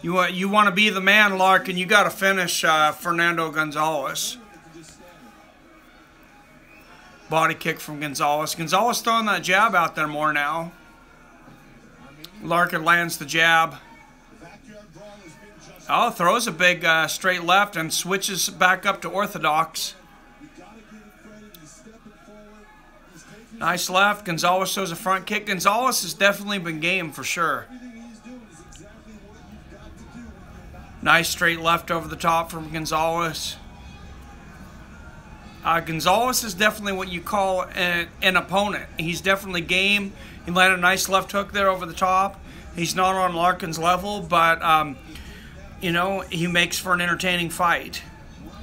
You want to be the man, Larkin. You got to finish Fernando Gonzales. Body kick from Gonzales. Gonzales throwing that jab out there more now. Larkin lands the jab. Oh, throws a big straight left and switches back up to orthodox. Nice left. Gonzales shows a front kick. Gonzales has definitely been game for sure. Nice straight left over the top from Gonzales. Gonzales is definitely what you call an opponent. He's definitely game. He landed a nice left hook there over the top. He's not on Larkin's level, but you know, he makes for an entertaining fight.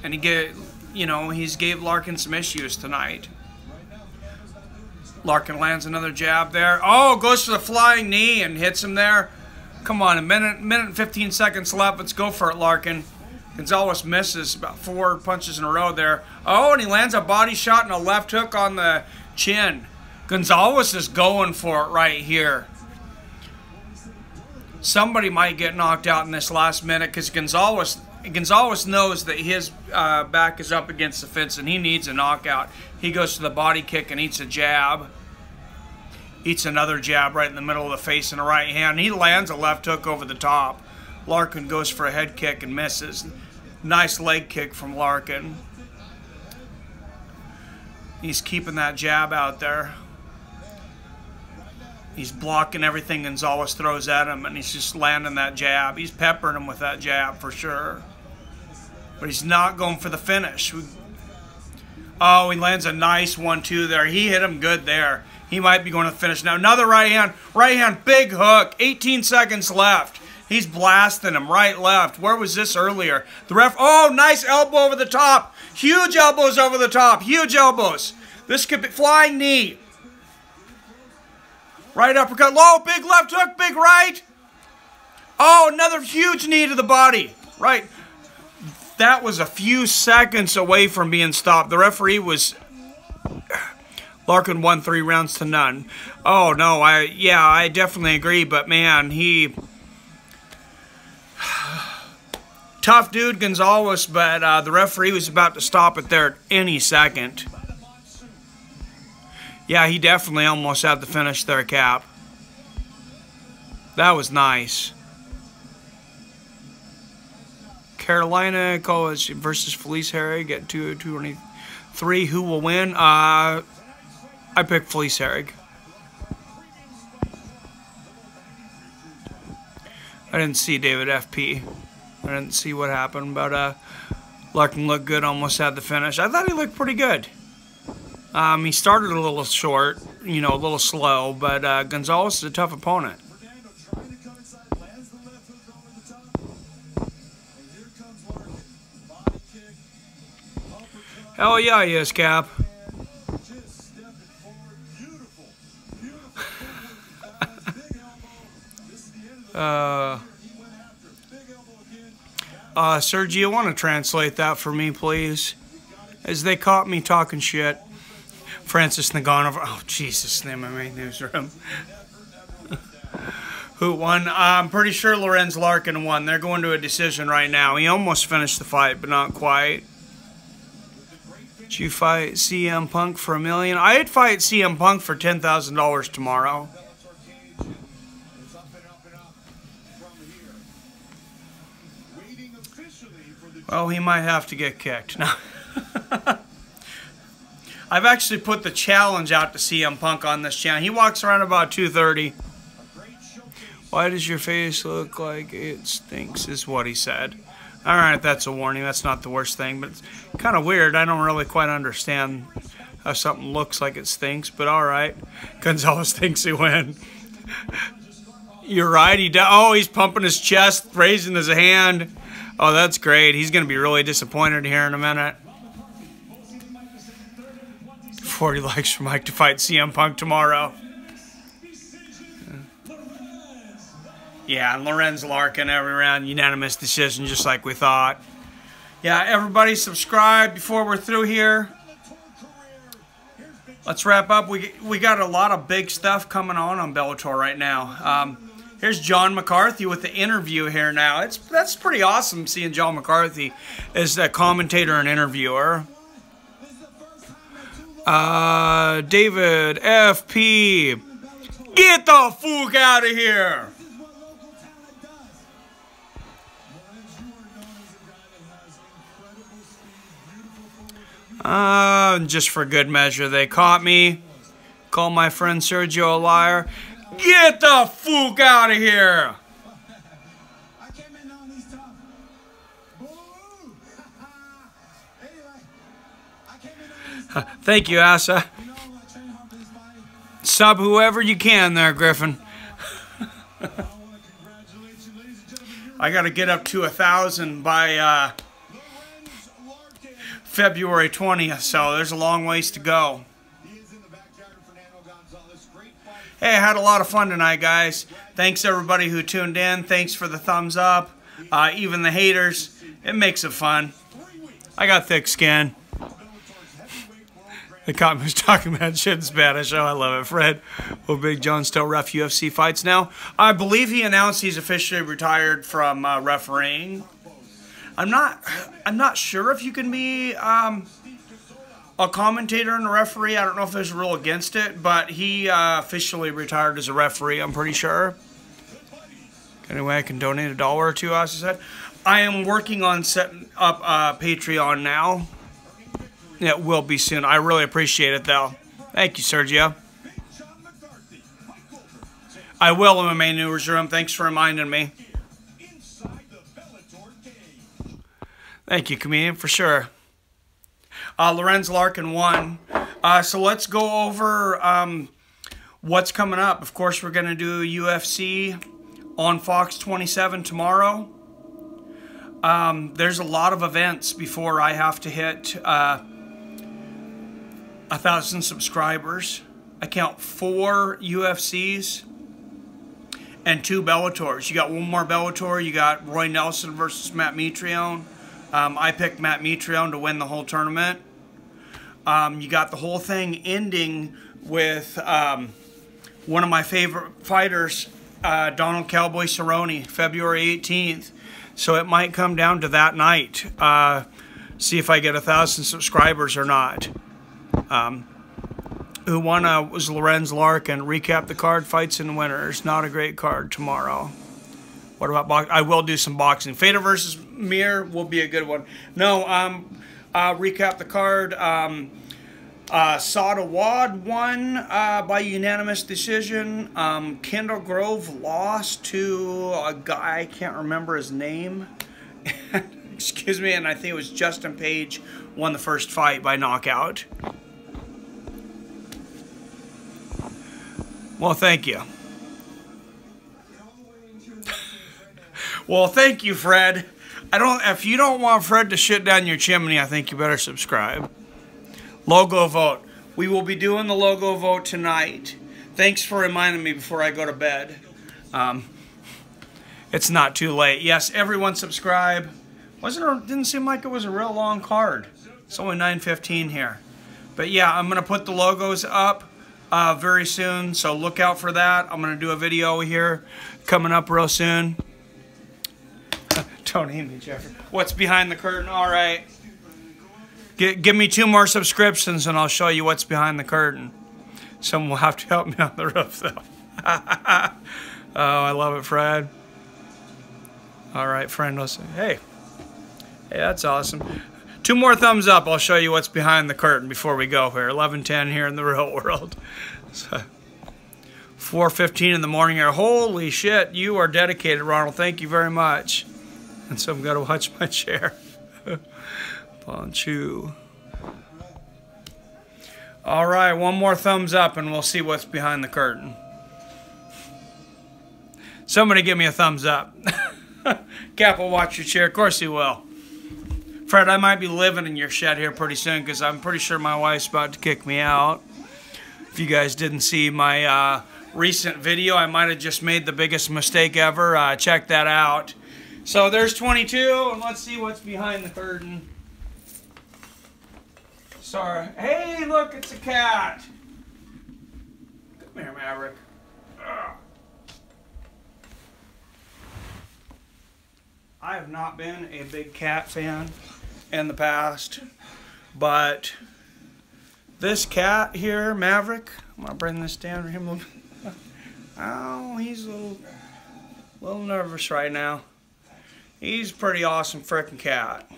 And he's gave Larkin some issues tonight. Larkin lands another jab there. Oh, goes for the flying knee and hits him there. Come on, a minute and 15 seconds left. Let's go for it, Larkin. Gonzales misses about 4 punches in a row there. Oh, and he lands a body shot and a left hook on the chin. Gonzales is going for it right here. Somebody might get knocked out in this last minute because Gonzales knows that his back is up against the fence and he needs a knockout. He goes to the body kick and eats a jab. Eats another jab right in the middle of the face and a right hand. He lands a left hook over the top. Larkin goes for a head kick and misses. Nice leg kick from Larkin. He's keeping that jab out there. He's blocking everything Gonzales throws at him, and he's just landing that jab. He's peppering him with that jab for sure. But he's not going for the finish. Oh, he lands a nice 1-2 there. He hit him good there. He might be going to the finish now. Another right hand, big hook. 18 seconds left. He's blasting him right, left. Where was this earlier? The ref, oh, nice elbow over the top. Huge elbows over the top. Huge elbows. This could be flying knee. Right uppercut. Low, big left hook, big right. Oh, another huge knee to the body. Right. That was a few seconds away from being stopped. The referee was... Larkin won 3 rounds to none. Oh, no, I definitely agree. But, man, he... Tough dude, Gonzales, but the referee was about to stop it there at any second. Yeah, he definitely almost had to finish there, Cap. That was nice. Carolina College versus Felice Herrig at 223. Who will win? I picked Felice Herrig. I didn't see David FP. I didn't see what happened, but Larkin looked good, almost had the finish. I thought he looked pretty good. He started a little short, a little slow, but Gonzales is a tough opponent. Hell yeah, he is, Cap. Sergio, you want to translate that for me, please? As they caught me talking shit. Francis Ngannou. Oh, Jesus, name of my newsroom. Who won? I'm pretty sure Lorenz Larkin won. They're going to a decision right now. He almost finished the fight, but not quite. Did you fight CM Punk for $1 million? I'd fight CM Punk for $10,000 tomorrow. Well, he might have to get kicked. No. I've actually put the challenge out to CM Punk on this channel. He walks around about 2:30. Why does your face look like it stinks, is what he said. All right, that's a warning. That's not the worst thing, but it's kind of weird. I don't really quite understand how something looks like it stinks, but all right. Gonzales thinks he win. You're right. He's pumping his chest, raising his hand. Oh, that's great. He's going to be really disappointed here in a minute. 40 likes for Mike to fight CM Punk tomorrow. Yeah, and Lorenz Larkin every round, unanimous decision, just like we thought. Yeah, everybody subscribe before we're through here. Let's wrap up. We got a lot of big stuff coming on Bellator right now. Here's John McCarthy with the interview here now. That's pretty awesome seeing John McCarthy as a commentator and interviewer. David FP, get the fuck out of here. Just for good measure, they caught me. Call my friend Sergio a liar. Get the fuck out of here! Thank you, Asa. Sub whoever you can there, Griffin. I got to get up to 1,000 by February 20th, so there's a long ways to go. Hey, I had a lot of fun tonight, guys. Thanks everybody who tuned in. Thanks for the thumbs up. Even the haters. It makes it fun. I got thick skin. The comments talking about shit in Spanish. Oh, I love it. Fred, will Big John still ref UFC fights now? I believe he announced he's officially retired from refereeing. I'm not sure if you can be a commentator and a referee. I don't know if there's a rule against it, but he officially retired as a referee, I'm pretty sure. Anyway, I can donate $1 or $2, as I said. I am working on setting up Patreon now. It will be soon. I really appreciate it, though. Thank you, Sergio. I will in my main newsroom. Thanks for reminding me. Thank you, comedian, for sure. Lorenz Larkin won. So let's go over what's coming up. Of course, we're going to do UFC on Fox 27 tomorrow. There's a lot of events before I have to hit 1,000 subscribers. I count 4 UFCs and 2 Bellators. You got one more Bellator. You got Roy Nelson versus Matt Mitrione. I picked Matt Mitrione to win the whole tournament. You got the whole thing ending with one of my favorite fighters, Donald Cowboy Cerrone, February 18th. So it might come down to that night. See if I get 1,000 subscribers or not. Who won was Lorenz Larkin. Recap the card, fights and winners. Not a great card tomorrow. What about boxing? I will do some boxing. Fedor versus Mir will be a good one. No, recap the card. Sada Wad won by unanimous decision. Kendall Grove lost to a guy, I can't remember his name. Excuse me, and I think it was Justin Page won the first fight by knockout. Well, thank you. Well, thank you, Fred. If you don't want Fred to shit down your chimney, I think you better subscribe. Logo vote. We will be doing the logo vote tonight. Thanks for reminding me before I go to bed. It's not too late. Yes, everyone subscribe. Didn't seem like it was a real long card. It's only 9:15 here. But yeah, I'm going to put the logos up very soon, so look out for that. I'm going to do a video here coming up real soon. Don't hate me, Jeffrey. What's behind the curtain? All right. Give me 2 more subscriptions and I'll show you what's behind the curtain. Someone will have to help me on the roof, though. Oh, I love it, Fred. All right, Fernando. Hey, that's awesome. 2 more thumbs up. I'll show you what's behind the curtain before we go here. 11:10 here in the real world. So, 4:15 in the morning here. Holy shit, you are dedicated, Ronald. Thank you very much. And so I've got to watch my chair. Ponchu. All right, 1 more thumbs up and we'll see what's behind the curtain. Somebody give me a thumbs up. Cap will watch your chair. Of course he will. Fred, I might be living in your shed here pretty soon because I'm pretty sure my wife's about to kick me out. If you guys didn't see my recent video, I might have just made the biggest mistake ever. Check that out. So there's 22, and let's see what's behind the curtain. Sorry. Hey, look, it's a cat. Come here, Maverick. Ugh. I have not been a big cat fan in the past, but this cat here, Maverick, I'm going to bring this down for him a little bit. Oh, he's a little nervous right now. He's a pretty awesome freaking cat.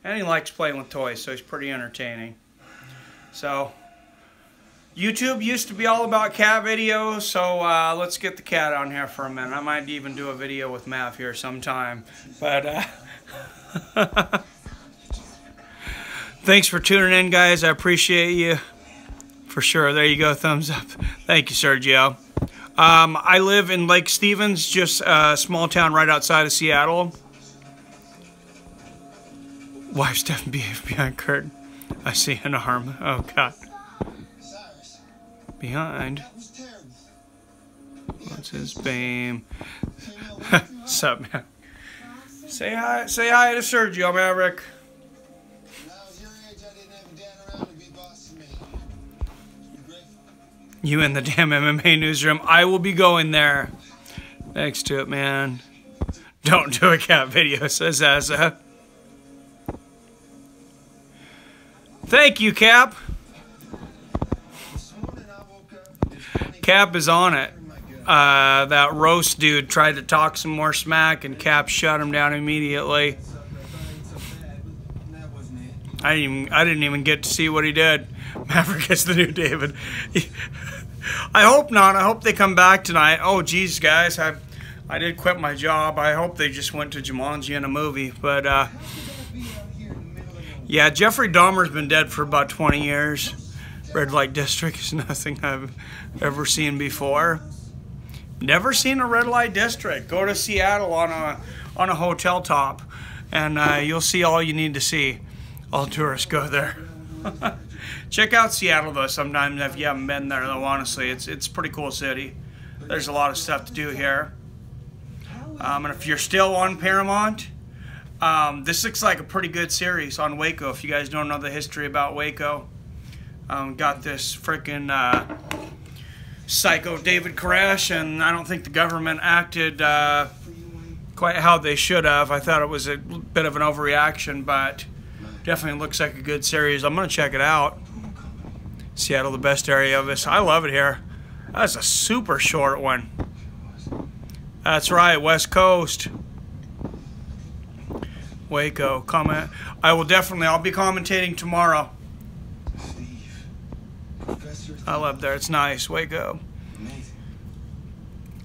And he likes playing with toys, so he's pretty entertaining. So, YouTube used to be all about cat videos, so let's get the cat on here for a minute. I might even do a video with Mav here sometime. But, thanks for tuning in, guys. I appreciate you. For sure. There you go. Thumbs up. Thank you, Sergio. I live in Lake Stevens, just a small town right outside of Seattle. Wife's definitely behind curtain. I see an arm. Oh, God. Behind. What's his fame? What's up, man? Say hi to Sergio, Maverick. You in the damn MMA newsroom. I will be going there. Thanks to it, man. Don't do a cat video, says Asa. Thank you, Cap. Cap is on it. That roast dude tried to talk some more smack, and Cap shut him down immediately. I didn't even get to see what he did. Maverick is the new David. I hope not. I hope they come back tonight. Oh, geez, guys. I did quit my job. I hope they just went to Jumanji in a movie. But, yeah, Jeffrey Dahmer's been dead for about 20 years. Red Light District is nothing I've ever seen before. Never seen a Red Light District. Go to Seattle on a hotel top, and you'll see all you need to see. All tourists go there. Check out Seattle, though, sometimes if you haven't been there, though, honestly. It's a pretty cool city. There's a lot of stuff to do here. And if you're still on Paramount, this looks like a pretty good series on Waco. If you guys don't know the history about Waco, got this freaking psycho David Koresh, and I don't think the government acted quite how they should have. I thought it was a bit of an overreaction, but definitely looks like a good series. I'm going to check it out. Seattle, the best area of this. I love it here. That's a super short one. That's right, West Coast. Waco, comment. I'll be commentating tomorrow. I love there. It's nice. Waco.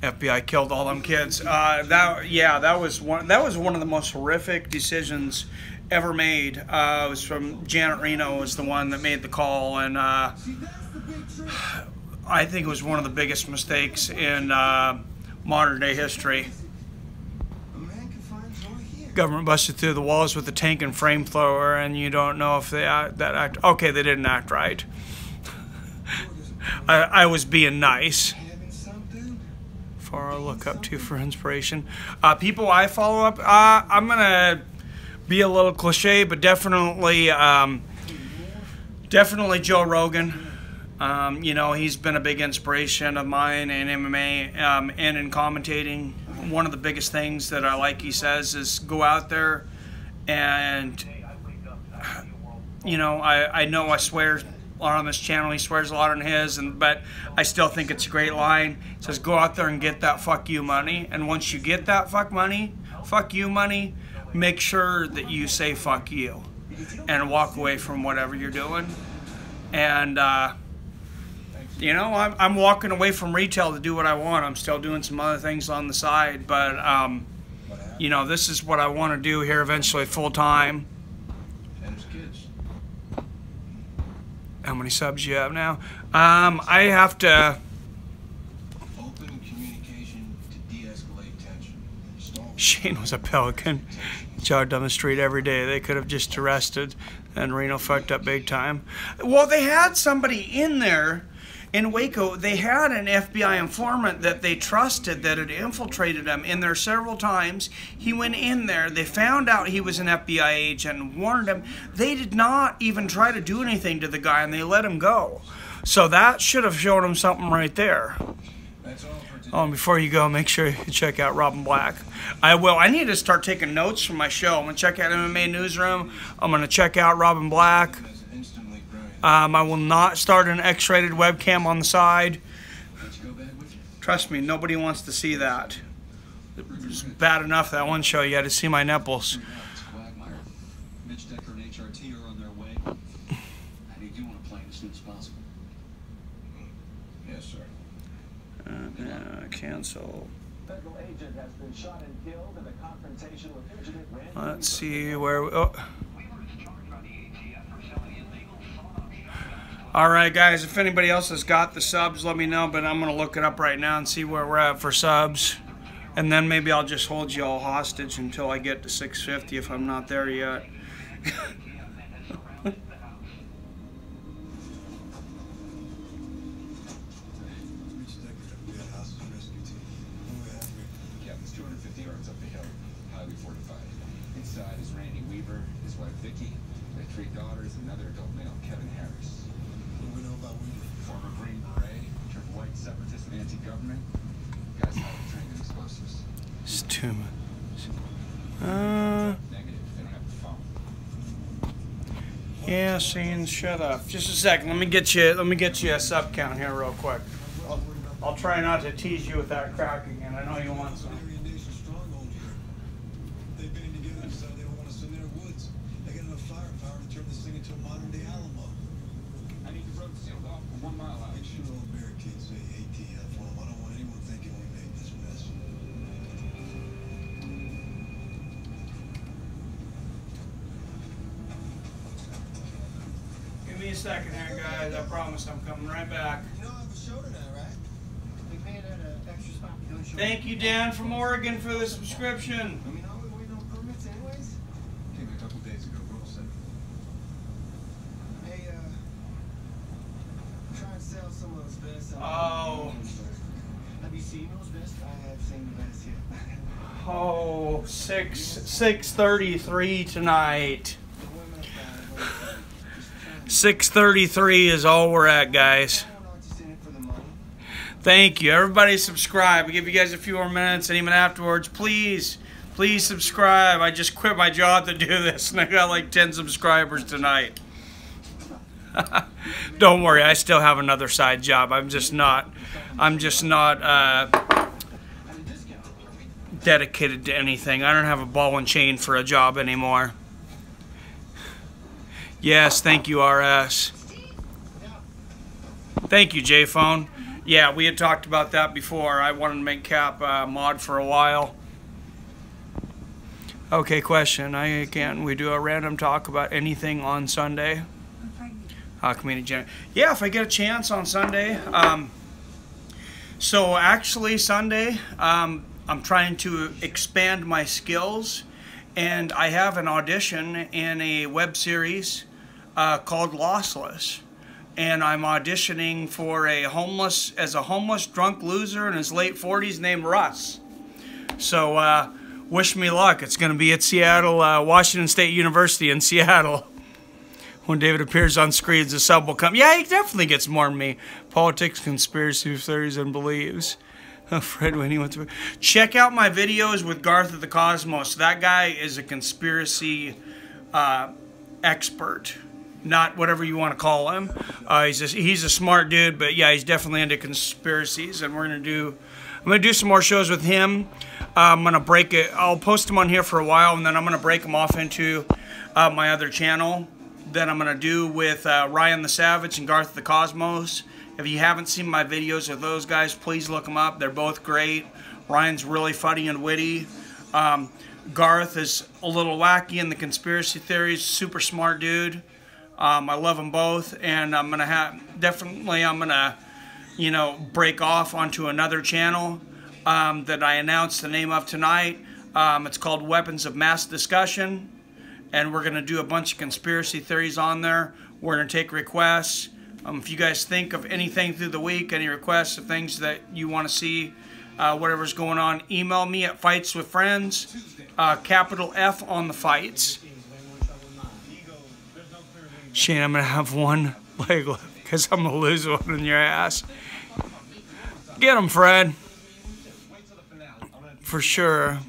FBI killed all them kids. That was one of the most horrific decisions ever made. It was from Janet Reno was the one that made the call, and I think it was one of the biggest mistakes in modern day history. Government busted through the walls with a tank and flamethrower, and you don't know if they act. Okay, they didn't act right. I was being nice. For a look up to for inspiration. People I follow up. I'm gonna be a little cliche, but definitely Definitely Joe Rogan. You know, he's been a big inspiration of mine in MMA and in commentating. One of the biggest things that I like, he says, is go out there and, you know, I know I swear a lot on this channel. He swears a lot on his, but I still think it's a great line. He says, go out there and get that fuck you money. And once you get that fuck you money, make sure that you say fuck you and walk away from whatever you're doing. And, you know, I'm walking away from retail to do what I want. I'm still doing some other things on the side, but, you know, this is what I want to do here eventually full time. How many subs you have now? I have to... Open communication to de-escalate tension. Shane was a pelican. Jogged down the street every day. They could have just arrested, and Reno fucked up big time. Well, they had somebody in there in Waco. They had an FBI informant that they trusted that had infiltrated them in there several times. He went in there. They found out he was an FBI agent and warned him. They did not even try to do anything to the guy, and they let him go. So that should have shown him something right there. Oh, before you go, make sure you check out Robin Black. I will. I need to start taking notes from my show. I'm going to check out MMA Newsroom. I'm going to check out Robin Black. I will not start an X-rated webcam on the side. Trust me, nobody wants to see that. It's bad enough that one show you had to see my nipples. Yes, sir. Cancel. Federal agent has been shot and killed in a confrontation with fugitive Randy. Let's see where we... Oh. Alright guys, if anybody else has got the subs, let me know, but I'm going to look it up right now and see where we're at for subs. And then maybe I'll just hold you all hostage until I get to 650 if I'm not there yet. It's too much. Yeah, Shane, shut up. Just a second. Let me get you a sub count here real quick. I'll try not to tease you with that crack again. I know you want some. They've been together, so they don't want us in their woods. They got enough firepower to turn this thing into a modern day Alamo. I need the road sealed off for 1 mile out. Make sure all barricades say ATF on them. I don't want anyone thinking we made this mess. Give me a second here, guys. I promise I'm coming right back. You don't have a show tonight, right? We paid at an extra spot. We don't show. Thank you, Dan from Oregon, for the subscription. I mean, are we waiting on permits anyways? Came a couple days ago, Rule 7. Hey, try and sell some of those vests. Oh. Have you seen those vests? I have seen the vests, yeah. Oh, 6:33 tonight. 6:33 is all we're at, guys. Thank you. Everybody subscribe. I'll give you guys a few more minutes, and even afterwards, please subscribe. I just quit my job to do this, and I got like 10 subscribers tonight. Don't worry, I still have another side job. I'm just not dedicated to anything. I don't have a ball and chain for a job anymore. Yes, thank you, RS. Thank you, J-Phone. Yeah, we had talked about that before. I wanted to make Cap mod for a while. Okay, question. Can we do a random talk about anything on Sunday? Community Gen. Yeah, if I get a chance on Sunday. So actually, Sunday, I'm trying to expand my skills, and I have an audition in a web series called Lossless. And I'm auditioning for a homeless drunk loser in his late 40s named Russ. So wish me luck. It's going to be at Seattle, Washington State University in Seattle. When David appears on screens, the sub will come. Yeah, he definitely gets more than me. Politics, conspiracy theories, and beliefs. Fred, when he went to... Check out my videos with Garth of the Cosmos. That guy is a conspiracy expert. Not whatever you want to call him. He's a smart dude, but yeah, he's definitely into conspiracies. And I'm gonna do some more shows with him. I'm gonna break it. I'll post them on here for a while, and then I'm gonna break them off into my other channel. That I'm going to do with Ryan the Savage and Garth the Cosmos. If you haven't seen my videos with those guys, please look them up. They're both great. Ryan's really funny and witty. Garth is a little wacky in the conspiracy theories. Super smart dude. I love them both. And I'm going to break off onto another channel that I announced the name of tonight. It's called Weapons of Mass Discussion. And we're going to do a bunch of conspiracy theories on there. We're going to take requests. If you guys think of anything through the week, any requests of things that you want to see, whatever's going on, email me at Fights with Friends, capital F on the fights. Shane, I'm going to have one leg left because I'm going to lose one in your ass. Get him, Fred. For sure.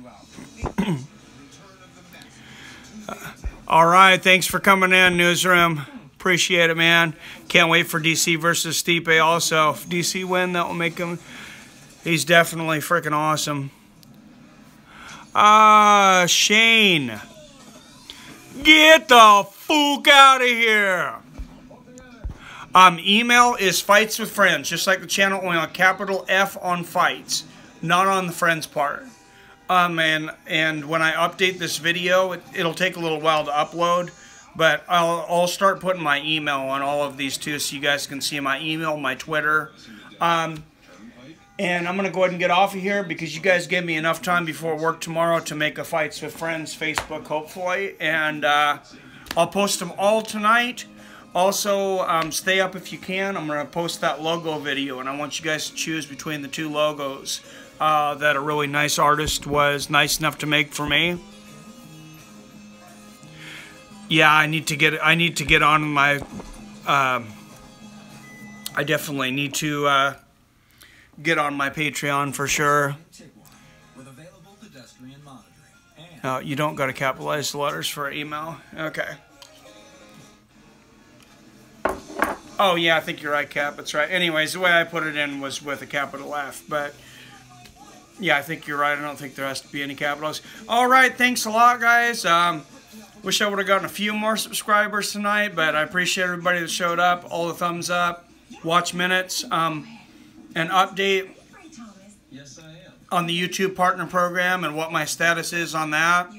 All right, thanks for coming in, Newsroom. Appreciate it, man. Can't wait for DC versus Stipe also. If DC win, that will make him... He's definitely freaking awesome. Shane. Get the fuck out of here. Email is Fights with Friends, just like the channel, only on capital F on Fights, not on the Friends part. And when I update this video, it'll take a little while to upload, but I'll start putting my email on all of these too, so you guys can see my email, my Twitter. And I'm going to go ahead and get off of here because you guys gave me enough time before work tomorrow to make a Fights with Friends Facebook, hopefully. And I'll post them all tonight. Also, stay up if you can. I'm going to post that logo video, and I want you guys to choose between the two logos that a really nice artist was nice enough to make for me. Yeah, I need to get on my... I definitely need to get on my Patreon for sure. No, you don't got to capitalize the letters for email. Okay. Oh, yeah, I think you're right, Cap. That's right. Anyways, the way I put it in was with a capital F, but... Yeah, I think you're right. I don't think there has to be any capitals. All right, thanks a lot, guys. Wish I would have gotten a few more subscribers tonight, but I appreciate everybody that showed up, all the thumbs up, watch minutes, an update on the YouTube Partner Program and what my status is on that.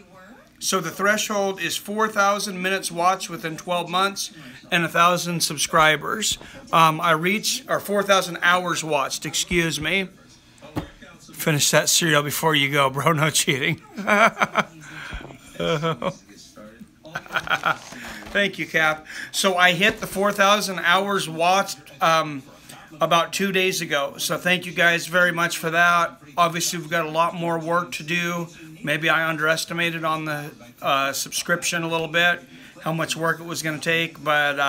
So the threshold is 4,000 minutes watched within 12 months and 1,000 subscribers. I reached, or 4,000 hours watched, excuse me. Finish that cereal before you go, bro. No cheating. Thank you, Cap. So I hit the 4,000 hours watched about 2 days ago. So thank you guys very much for that. Obviously, we've got a lot more work to do. Maybe I underestimated on the subscription a little bit, how much work it was going to take. But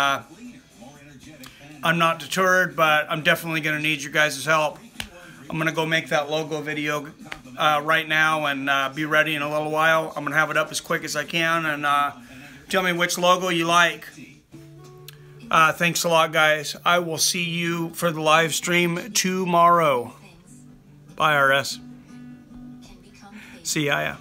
I'm not deterred, but I'm definitely going to need your guys' help. I'm going to go make that logo video right now and be ready in a little while. I'm going to have it up as quick as I can and tell me which logo you like. Thanks a lot, guys. I will see you for the live stream tomorrow. Bye, RS. See ya.